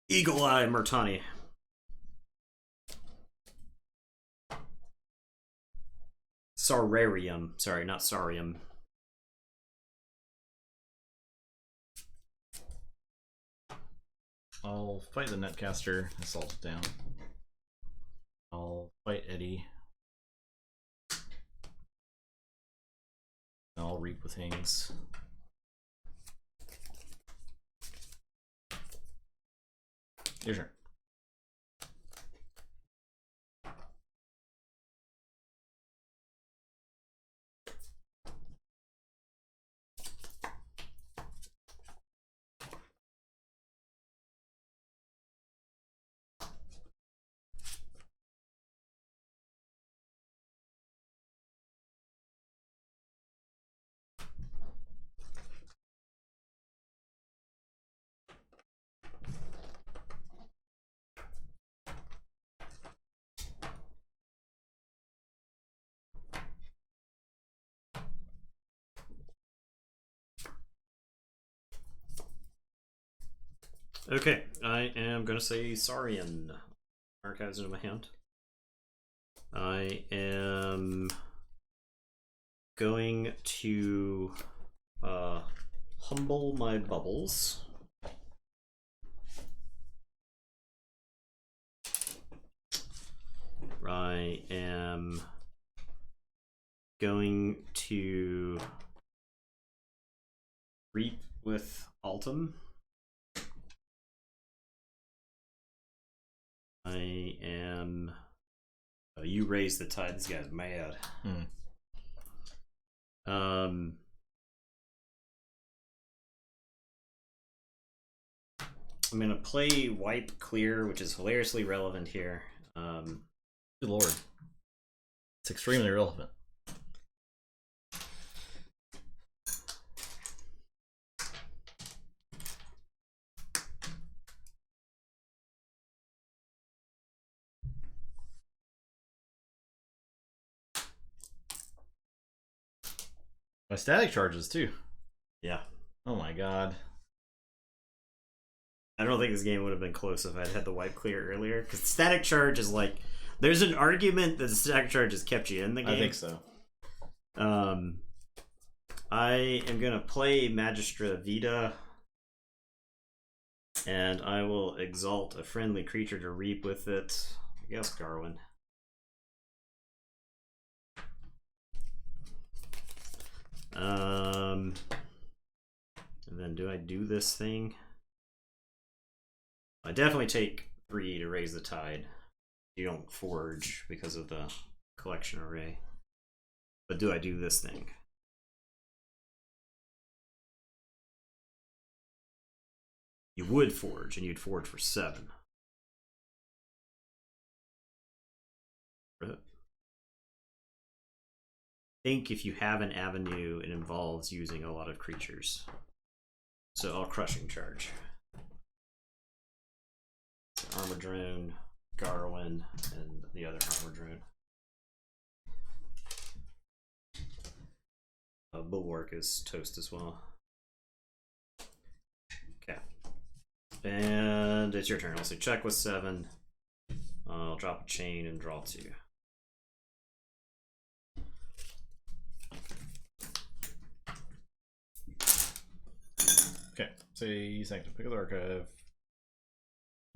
Eagle Eye, Murtani. Sararium. Sorry, not Sarium. I'll fight the Netcaster, assault it down. I'll fight Eddie. I'll Reap with Hings. Your turn. Okay, I am gonna say Saurian. Archives into my hand. I am going to humble my bubbles. I am going to reap with Altum. I am. Oh, you raise the tide. This guy's mad. I'm gonna play Wipe Clear, which is hilariously relevant here. Good lord. It's extremely relevant. My static charges too. Yeah. Oh my god. I don't think this game would have been close if I'd had the Wipe Clear earlier. Because static charge is like, there's an argument that the static charge has kept you in the game. I think so. I am gonna play Magistra Vita, and I will exalt a friendly creature to reap with it. I guess Garwin. And then do I do this thing? I definitely take 3 to raise the tide. You don't forge because of the collection array. But do I do this thing? You would forge, and you'd forge for 7. I think if you have an avenue, it involves using a lot of creatures. So I'll Crushing Charge. Armor Drone, Garwin, and the other Armor Drone. Bulwark is toast as well. Okay. And it's your turn. I'll say check with 7. I'll drop a chain and draw 2. Okay, say Sanctum, pick up the archive.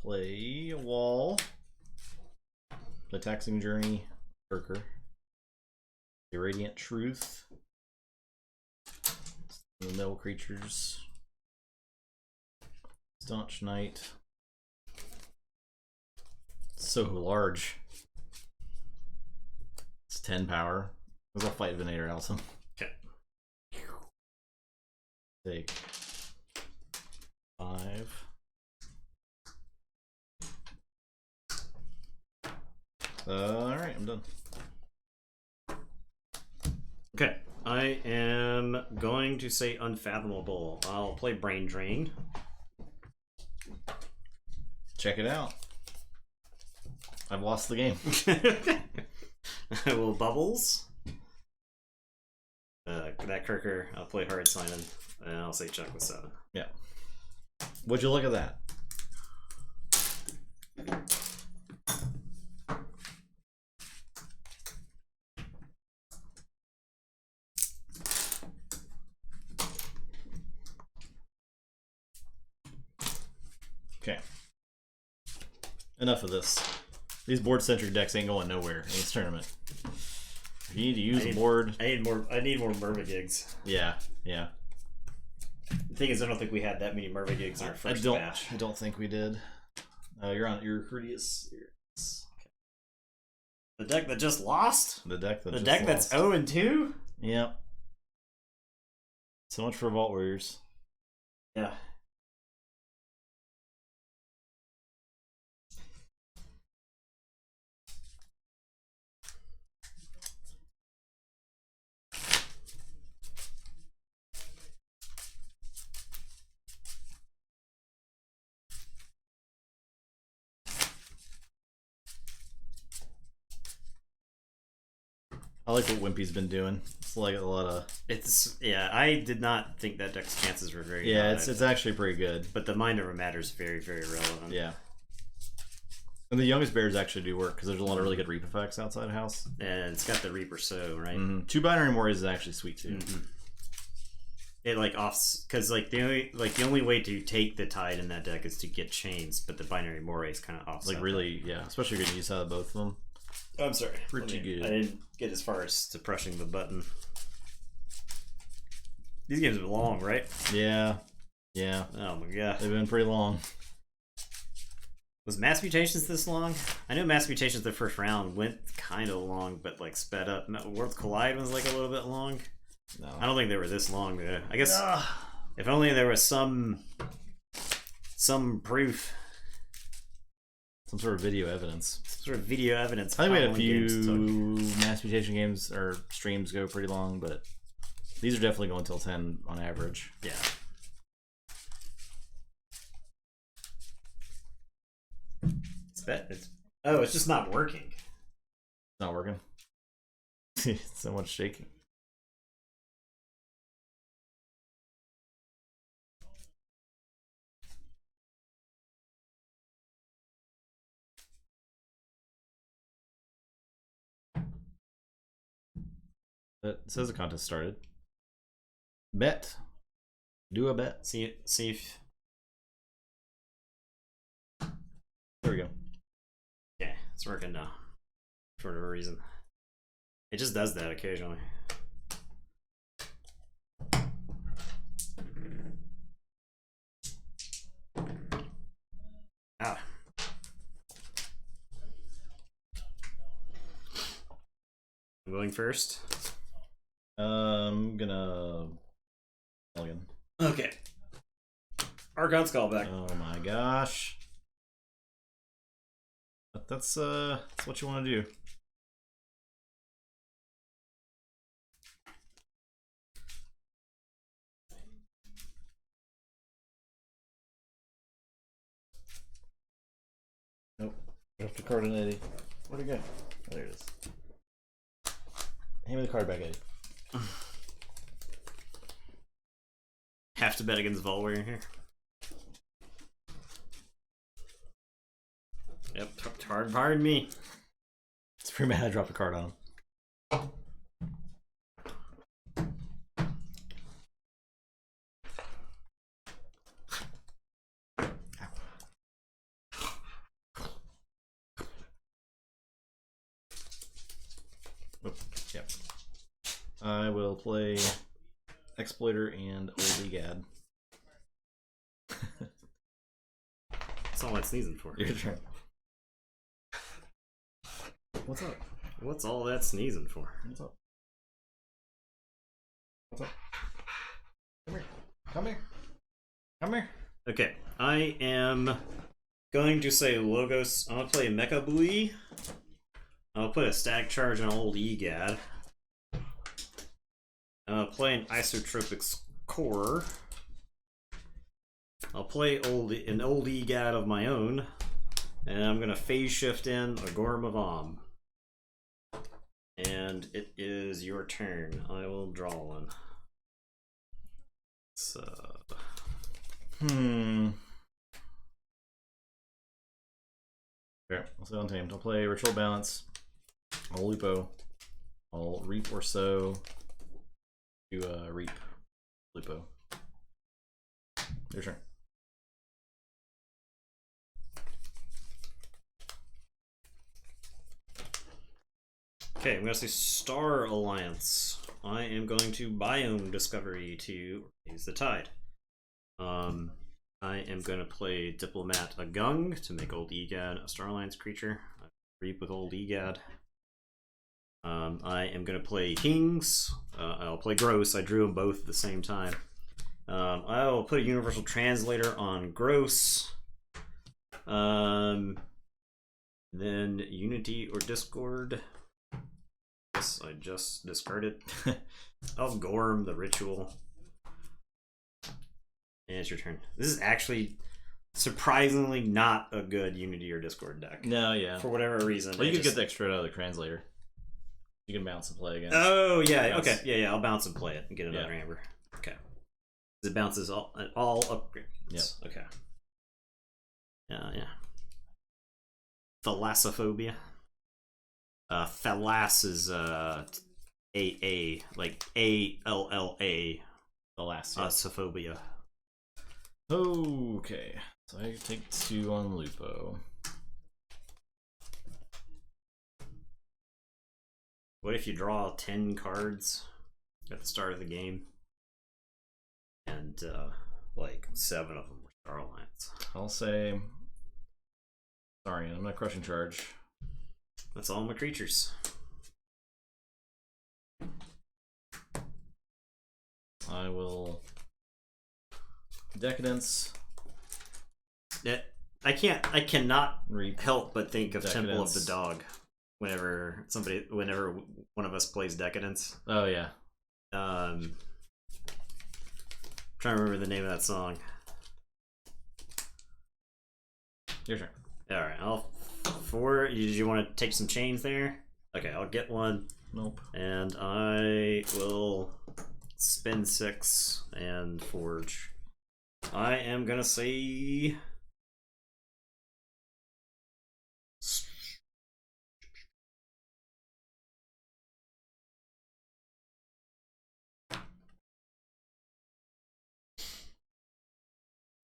Play a wall. Play Taxing Journey, Berker. Radiant Truth. The middle creatures. Staunch Knight. It's so large. It's 10 power. I'll fight Venator also. Okay. Take 5. Alright, I'm done. Okay. I am going to say Unfathomable. I'll play Brain Drain. Check it out. I've lost the game. I will Bubbles. That Kirker, I'll play Hard Signing, and I'll say check with 7. Yeah. Would you look at that? Okay. Enough of this. These board-centric decks ain't going nowhere in this tournament. If you need to use a board... I need more Murvigigs. Yeah, yeah. The thing is, I don't think we had that many Murvigigs in our first batch. I don't think we did. You're courteous. Okay. The deck that just lost? The deck that's 0-2? Yep. So much for Vault Warriors. Yeah. I like what Wimpy's been doing. It's like a lot of. Yeah. I did not think that deck's chances were very. Yeah, high, it's actually pretty good. But the Mind Over Matter is very, very relevant. Yeah. And the Youngest Bears actually do work because there's a lot of really good Reap effects outside House. And it's got the Reaper So, right? Mm-hmm. 2 Binary Mores is actually sweet too. Mm-hmm. It like because like the only way to take the Tide in that deck is to get chains, but the Binary Mores kind of offset. Like really, yeah. Especially if you're gonna use out of both of them. I'm sorry. Pretty good. I didn't get as far as to pressing the button. These games are long, right? Yeah. Yeah. Oh my god. They've been pretty long. Was Mass Mutations this long? I know Mass Mutations the first round went kind of long, but like sped up. Worlds Collide was like a little bit long. No. I don't think they were this long though. I guess if only there was some proof. Some sort of video evidence. Some sort of video evidence. I think we had a few Mass Mutation games or streams go pretty long, but these are definitely going till 10 on average. Yeah. It's just not working. It's not working. So much shaking. It says the contest started. Bet. Do a bet. See if. There we go. Yeah, it's working now. For whatever reason. It just does that occasionally. Ah. I'm going first. I'm gonna. Again. Okay. Archon's callback. Oh my gosh. That's what you want to do. Nope. Dropped the card on Eddie. Where'd it go? Oh, there it is. Hand me the card back, Eddie. Have to bet against Volware here. Yep, pardon me. It's pretty bad I dropped a card on him. Oh, yep. I will play Exploiter and Old Egad. That's all I'm sneezing for. Your turn. What's up? What's all that sneezing for? What's up? What's up? Come here. Come here. Come here. Okay, I am going to say Logos. I'm going to play Mecha Buoy. I'll put a static charge on Old Egad. I'll play an Isotropic Core. I'll play an Old Egad of my own. And I'm going to phase shift in a Gorm of Om. And it is your turn. I will draw one. So. Okay, I'll say untamed. I'll play Ritual Balance. I'll Lupo. I'll Reap or Sow. Do Reap. Lupo. Your turn. Okay, I'm going to say Star Alliance. I am going to Biome Discovery to raise the tide. I am going to play Diplomat Agung to make Old Egad a Star Alliance creature. Reap with Old Egad. I am going to play Kings. I'll play Gross. I drew them both at the same time. I will put a Universal Translator on Gross. Then Unity or Discord. Yes, I just discarded. I'll Gorm the Ritual. And it's your turn. This is actually surprisingly not a good Unity or Discord deck. No, yeah. For whatever reason. Well, you could get the extra out of the translator. You can bounce and play again. Oh yeah, Bounce. okay, yeah. I'll bounce and play it and get another amber. Okay. It bounces all upgrades. Yep. Okay. Yeah. Thalassophobia. Thalas is A like ALLA. Thalassophobia. Sophobia. Okay, so I take 2 on Lupo. What if you draw 10 cards at the start of the game, and like 7 of them were Star Alliance? I'll say. Sorry, I'm gonna crushing charge. That's all my creatures. I will. Decadence. I cannot Reap. help but think of Temple of the Decadence. Dog whenever one of us plays Decadence. Oh yeah. Trying to remember the name of that song. Your turn. All right, did you want to take some chains there? Okay, I'll get one. Nope. And I will spend 6 and forge. I am gonna say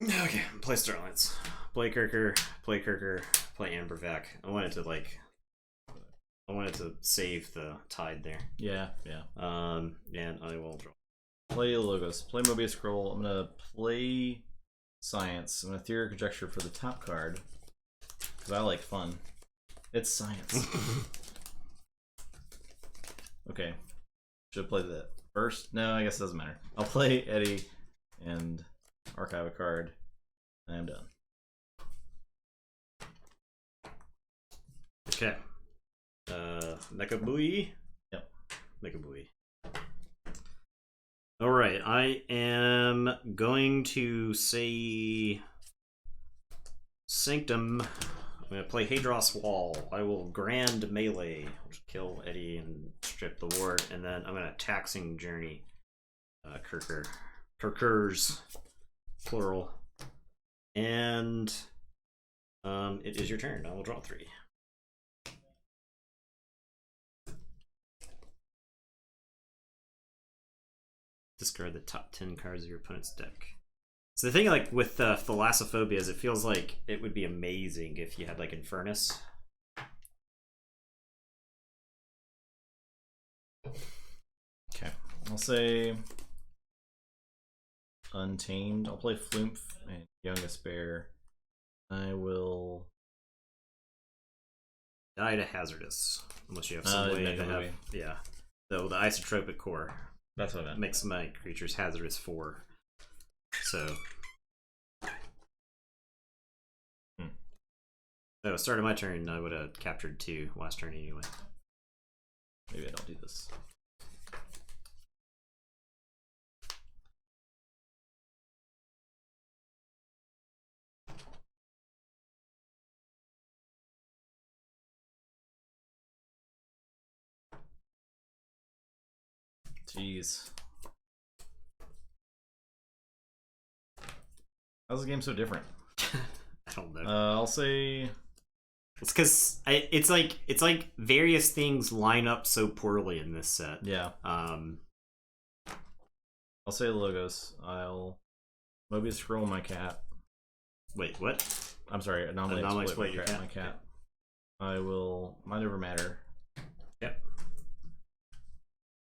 okay, play Starlines. Play Kirker, play Ambervac. I wanted to save the tide there. Yeah. And I will draw. Play Logos. Play Mobius Scroll. I'm gonna play Science. I'm gonna Theory Conjecture for the top card. Because I like fun. It's science. Okay. Should I play that first? No, I guess it doesn't matter. I'll play Eddie and archive a card. And I'm done. Okay. Mecha Buoy. Yep. Mecha Buoy. Alright, I am going to say Sanctum. I'm going to play Hadros Wall. I will Grand Melee, which will kill Eddie and strip the ward, and then I'm going to Taxing Journey Kirkers, plural. And it is your turn. I will draw 3. Discard the top 10 cards of your opponent's deck. So the thing, like with Thalassophobia, is it feels like it would be amazing if you had like Infernus. Okay, I'll say Untamed. I'll play Flumph and Youngest Bear. I will Die to Hazardous, unless you have some way to have So the Isotropic Core. That's what I meant. Makes my creatures hazardous 4. So. So, started my turn, I would have captured 2 last turn anyway. Maybe I don't do this. Jeez. How's the game so different? I don't know. I'll say it's because it's like various things line up so poorly in this set. yeah. I'll say Logos. I'll Mobius Scroll my cat. Wait, what? I'm sorry. Anomaly Exploit your cat. my cat. I will Mind Over Matter. Yep.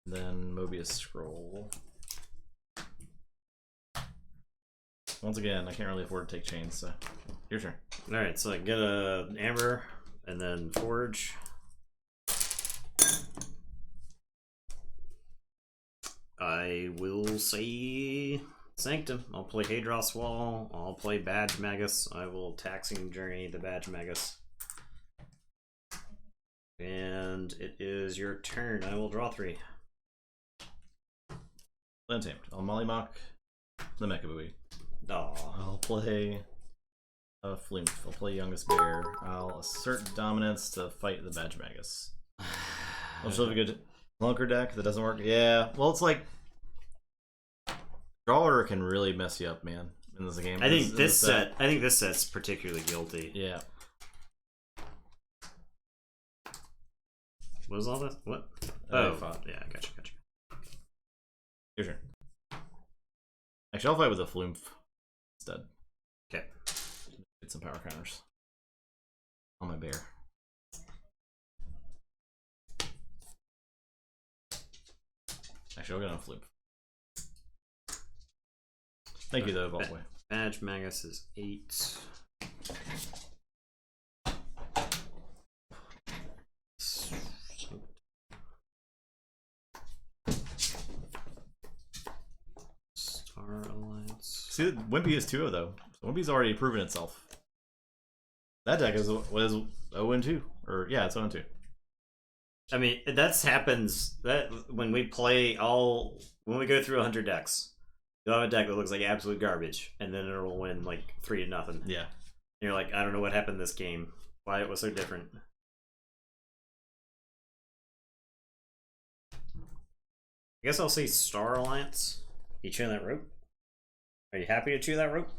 Then Mobius Scroll. Once again, I can't really afford to take chains, so your turn. Alright, so I get a Amber and then Forge. I will say Sanctum. I'll play Hadros Wall. I'll play Badge Magus. I will Taxing Journey the Badge Magus. And it is your turn. I will draw 3. Untamed. I'll Mollymawk the Mecha Buoy. Aw. I'll play Flumph. I'll play Youngest Bear. I'll assert dominance to fight the Badge Magus. Also have a good Lunker deck that doesn't work. Yeah, well, it's like draw order can really mess you up, man. In this game, I think this set's particularly guilty. Yeah. What was all this? What? Oh, yeah, gotcha. Your turn. Actually, I'll fight with a Flumph instead. Okay. Get some power counters on my bear. Actually, I'll get on a Flumph. Thank you, though, Ballboy. Badge Magus is 8. Star Alliance. See, Wimpy is 2-0 though. So Wimpy's already proven itself. That deck was 0-2, or yeah, it's 0-2. I mean, happens that when we play when we go through 100 decks, you'll have a deck that looks like absolute garbage, and then it'll win like 3-0. Yeah. And you're like, I don't know what happened this game. Why it was so different. I guess I'll say Star Alliance. You chewing that rope? Are you happy to chew that rope?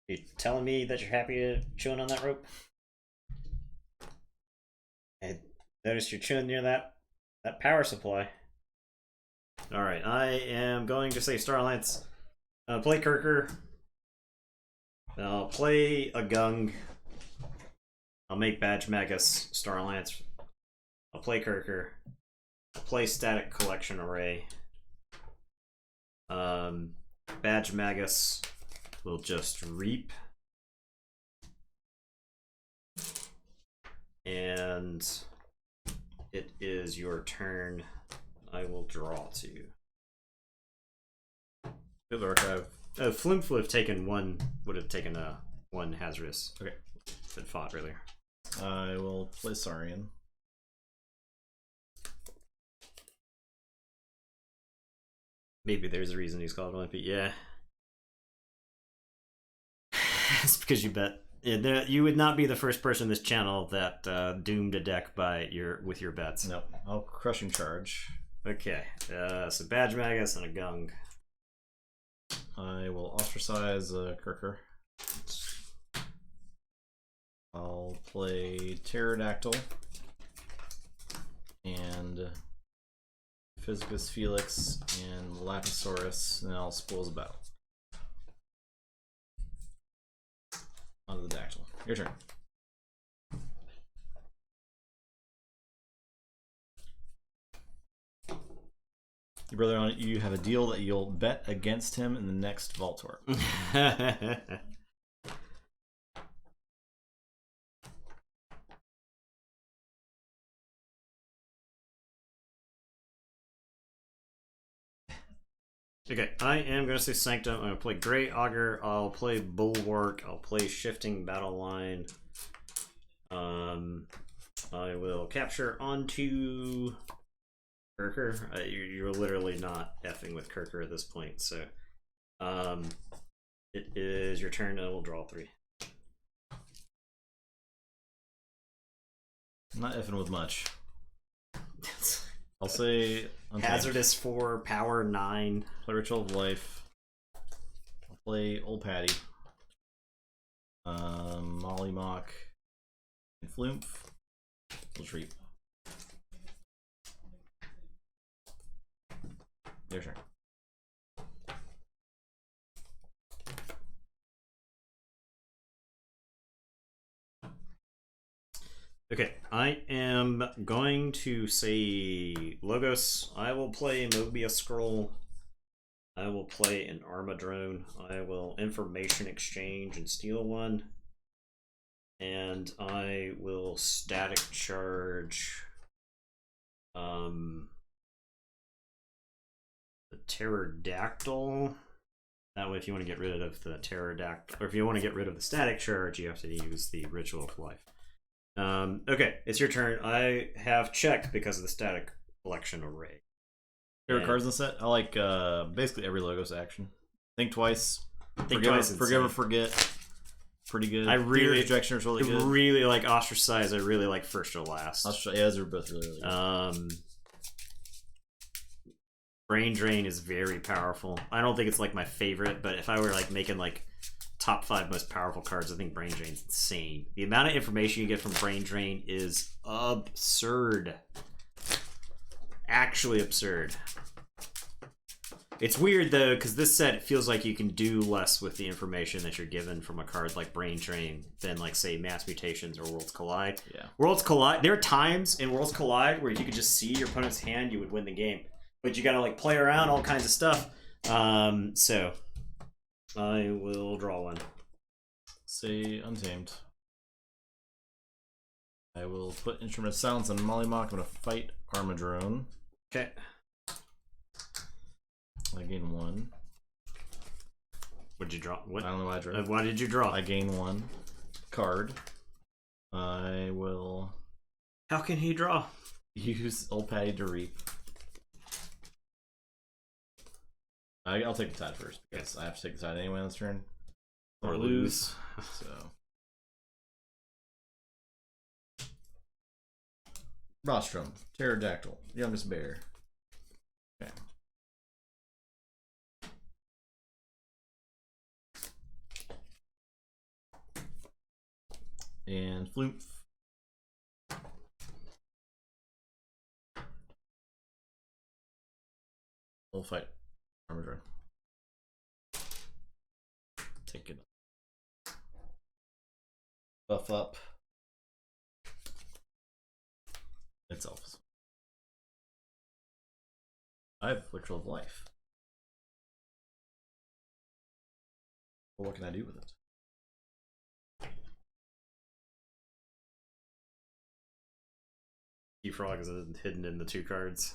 Are you telling me that you're happy to chewing on that rope? I noticed you're chewing near that power supply. Alright, I am going to say Star Alliance. Play Kirker. I'll play a Gung. I'll make Badge Magus Star Alliance. I'll play Kirker. I'll play Static Collection Array. Badge Magus will just reap. And it is your turn. I will draw 2. Good archive. Flumph would have taken one hazardous. Okay. That fought earlier. I will play Saurian. Maybe there's a reason he's called Olympic. Yeah. It's because you bet. Yeah, you would not be the first person in this channel that doomed a deck with your bets. No, I'll Crushing Charge. Okay, so Badge Magus and a Gung. I will ostracize Kirker. I'll play Pterodactyl and Physicus Felix and Lapisaurus, and I'll spoils a battle. Onto the Dactyl. Your turn. Your brother, on it, you have a deal that you'll bet against him in the next Vault Tour. Okay, I am going to say Sanctum. I'm going to play Grey Augur. I'll play Bulwark. I'll play Shifting Battle Line. I will capture onto Kirker. You're literally not effing with Kirker at this point, so it is your turn, and I will draw 3. I'm not effing with much. I'll say Hazardous 4, Power 9. Play Ritual of Life. I'll play Old Patty. Molly Mock. And Flumph. Retreat. Your turn. Okay, I am going to say Logos. I will play Mobius Scroll. I will play an Armadrone. I will Information Exchange and steal 1. And I will Static Charge the Pterodactyl. That way, if you want to get rid of the Pterodactyl, or if you want to get rid of the Static Charge, you have to use the Ritual of Life. Okay, it's your turn. I have check because of the Static Collection Array. Favorite cards in the set? I like basically every Logos action. Think twice. Forgive or forget. pretty good. I really Rejection is really good. Really like Ostracize. I really like First or Last. Yeah, those are both really good. Brain Drain is very powerful. I don't think it's like my favorite, but if I were like making like top 5 most powerful cards, I think Brain Drain's insane. The amount of information you get from Brain Drain is absurd. Actually absurd. It's weird though, because this set it feels like you can do less with the information that you're given from a card like Brain Drain than like say Mass Mutations or Worlds Collide. Yeah. Worlds Collide. There are times in Worlds Collide where if you could just see your opponent's hand, you would win the game. But you gotta like play around all kinds of stuff. So I will draw one. Say Untamed. I will put Instrument of Silence on Mollymock. I'm gonna fight Armadrone. Okay. I gain 1. What'd you draw? What? I don't know why I drew. Why did you draw? I gain 1 card. I will. How can he draw? Use Old Patty to reap. I'll take the tide first because I have to take the tide anyway on this turn. Or lose. So. Rostrum, Pterodactyl, Youngest Bear. Okay. And Floof. We'll fight Armadrone. Take it. Buff up. Itself. I have Ritual of Life. Well, what can I do with it? Keyfrog is hidden in the 2 cards.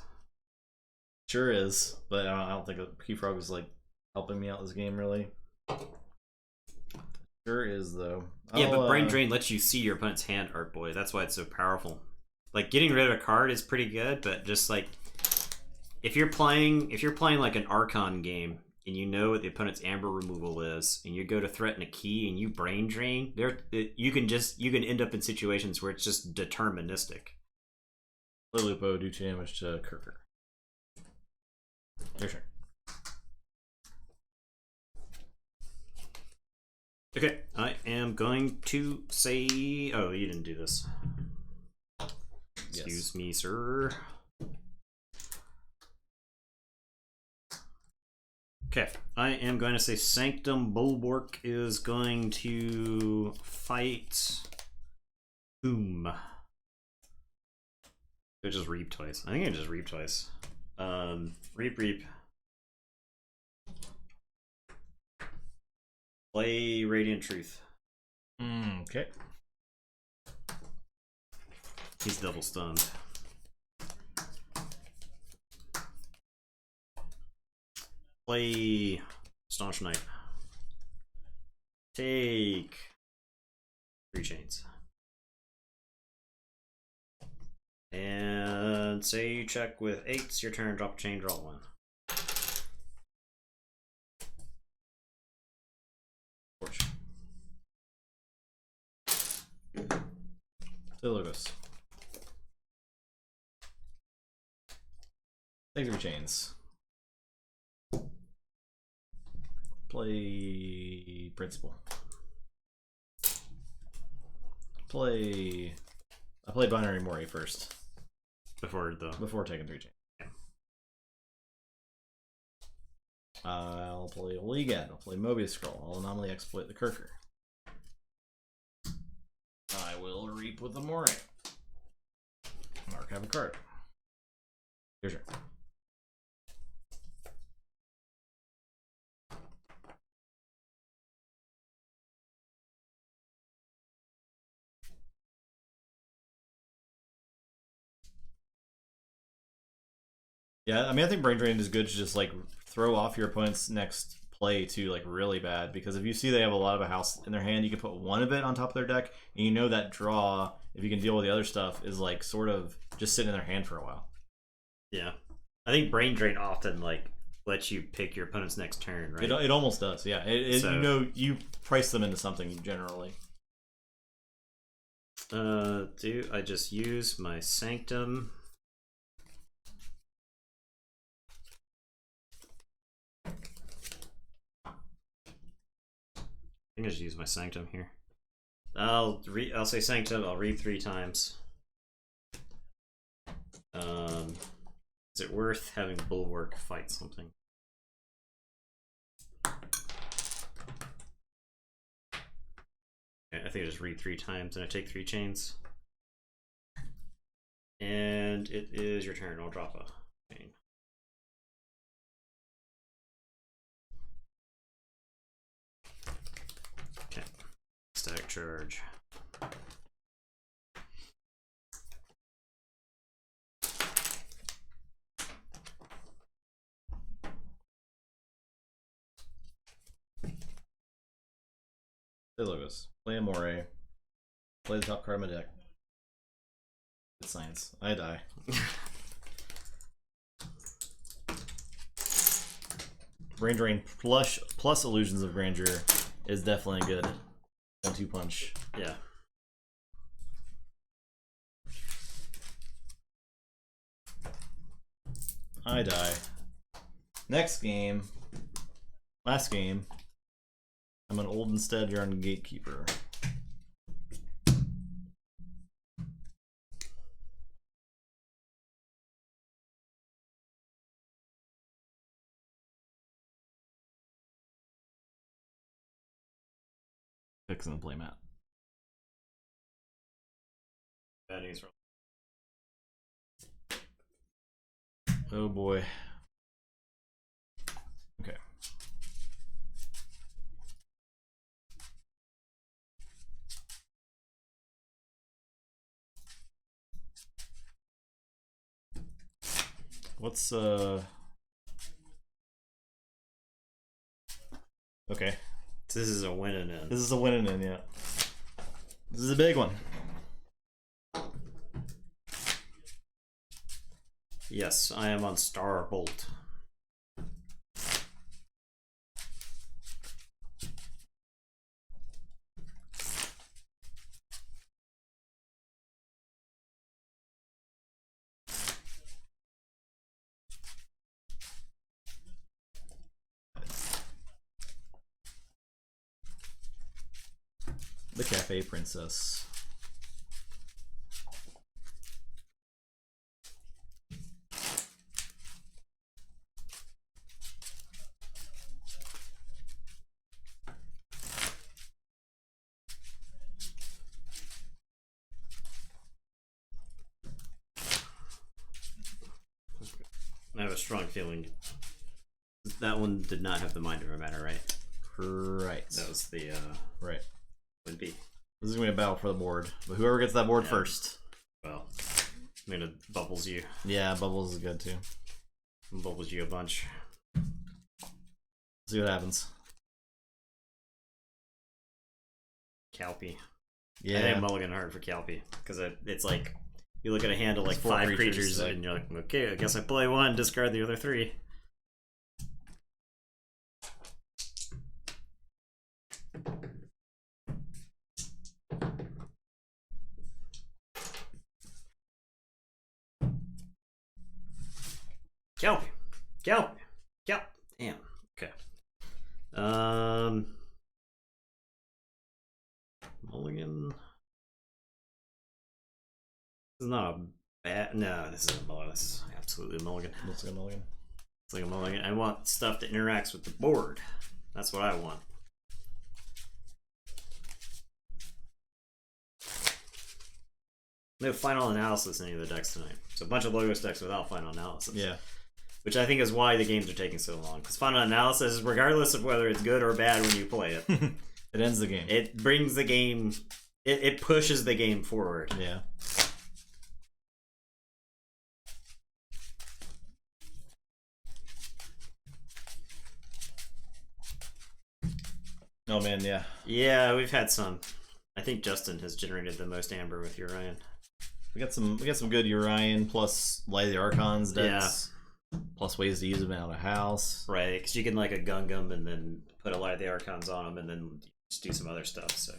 Sure is, but I don't think Keyfrog was like helping me out this game really. Sure is though. Yeah, but Brain Drain lets you see your opponent's hand art, boy. That's why it's so powerful. Like getting rid of a card is pretty good, but just like if you're playing like an Archon game and you know what the opponent's amber removal is, and you go to threaten a key and you Brain Drain, you can end up in situations where it's just deterministic. Lupo, do damage to Kirker. Your turn. Okay, I am going to say... Oh, you didn't do this. Excuse me, sir. Okay, I am going to say Sanctum Bulwark is going to fight... Boom. I just reap twice. I think I just reap twice. Reap. Play Radiant Truth. Okay. He's double stunned. Play Staunch Knight. Take 3 chains. And say you check with 8s, your turn, drop a chain, draw 1. Logos. Take 3 chains. Play Principal. I played Binary Mori first. Before taking 3 chains. I'll play Oligad. I'll play Mobius Scroll. I'll anomaly exploit the Kirker. I will reap with the Mori. Archive a card. Your turn. Yeah, I mean, I think Brain Drain is good to just like throw off your opponent's next play to like really bad, because if you see they have a lot of a house in their hand, you can put one of it on top of their deck, and you know that draw, if you can deal with the other stuff, is like sort of just sitting in their hand for a while. Yeah, I think Brain Drain often like lets you pick your opponent's next turn, right? It almost does, yeah. So, you price them into something generally. Do I just use my Sanctum? I think I should use my Sanctum here. I'll say Sanctum. I'll read 3 times. Is it worth having Bulwark fight something? I think I just read 3 times and I take 3 chains. And it is your turn. I'll drop a chain. Okay. Static charge. Hey, Logos. Play a Moray. Play the top card of my deck. It's science. I die. Brain Drain plus Illusions of Grandeur is definitely a good 1-2 punch. Yeah. I die. Next game. Last game. I'm an old instead, you're on Gatekeeper. Fixing the playmat. Bad news. Oh boy. Okay. What's okay. This is a win and in. This is a win and in, yeah. This is a big one. Yes, I am on Starbolt. The Cafe Princess. I have a strong feeling that one did not have the Mind Over Matter, right? Right. That was the right. would be. This is gonna be a battle for the board, but whoever gets that board Yeah. first. Well, I'm gonna bubbles you. Yeah, Bubbles is good too. Bubbles you a bunch. See what happens. Calpy. Yeah. I think mulligan hard for Calpy because it's like you look at a hand of like It's 4 5 creatures, creatures like- and you're like, okay, I guess I play 1, discard the other 3. Kelpie. Kelp. Kelp. Damn. Okay. Mulligan. This is not a bad. No, this isn't a mulligan. This is absolutely a mulligan. Looks like a mulligan. It's like a mulligan. I want stuff that interacts with the board. That's what I want. No final analysis in any of the decks tonight. So a bunch of Logos decks without final analysis. Yeah. Which I think is why the games are taking so long. Because final analysis is regardless of whether it's good or bad when you play it. It ends the game. It brings the game... It pushes the game forward. Yeah. Oh man, yeah. Yeah, we've had some. I think Justin has generated the most amber with Urian. We got some good Urian plus Light of the Archons decks. Plus ways to use them out of house. Right, because you can like a Gungam and then put a Light of the Archons on them and then just do some other stuff, so.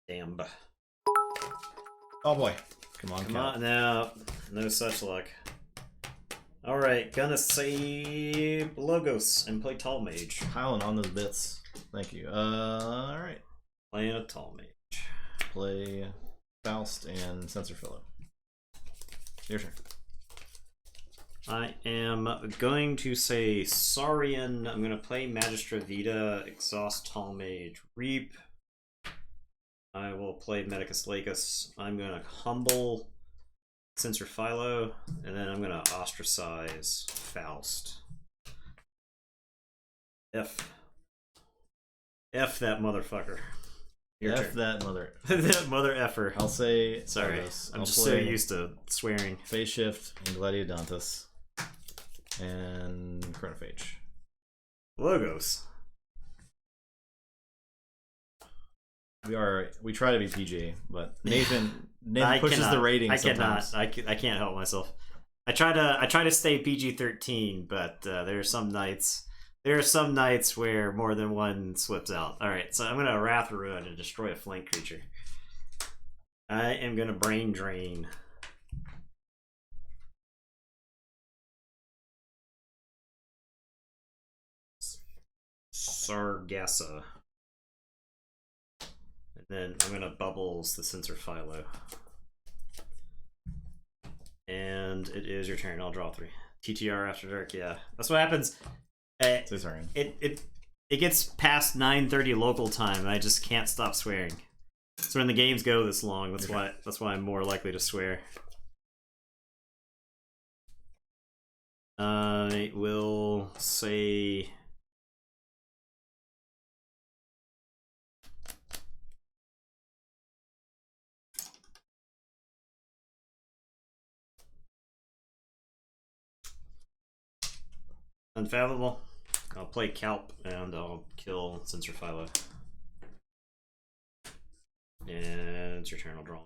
Damn. Oh boy. Come Come on now. No such luck. Alright, gonna save Logos and play Tall Mage. Piling on those bits. Thank you. Alright. Playing a Tall Mage. Play Faust and Sensor Fellow. Your turn. I am going to say Saurian. I'm going to play Magistra Vita, Exhaust Tall Mage, Reap. I will play Medicus Lacus. I'm going to Humble Sensor Philo, and then I'm going to Ostracize Faust. F that motherfucker. Your turn. That mother. That mother effer. I'll say. Sorry, Logos. I'm I'll just so play used to swearing. Phase Shift and Gladiodontus. And Chronophage. Logos. We try to be PG, but Nathan pushes the rating sometimes. I can't help myself. I try to stay PG-13, but there are some nights where more than one slips out. All right, so I'm gonna Wrath of Ruin to destroy a flank creature. I am gonna Brain Drain. Sargasso. And then I'm gonna Bubbles the Sensor Philo. And it is your turn. I'll draw 3. TTR After Dark, yeah. That's what happens. So sorry. It gets past 9:30 local time and I just can't stop swearing. So when the games go this long, that's why I'm more likely to swear. I will say Unfathomable. I'll play Calp and I'll kill Sensor Philo. And it's your turn, I'll draw.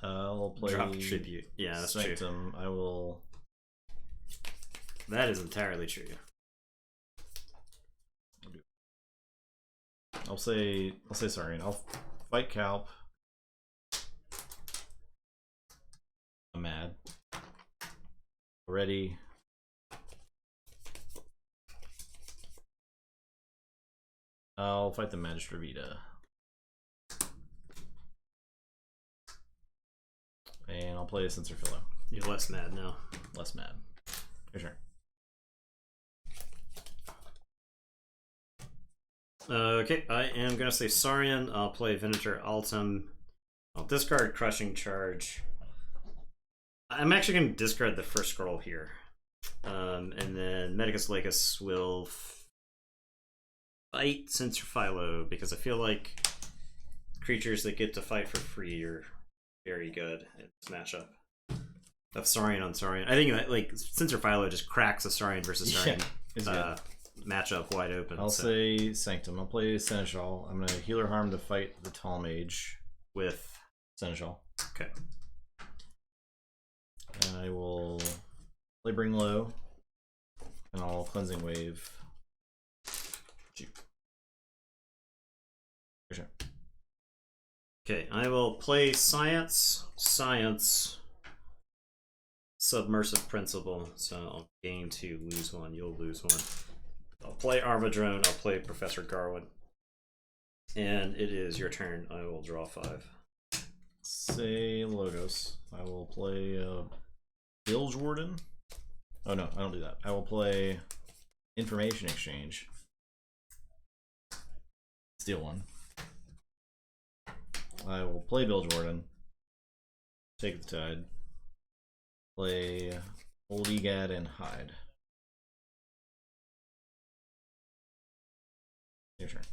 I'll play Drop Tribute. Yeah, that's Sanctum. true. I will. That is entirely true. I'll say sorry, and I'll fight Calp. I'm mad. Ready. I'll fight the Magistra Vita. And I'll play a Sensor Fellow. You're less mad now. Less mad. Your turn. Okay, I am going to say Saurian. I'll play Venator Altum. I'll discard Crushing Charge. I'm actually going to discard the first scroll here. And then Medicus Lacus will fight Sensor Philo, because I feel like creatures that get to fight for free are very good in this matchup. Of Saurian on Saurian. I think that like Sensor Philo just cracks a Saurian versus Saurian matchup wide open. I'll say Sanctum. I'll play Seneschal. I'm going to Healer Harm to fight the Tall Mage with Seneschal. Okay. And I will play Bring Low, and I'll Cleansing Wave. Sure. Okay, I will play Science, Submersive Principle. So I'll gain 2, lose 1, you'll lose 1. I'll play Armadrone, I'll play Professor Garwood. And it is your turn. I will draw 5. Say Logos. I will play Bilge Warden. Oh no, I don't do that. I will play Information Exchange. Steal 1. I will play Bilge Warden. Take the Tide. Play Old Egad and Hide. Your turn.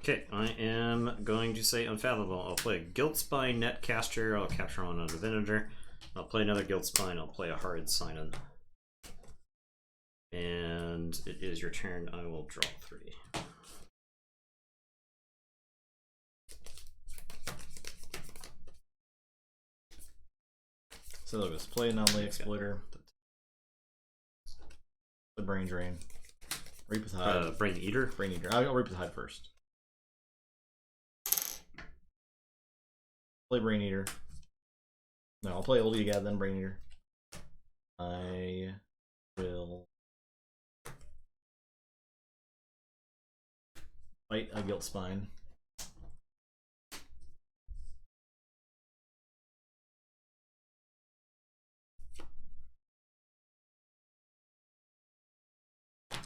Okay, I am going to say Unfathomable. I'll play Guilt Spine, Netcaster, I'll capture one under Venator. I'll play another Guilt Spine, I'll play a Horrid Sign-In. And it is your turn. I will draw 3. So let's play anomaly exploiter. The brain drain. Reap with hide. Brain eater. Brain eater. I'll reap with hide first. Play brain eater. No, I'll play old Egad, then brain eater. I will fight a Guilt Spine.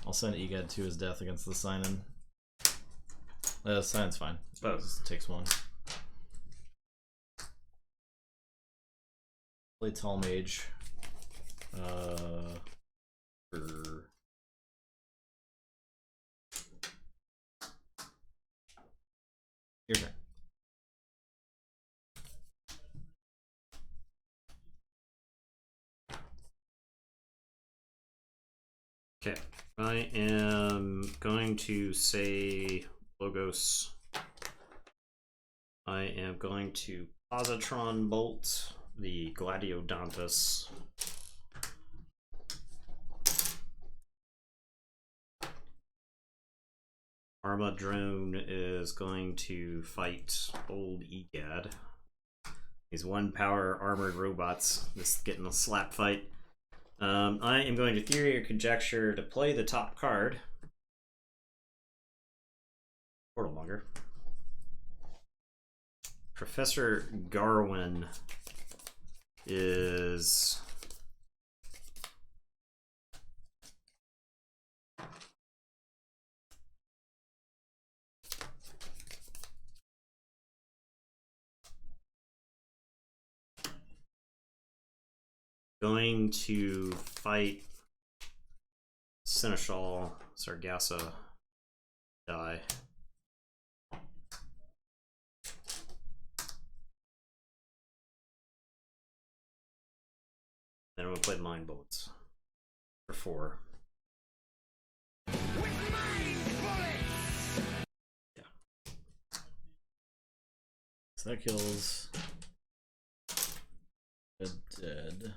I'll send Egad to his death against the Sign-In. Sign-In's fine. Oh. It takes 1. Play Tall Mage. Your turn. Okay. I am going to say Logos. I am going to Positron Bolt the Gladiodontus. Armadrone is going to fight Old Egad. These 1-power armored robots. This is getting a slap fight. I am going to Theory or Conjecture to play the top card. Portal Monger. Professor Garwin is going to fight Seneschal Sargassa die. Then I'm gonna play Mind Bullets for 4. Yeah. So that kills the dead.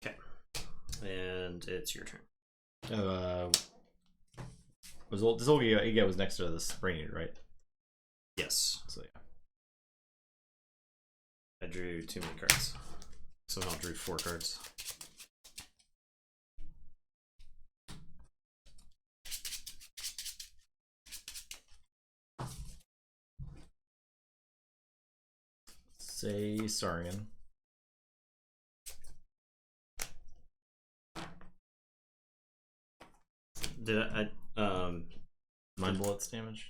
Okay. And it's your turn. This old Egad was next to this brain eater, right? Yes. So yeah. I drew too many cards. So I drew 4 cards. Say Saurian. Did I Mind Bullets damage.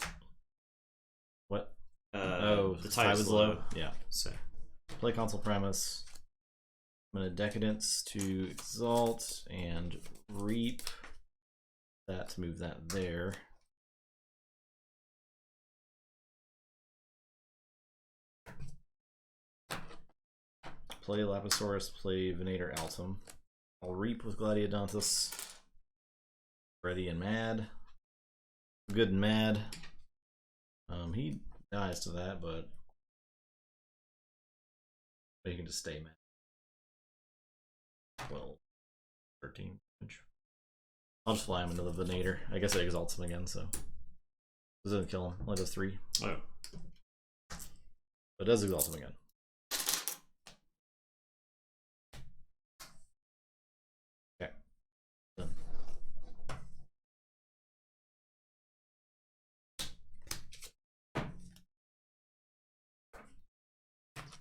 What? The tide was low. Yeah. So Play Console Primus. I'm gonna Decadence to Exalt and Reap that to move that there. Play Lapisaurus, play Venator Altum. I'll Reap with Gladiodontus. Ready and mad. Good and mad. He dies to that, but he can just stay mad. 12, 13 damage. I'll just fly him into the Venator. I guess it exalts him again, so it doesn't kill him. Only does 3. oh. But it does exalt him again. Okay. Done.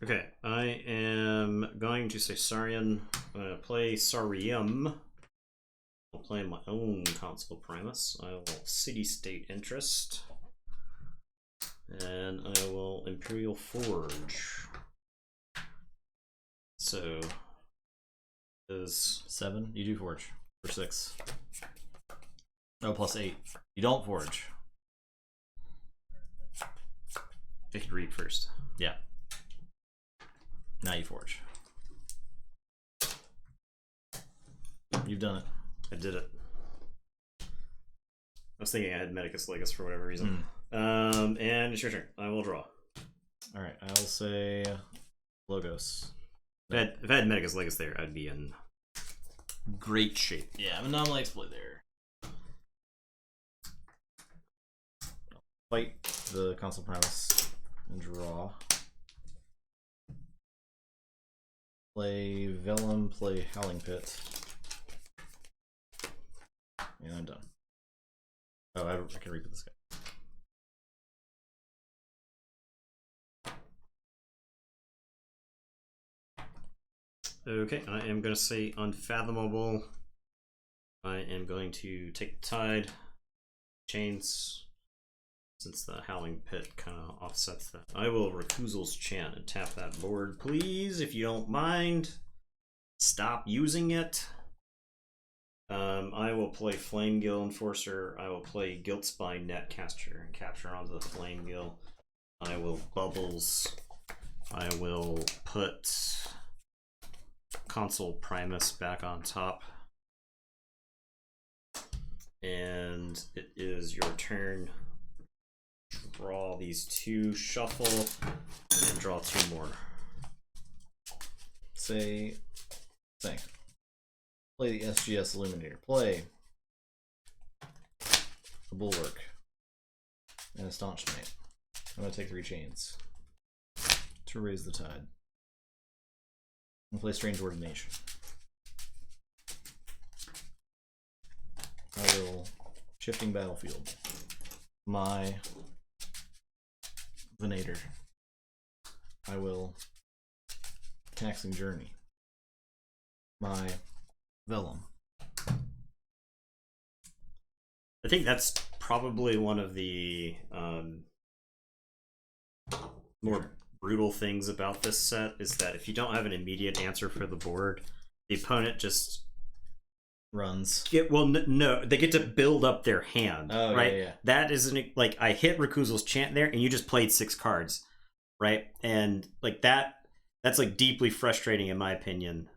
Okay, I am going to say Saurian. I'm going to play Saurium. I'll play my own Console Primus. I will City State Interest. And I will Imperial Forge. So, is 7. You do Forge for 6. Oh, plus 8. You don't Forge. I could read first. Yeah. Now you forge. You've done it. I did it. I was thinking I had Medicus Legus for whatever reason. And it's your turn. I will draw. Alright, I'll say Logos. If I had Medicus Legus there, I'd be in great shape. Yeah, I'm not like play there. Fight the Console Primus and draw. Play Vellum, play Howling Pit. And I'm done. Oh, I can read this guy. Okay, I am going to say Unfathomable. I am going to take the Tide. Chains. Since the Howling Pit kind of offsets that. I will Recusals Chant and tap that board, please, if you don't mind. Stop using it. I will play Flamegill Enforcer. I will play Guiltspine Netcaster and capture onto the Flamegill. I will Bubbles. I will put Console Primus back on top. And it is your turn. Draw these two, shuffle, and draw two more. Say, play the SGS Illuminator. Play a Bulwark and a Staunch Knight. I'm gonna take 3 chains to raise the tide. And play Strange Ordination. I will Shifting Battlefield. My Venator. I will Taxing Journey. My Vellum. I think that's probably one of the more brutal things about this set is that if you don't have an immediate answer for the board, the opponent just runs. No, they get to build up their hand, right? Yeah. That isn't like I hit Recusals Chant there, and you just played 6 cards, right? And like that's like deeply frustrating in my opinion,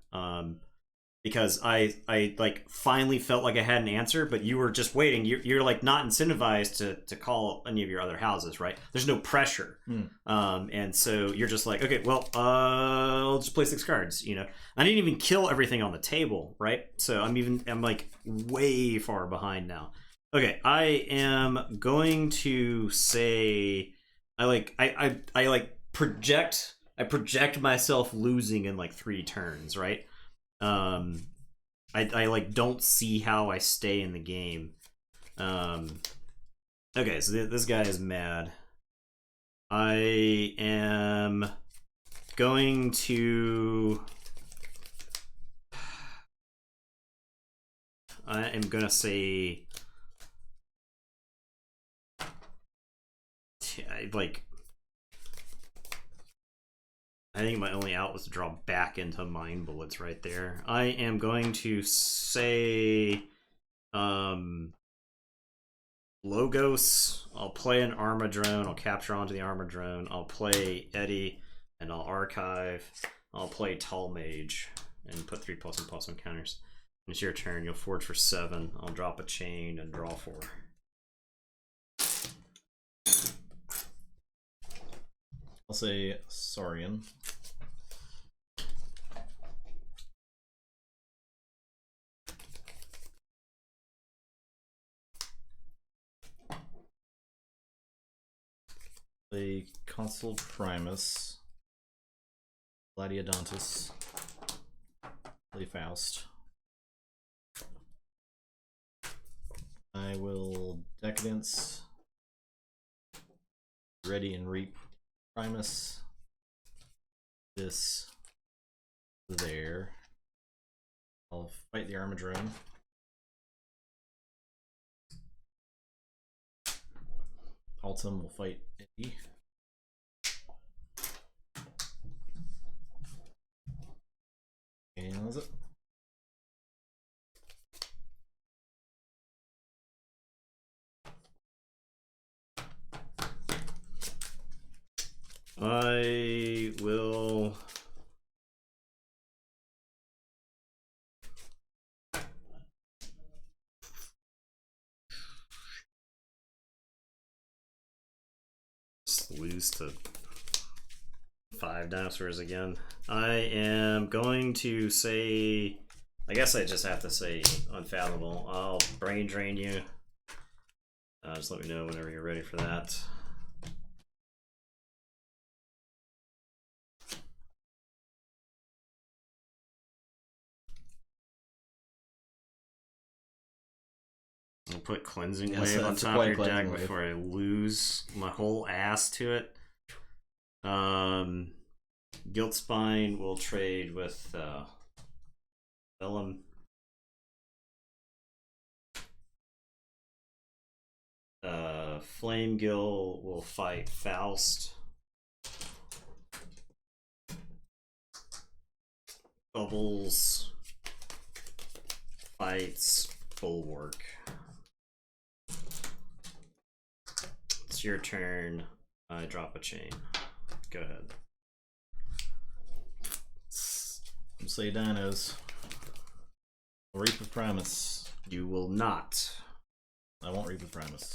because I like finally felt like I had an answer, but you were just waiting. You're like not incentivized to call any of your other houses, right? There's no pressure, and so you're just like, okay, well, I'll just play 6 cards. You know, I didn't even kill everything on the table, right? So I'm like way far behind now. Okay, I am going to say I project myself losing in like 3 turns, right? I like don't see how I stay in the game. Okay, so this guy is mad. I am going to say I think my only out was to draw back into Mind Bullets right there. I am going to say Logos. I'll play an Armadrone. I'll capture onto the Armadrone. I'll play Eddie, and I'll archive. I'll play Tall Mage and put 3+1/+1 counters. And it's your turn. You'll forge for 7. I'll drop a chain and draw 4. I'll say Saurian. Play Console Primus. Gladiodontus. Play Faust. I will Decadence. Ready and Reap Primus. This there. I'll fight the Armadrone. Altum will fight Eddie. And that's it. I will. Just lose to 5 dinosaurs again. I am going to say. I guess I just have to say unfathomable. I'll brain drain you. Just let me know whenever you're ready for that. I'll put Cleansing Wave on top of your deck before I lose my whole ass to it. Guilt Spine will trade with Vellum. Flame Gill will fight Faust. Bubbles fights Bulwark. It's your turn. I drop a chain. Go ahead. Say dinos. Reap of Primus. You will not. I won't Reap of Primus.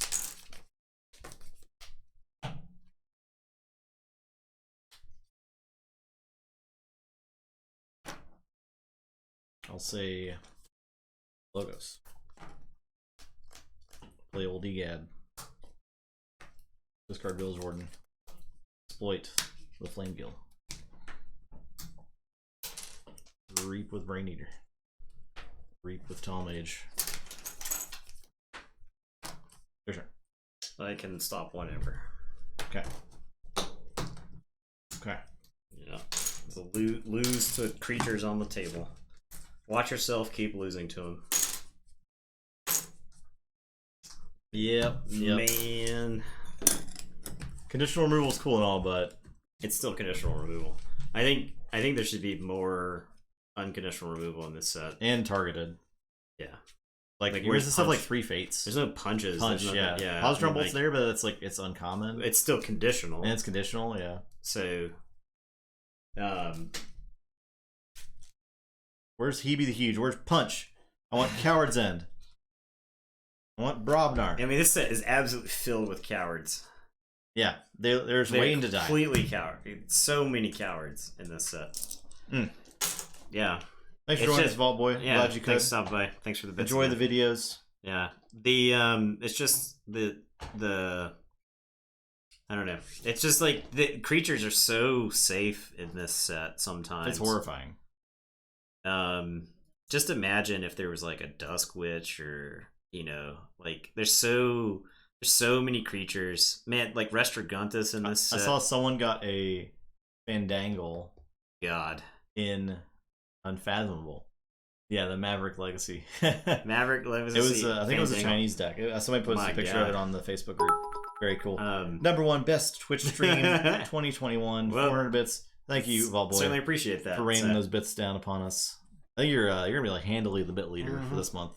I'll say Logos. Play old Egad. Discard Village Warden. Exploit the Flame Gill. Reap with Brain Eater. Reap with Tall Mage. Your turn. I can stop whenever. Okay. Okay. Yeah. So lose to creatures on the table. Watch yourself keep losing to them. Yep. Man. Conditional removal is cool and all, but it's still conditional removal. I think there should be more unconditional removal in this set. And targeted. Yeah. Like where's the stuff like 3 Fates? There's no punches. Punch, yeah. Positron Bolt's there, but it's like it's uncommon. It's still conditional. And it's conditional, yeah. So where's Hebe the Huge? Where's Punch? I want Coward's End. I want Brobnar. I mean, this set is absolutely filled with cowards. Yeah, there's waiting to die. Completely coward. So many cowards in this set. Yeah. Thanks for joining us, Vault Boy. Yeah, glad you could. Thanks for stopping by. Thanks for the bits. Enjoy the videos. Yeah. It's just the I don't know. It's just like the creatures are so safe in this set sometimes. It's horrifying. Just imagine if there was like a Dusk Witch or, you know, like there's so many creatures. Man, like Restraguntus in this set. I saw someone got a Fandangle. God. In Unfathomable. Yeah, the Maverick Legacy. Maverick Legacy. It was I think it was a Chinese deck. Somebody posted a picture of it on the Facebook group. Very cool. Number 1 best Twitch stream 2021. Well, 400 bits. Thank you, Vault Boy. Certainly appreciate that for raining those bits down upon us. I think you're gonna be like handily the bit leader for this month.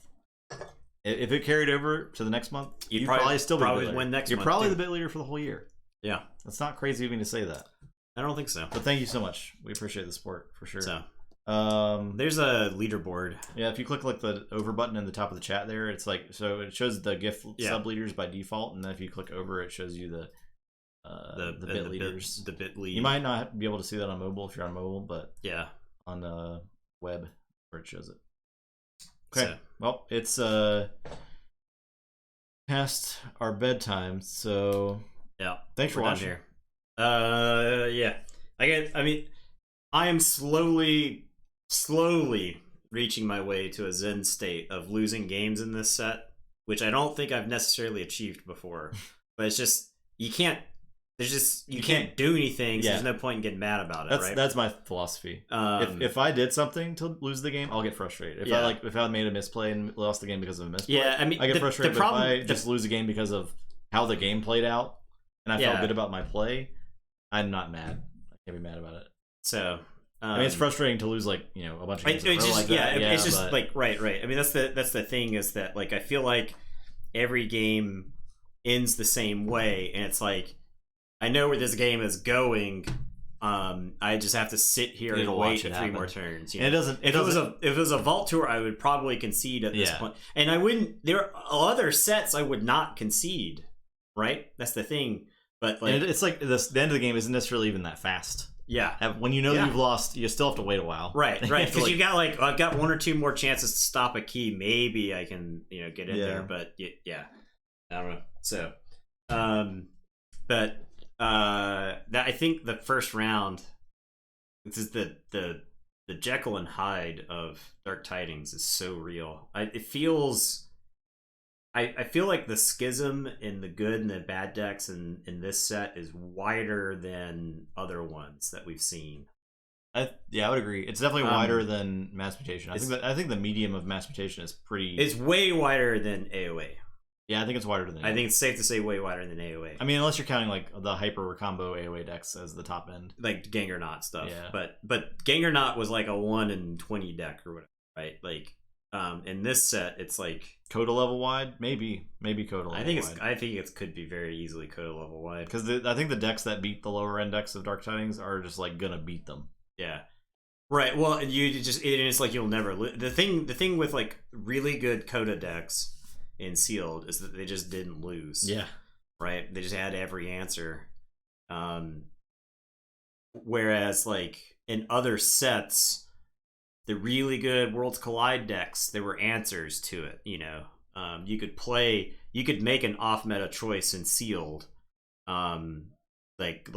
If it carried over to the next month, you'd probably still be the bit leader. Next you're month, probably the bit leader for the whole year. Yeah, that's not crazy of me to say that. I don't think so. But thank you so much. We appreciate the support for sure. So, there's a leaderboard. Yeah, if you click like the over button in the top of the chat there, it's like so it shows the GIF sub leaders by default, and then if you click over, it shows you the bit leaders. The bit lead. You might not be able to see that on mobile if you're on mobile, but yeah, on the web where it shows it. Okay, so, well, it's past our bedtime, so yeah. Thanks for watching. Here. Yeah. I mean, I am slowly reaching my way to a zen state of losing games in this set, which I don't think I've necessarily achieved before. But it's just you can't do anything. So there's no point in getting mad about it. Right? That's my philosophy. If I did something to lose the game, I'll get frustrated. If I made a misplay and lost the game because of a misplay, I get frustrated. But if I just lose the game because of how the game played out and I felt good about my play, I'm not mad. I can't be mad about it. So I mean, it's frustrating to lose like a bunch of games like that. It's just like right. I mean, that's the thing is that like I feel like every game ends the same way, and it's like I know where this game is going. I just have to sit here and wait 3 more turns. You know? And it doesn't. If it was a Vault Tour, I would probably concede at this point. And I wouldn't. There are other sets I would not concede. Right? That's the thing. But like, and it's like this. The end of the game isn't necessarily even that fast. Yeah. When you know you've lost, you still have to wait a while. Right. Because you got I've got 1 or 2 more chances to stop a key. Maybe I can get in there. But yeah, I don't know. So, but. That I think the first round, this is the Jekyll and Hyde of Dark Tidings is so real. I feel like the schism in the good and the bad decks in this set is wider than other ones that we've seen. I would agree. It's definitely wider than Mass Mutation. I think the medium of Mass Mutation is pretty. It's way wider than AOA. Yeah, I think it's wider than AOA. I think it's safe to say way wider than AOA. I mean, unless you're counting like the hyper combo AOA decks as the top end. Like Gangernaut stuff. Yeah. But Gangernaut was like a 1 in 20 deck or whatever, right? Like in this set it's like Coda level wide? Maybe Coda level wide. I think it could be very easily Coda level wide. Because I think the decks that beat the lower end decks of Dark Tidings are just like gonna beat them. Yeah. Right. Well, it's like you'll never lose. The thing with like really good Coda decks in Sealed is that they just didn't lose. Yeah. Right? They just had every answer. Whereas like in other sets, the really good Worlds Collide decks, there were answers to it, you could make an off meta choice in Sealed. Like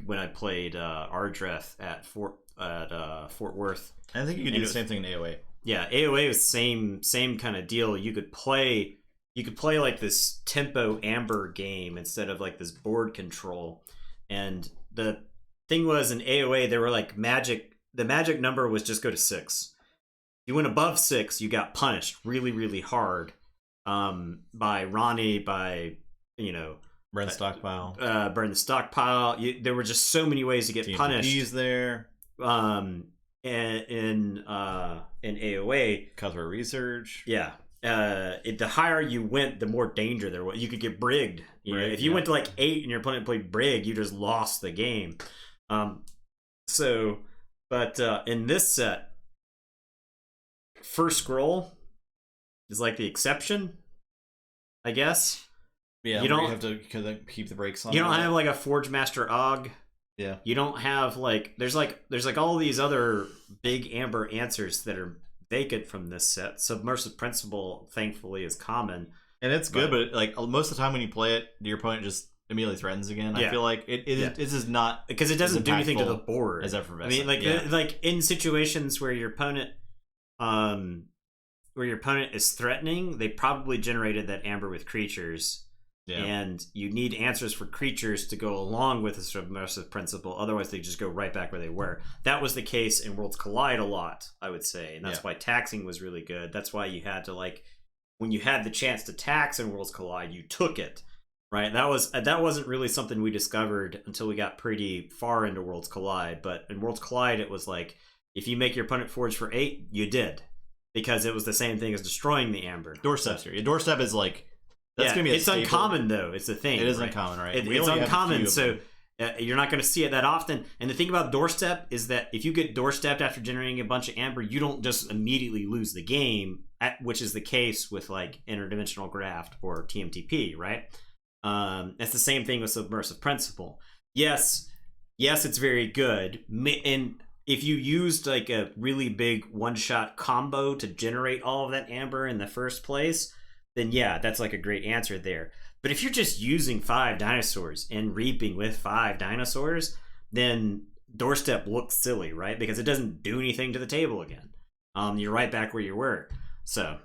when I played Ardreth at Fort Worth. I think you could do the same thing in AOA. Yeah, AOA was same kind of deal. You could play like this tempo amber game instead of like this board control. And the thing was in AOA there were like the magic number was just go to 6. If you went above 6, you got punished really, really hard. By Ronnie, by burn the stockpile. Burn the stockpile. There were just so many ways to get punished. He's there. In AOA, Cutthroat Research. Yeah. The higher you went, the more danger there was. You could get brigged. If you went to like 8 and your opponent played brig, you just lost the game. But in this set, first scroll is like the exception, I guess. Yeah, you don't have to keep the brakes on. You don't have like a Forge Master Og. Yeah. You don't have like there's like all these other big amber answers that are vacant from this set. Submersive Principle, thankfully, is common. And it's good, but like most of the time when you play it, your opponent just immediately threatens again. Yeah. I feel like it is not because it doesn't do anything to the board. As effervescent. I mean, like in situations where your opponent is threatening, they probably generated that amber with creatures. Yeah. And you need answers for creatures to go along with the Submersive Principle. Otherwise, they just go right back where they were. That was the case in Worlds Collide a lot, I would say. And that's why taxing was really good. That's why you had to, when you had the chance to tax in Worlds Collide, you took it, right? That wasn't really something we discovered until we got pretty far into Worlds Collide. But in Worlds Collide, it was like, if you make your opponent forge for 8, you did. Because it was the same thing as destroying the amber. Doorstep's here. Doorstep is like... Gonna be it's uncommon though. It's the thing. It is uncommon, right? It's uncommon, so you're not going to see it that often. And the thing about Doorstep is that if you get Doorstepped after generating a bunch of amber, you don't just immediately lose the game, which is the case with like Interdimensional Graft or TMTP, right? It's the same thing with Submersive Principle. Yes, it's very good. And if you used like a really big one-shot combo to generate all of that amber in the first place, then yeah, that's like a great answer there. But if you're just using 5 dinosaurs and reaping with 5 dinosaurs, then Doorstep looks silly, right? Because it doesn't do anything to the table again. You're right back where you were. So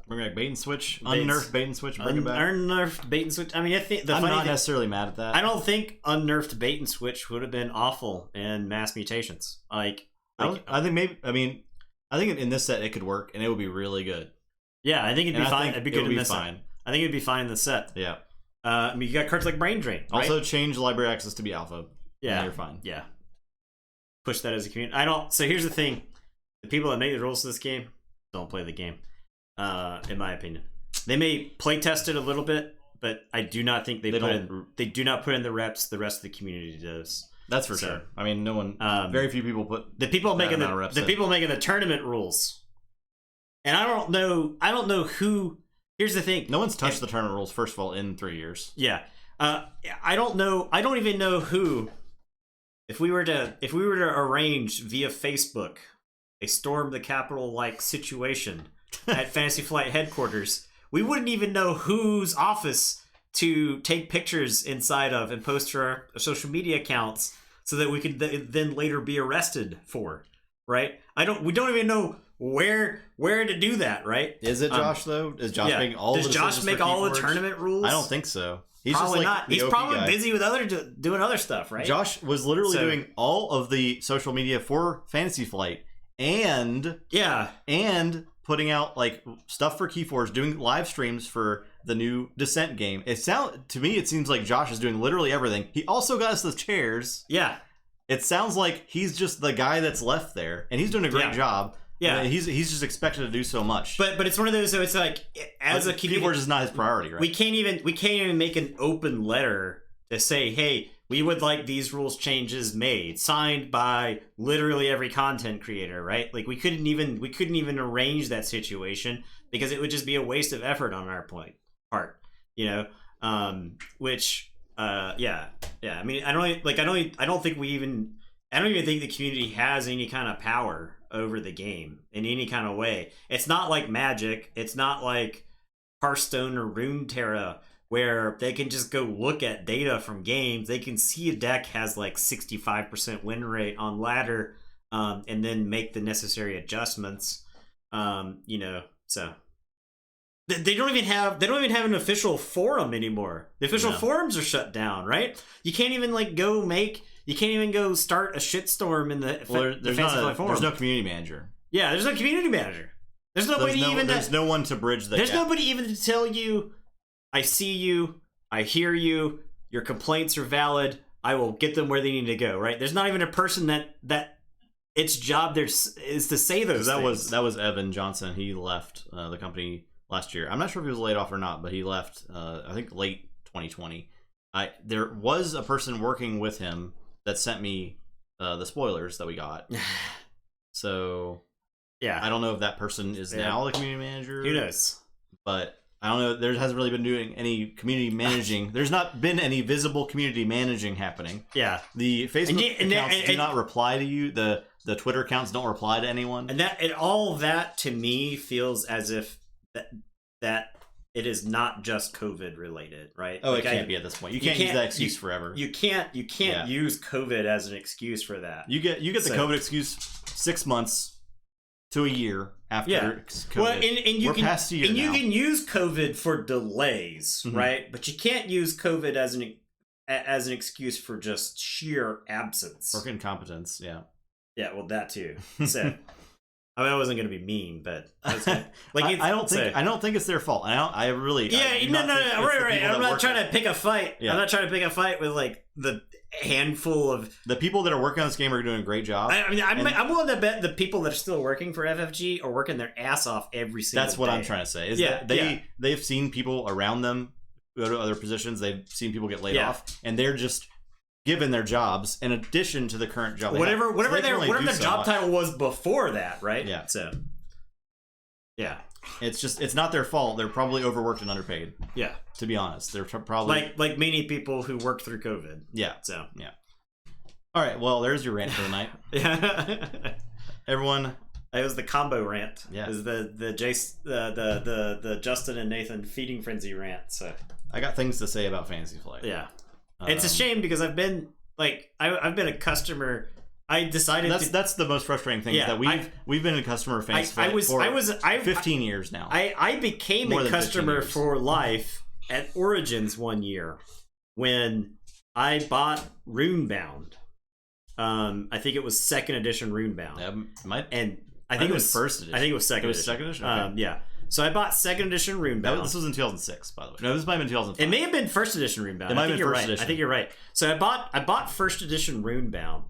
bring back bait and switch, unnerfed bait and switch, bring it back. Unnerfed bait and switch. I mean, I'm not necessarily mad at that. I don't think unnerfed bait and switch would have been awful in Mass Mutations. I think in this set it could work and it would be really good. Yeah, I think it'd be fine. It'd be good in this set. I think it'd be fine in the set. Yeah. I mean, you got cards like Brain Drain. Right? Also, change library access to be alpha. Yeah, you're fine. Yeah. Push that as a community. So here's the thing: the people that make the rules to this game don't play the game. In my opinion, they may play test it a little bit, but I do not think they do not put in the reps the rest of the community does. That's for sure. I mean, no one, very few people put the people making the tournament rules. And I don't know who. Here's the thing. No one's touched the tournament rules, first of all, in 3 years. Yeah. I don't even know who. If we were to arrange via Facebook a storm the Capitol like situation at Fantasy Flight headquarters, we wouldn't even know whose office to take pictures inside of and post to our social media accounts so that we could then later be arrested for, right? We don't even know where to do that, right? Is it Josh though? Is Josh making all? Does Josh make all the tournament rules? I don't think so. He's probably just like not. He's probably busy with doing other stuff, right? Josh was literally doing all of the social media for Fantasy Flight and putting out like stuff for Keyforge, doing live streams for the new Descent game. It seems like Josh is doing literally everything. He also got us the chairs. Yeah. It sounds like he's just the guy that's left there, and he's doing a great job. Yeah, he's just expected to do so much. But it's one of those. So it's like as a community, Keyforge is not his priority, right? We can't even make an open letter to say, hey, we would like these rules changes made, signed by literally every content creator, right? Like we couldn't even arrange that situation because it would just be a waste of effort on our part, you know. I mean, I don't even think the community has any kind of power over the game in any kind of way. It's not like Magic. It's not like Hearthstone or Runeterra where they can just go look at data from games. They can see a deck has like 65% win rate on ladder, and then make the necessary adjustments. So they don't even have an official forum anymore. The official forums are shut down, right? You can't even go start a shitstorm in the Fantasy forum. There's no community manager. Yeah, there's no community manager. There's no one to bridge the gap. There's nobody even to tell you, I see you, I hear you, your complaints are valid, I will get them where they need to go, right? There's not even a person that its job is to say those things. That was Evan Johnson. He left the company last year. I'm not sure if he was laid off or not, but he left, I think, late 2020. There was a person working with him that sent me the spoilers that we got. So, yeah, I don't know if that person is now the community manager. Who knows? But I don't know. There hasn't really been doing any community managing. There's not been any visible community managing happening. Yeah, the Facebook accounts do not reply to you. The Twitter accounts don't reply to anyone. And all that to me feels as if that it is not just COVID related, right? Oh, it can't be at this point. You can't use that excuse forever. You can't use COVID as an excuse for that. You get the COVID excuse 6 months to a year after COVID. Well, and we're past a year now. You can use COVID for delays, right? But you can't use COVID as an excuse for just sheer absence or incompetence. Yeah. Yeah, well, that too. So. I mean, I wasn't going to be mean, but I was gonna, I don't think it's their fault. I really right. I'm not trying to pick a fight. Yeah. I'm not trying to pick a fight with like the handful of the people that are working on this game are doing a great job. I'm willing to bet the people that are still working for FFG are working their ass off every single day. That's what I'm trying to say. That they've seen people around them go to other positions. They've seen people get laid off, and they're just given their jobs in addition to the current job. Whatever the job title was before that, right? Yeah. So, yeah. It's not their fault. They're probably overworked and underpaid. Yeah. To be honest, they're probably like many people who worked through COVID. Yeah. So, yeah. All right. Well, there's your rant for the night. Yeah. Everyone. It was the combo rant. Yeah. It was the Justin and Nathan feeding frenzy rant. So I got things to say about Fantasy Flight. Yeah. It's a shame because I've been I've been a customer. I decided that's the most frustrating thing is that we've been a customer of Fantasy Flight for 15 years now. I became a customer for life at Origins one year when I bought Runebound. I think it was second edition Runebound. I think it was first edition. I think it was second edition. Second edition? Okay. Yeah. So I bought second edition Runebound. This was in 2006, by the way. No, this might have been 2005. It may have been first edition Runebound. It might have been first edition. I think you're right. So I bought first edition Runebound,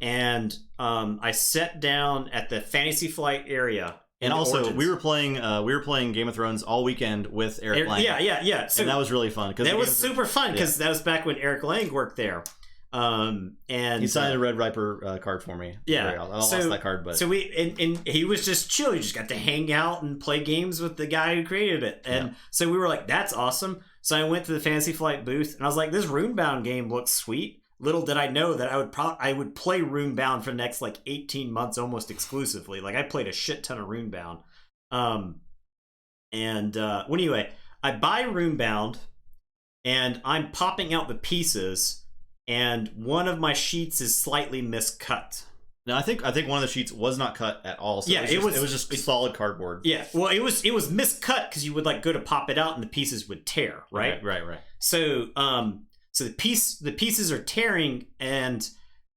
and I sat down at the Fantasy Flight area And also, Origins. we were playing Game of Thrones all weekend with Eric Lang. Yeah. So and that was really fun. That was super fun because that was back when Eric Lang worked there. And he signed a Red Viper card for me. Yeah, I lost that card, but so and he was just chill. You just got to hang out and play games with the guy who created it, and so we were like, "That's awesome." So I went to the Fantasy Flight booth, and I was like, "This Runebound game looks sweet." Little did I know that I would play Runebound for the next like 18 months almost exclusively. Like I played a shit ton of Runebound. Anyway, I buy Runebound, and I'm popping out the pieces. And one of my sheets is slightly miscut. No, I think one of the sheets was not cut at all. So it was just solid cardboard. Yeah, well, it was miscut because you would like go to pop it out and the pieces would tear, right? Right. So the pieces are tearing, and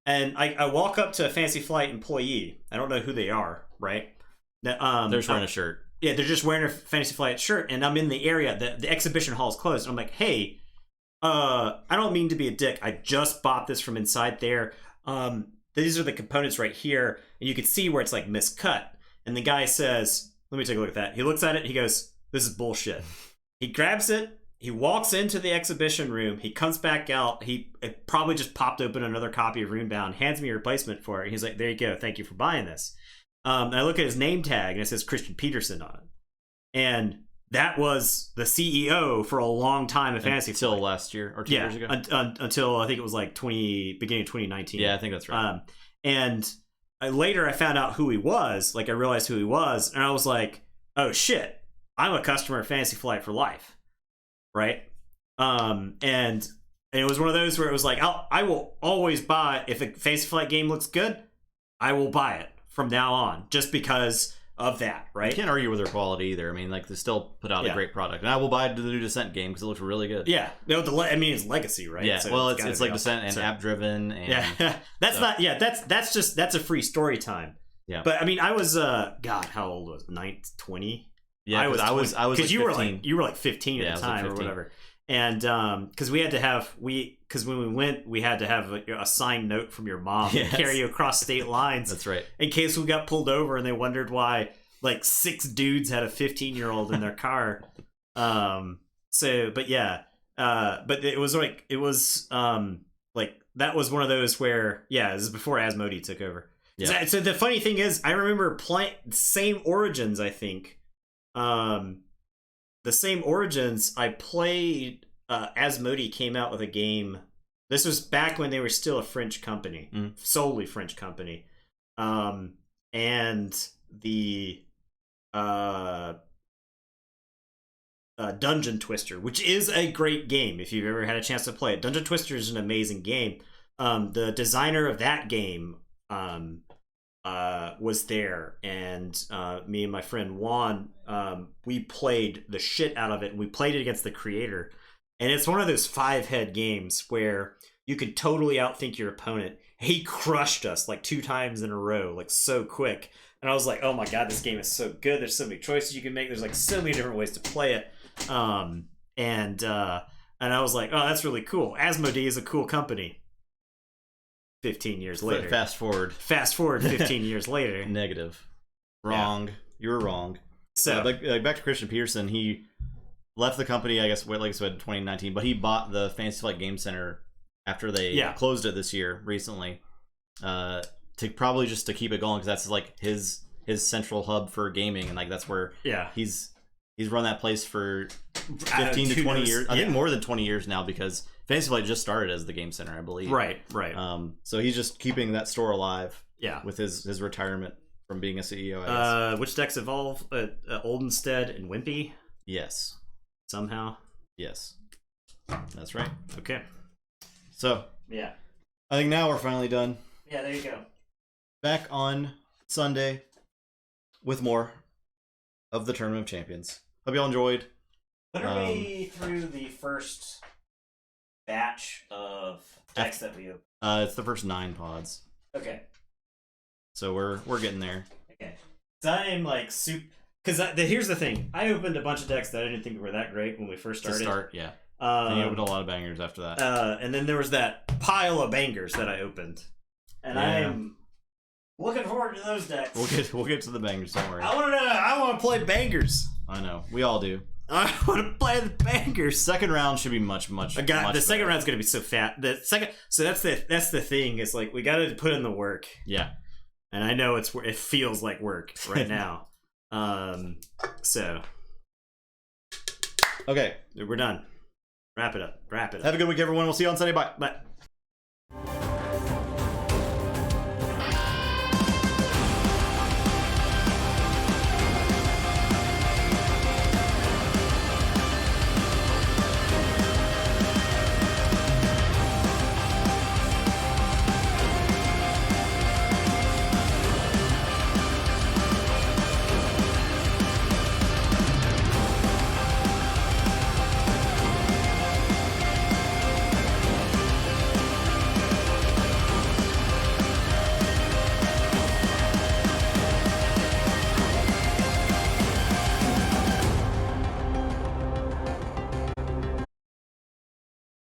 I walk up to a Fantasy Flight employee. I don't know who they are, right? They're just wearing a shirt. Yeah, they're just wearing a Fantasy Flight shirt, and I'm in the area. The exhibition hall is closed. And I'm like, hey. I don't mean to be a dick. I just bought this from inside there. These are the components right here, and you can see where it's like miscut. And the guy says, "Let me take a look at that." He looks at it. He goes, "This is bullshit." He grabs it. He walks into the exhibition room. He comes back out. He probably just popped open another copy of Runebound, hands me a replacement for it. He's like, "There you go. Thank you for buying this." I look at his name tag, and it says Christian Peterson on it. And that was the CEO for a long time at Fantasy Flight. Until last last year or 2 years ago. Until I think it was like beginning of 2019. Yeah, I think that's right. Later I found out who he was. Like I realized who he was, and I was like, "Oh shit, I'm a customer of Fantasy Flight for life," right? And it was one of those where it was like, I will always buy if a Fantasy Flight game looks good, I will buy it from now on, just because of that, right? You can't argue with their quality either. I mean, like they still put out a great product, and I will buy the new Descent game because it looks really good. Yeah, no, it's Legacy, right? Yeah, so it's like Descent and app driven. And that's a free story time. Yeah, but I mean, I was God, how old was 20? Yeah, I was because like you were like 15 at the time or whatever, and because when we went, we had to have a signed note from your mom to carry you across state lines. That's right. In case we got pulled over and they wondered why like 6 dudes had a 15-year-old in their car. But it was like that was one of those where this is before Asmodee took over. Yeah. So the funny thing is, I remember playing same Origins. I think the same Origins I played. Asmodee came out with a game. This was back when they were still a French company, solely French company, and the Dungeon Twister, which is a great game if you've ever had a chance to play it. Dungeon Twister is an amazing game. The designer of that game was there, and me and my friend Juan, we played the shit out of it, and we played it against the creator. And it's one of those 5-head games where you could totally outthink your opponent. He crushed us like 2 times in a row, like so quick. And I was like, oh my god, this game is so good. There's so many choices you can make. There's like so many different ways to play it. And I was like, oh, that's really cool. Asmodee is a cool company. 15 years later. Fast forward 15 years later. Negative. Wrong. Yeah. You were wrong. So back to Christian Peterson, he left the company, I guess, like I said, 2019, but he bought the Fantasy Flight Game Center after they closed it this year, recently, to probably just to keep it going, because that's like his central hub for gaming, and like that's where he's run that place for 15 to 20 years. I think more than 20 years now, because Fantasy Flight just started as the Game Center, I believe. Right. So he's just keeping that store alive. Yeah. With his retirement from being a CEO. I guess. Which decks evolve? Oldenstead and Wimpy. Yes. Somehow. Yes. That's right. Okay. So. Yeah. I think now we're finally done. Yeah. There you go. Back on Sunday with more of the Tournament of Champions. Hope y'all enjoyed. When are we through the first batch of decks that we opened? It's the first 9 pods. Okay. So we're getting there. Okay. So I'm like super. Because here's the thing. I opened a bunch of decks that I didn't think were that great when we first started. Yeah. And you opened a lot of bangers after that. And then there was that pile of bangers that I opened. And I'm Looking forward to those decks. We'll get to the bangers. Don't worry. I want to play bangers. I know. We all do. I want to play the bangers. Second round should be much. The second round's gonna be so fat. So that's the thing. Is like we got to put in the work. Yeah. And I know it feels like work right now. So. Okay, we're done. Wrap it up. Have a good week, everyone. We'll see you on Sunday. Bye. Bye.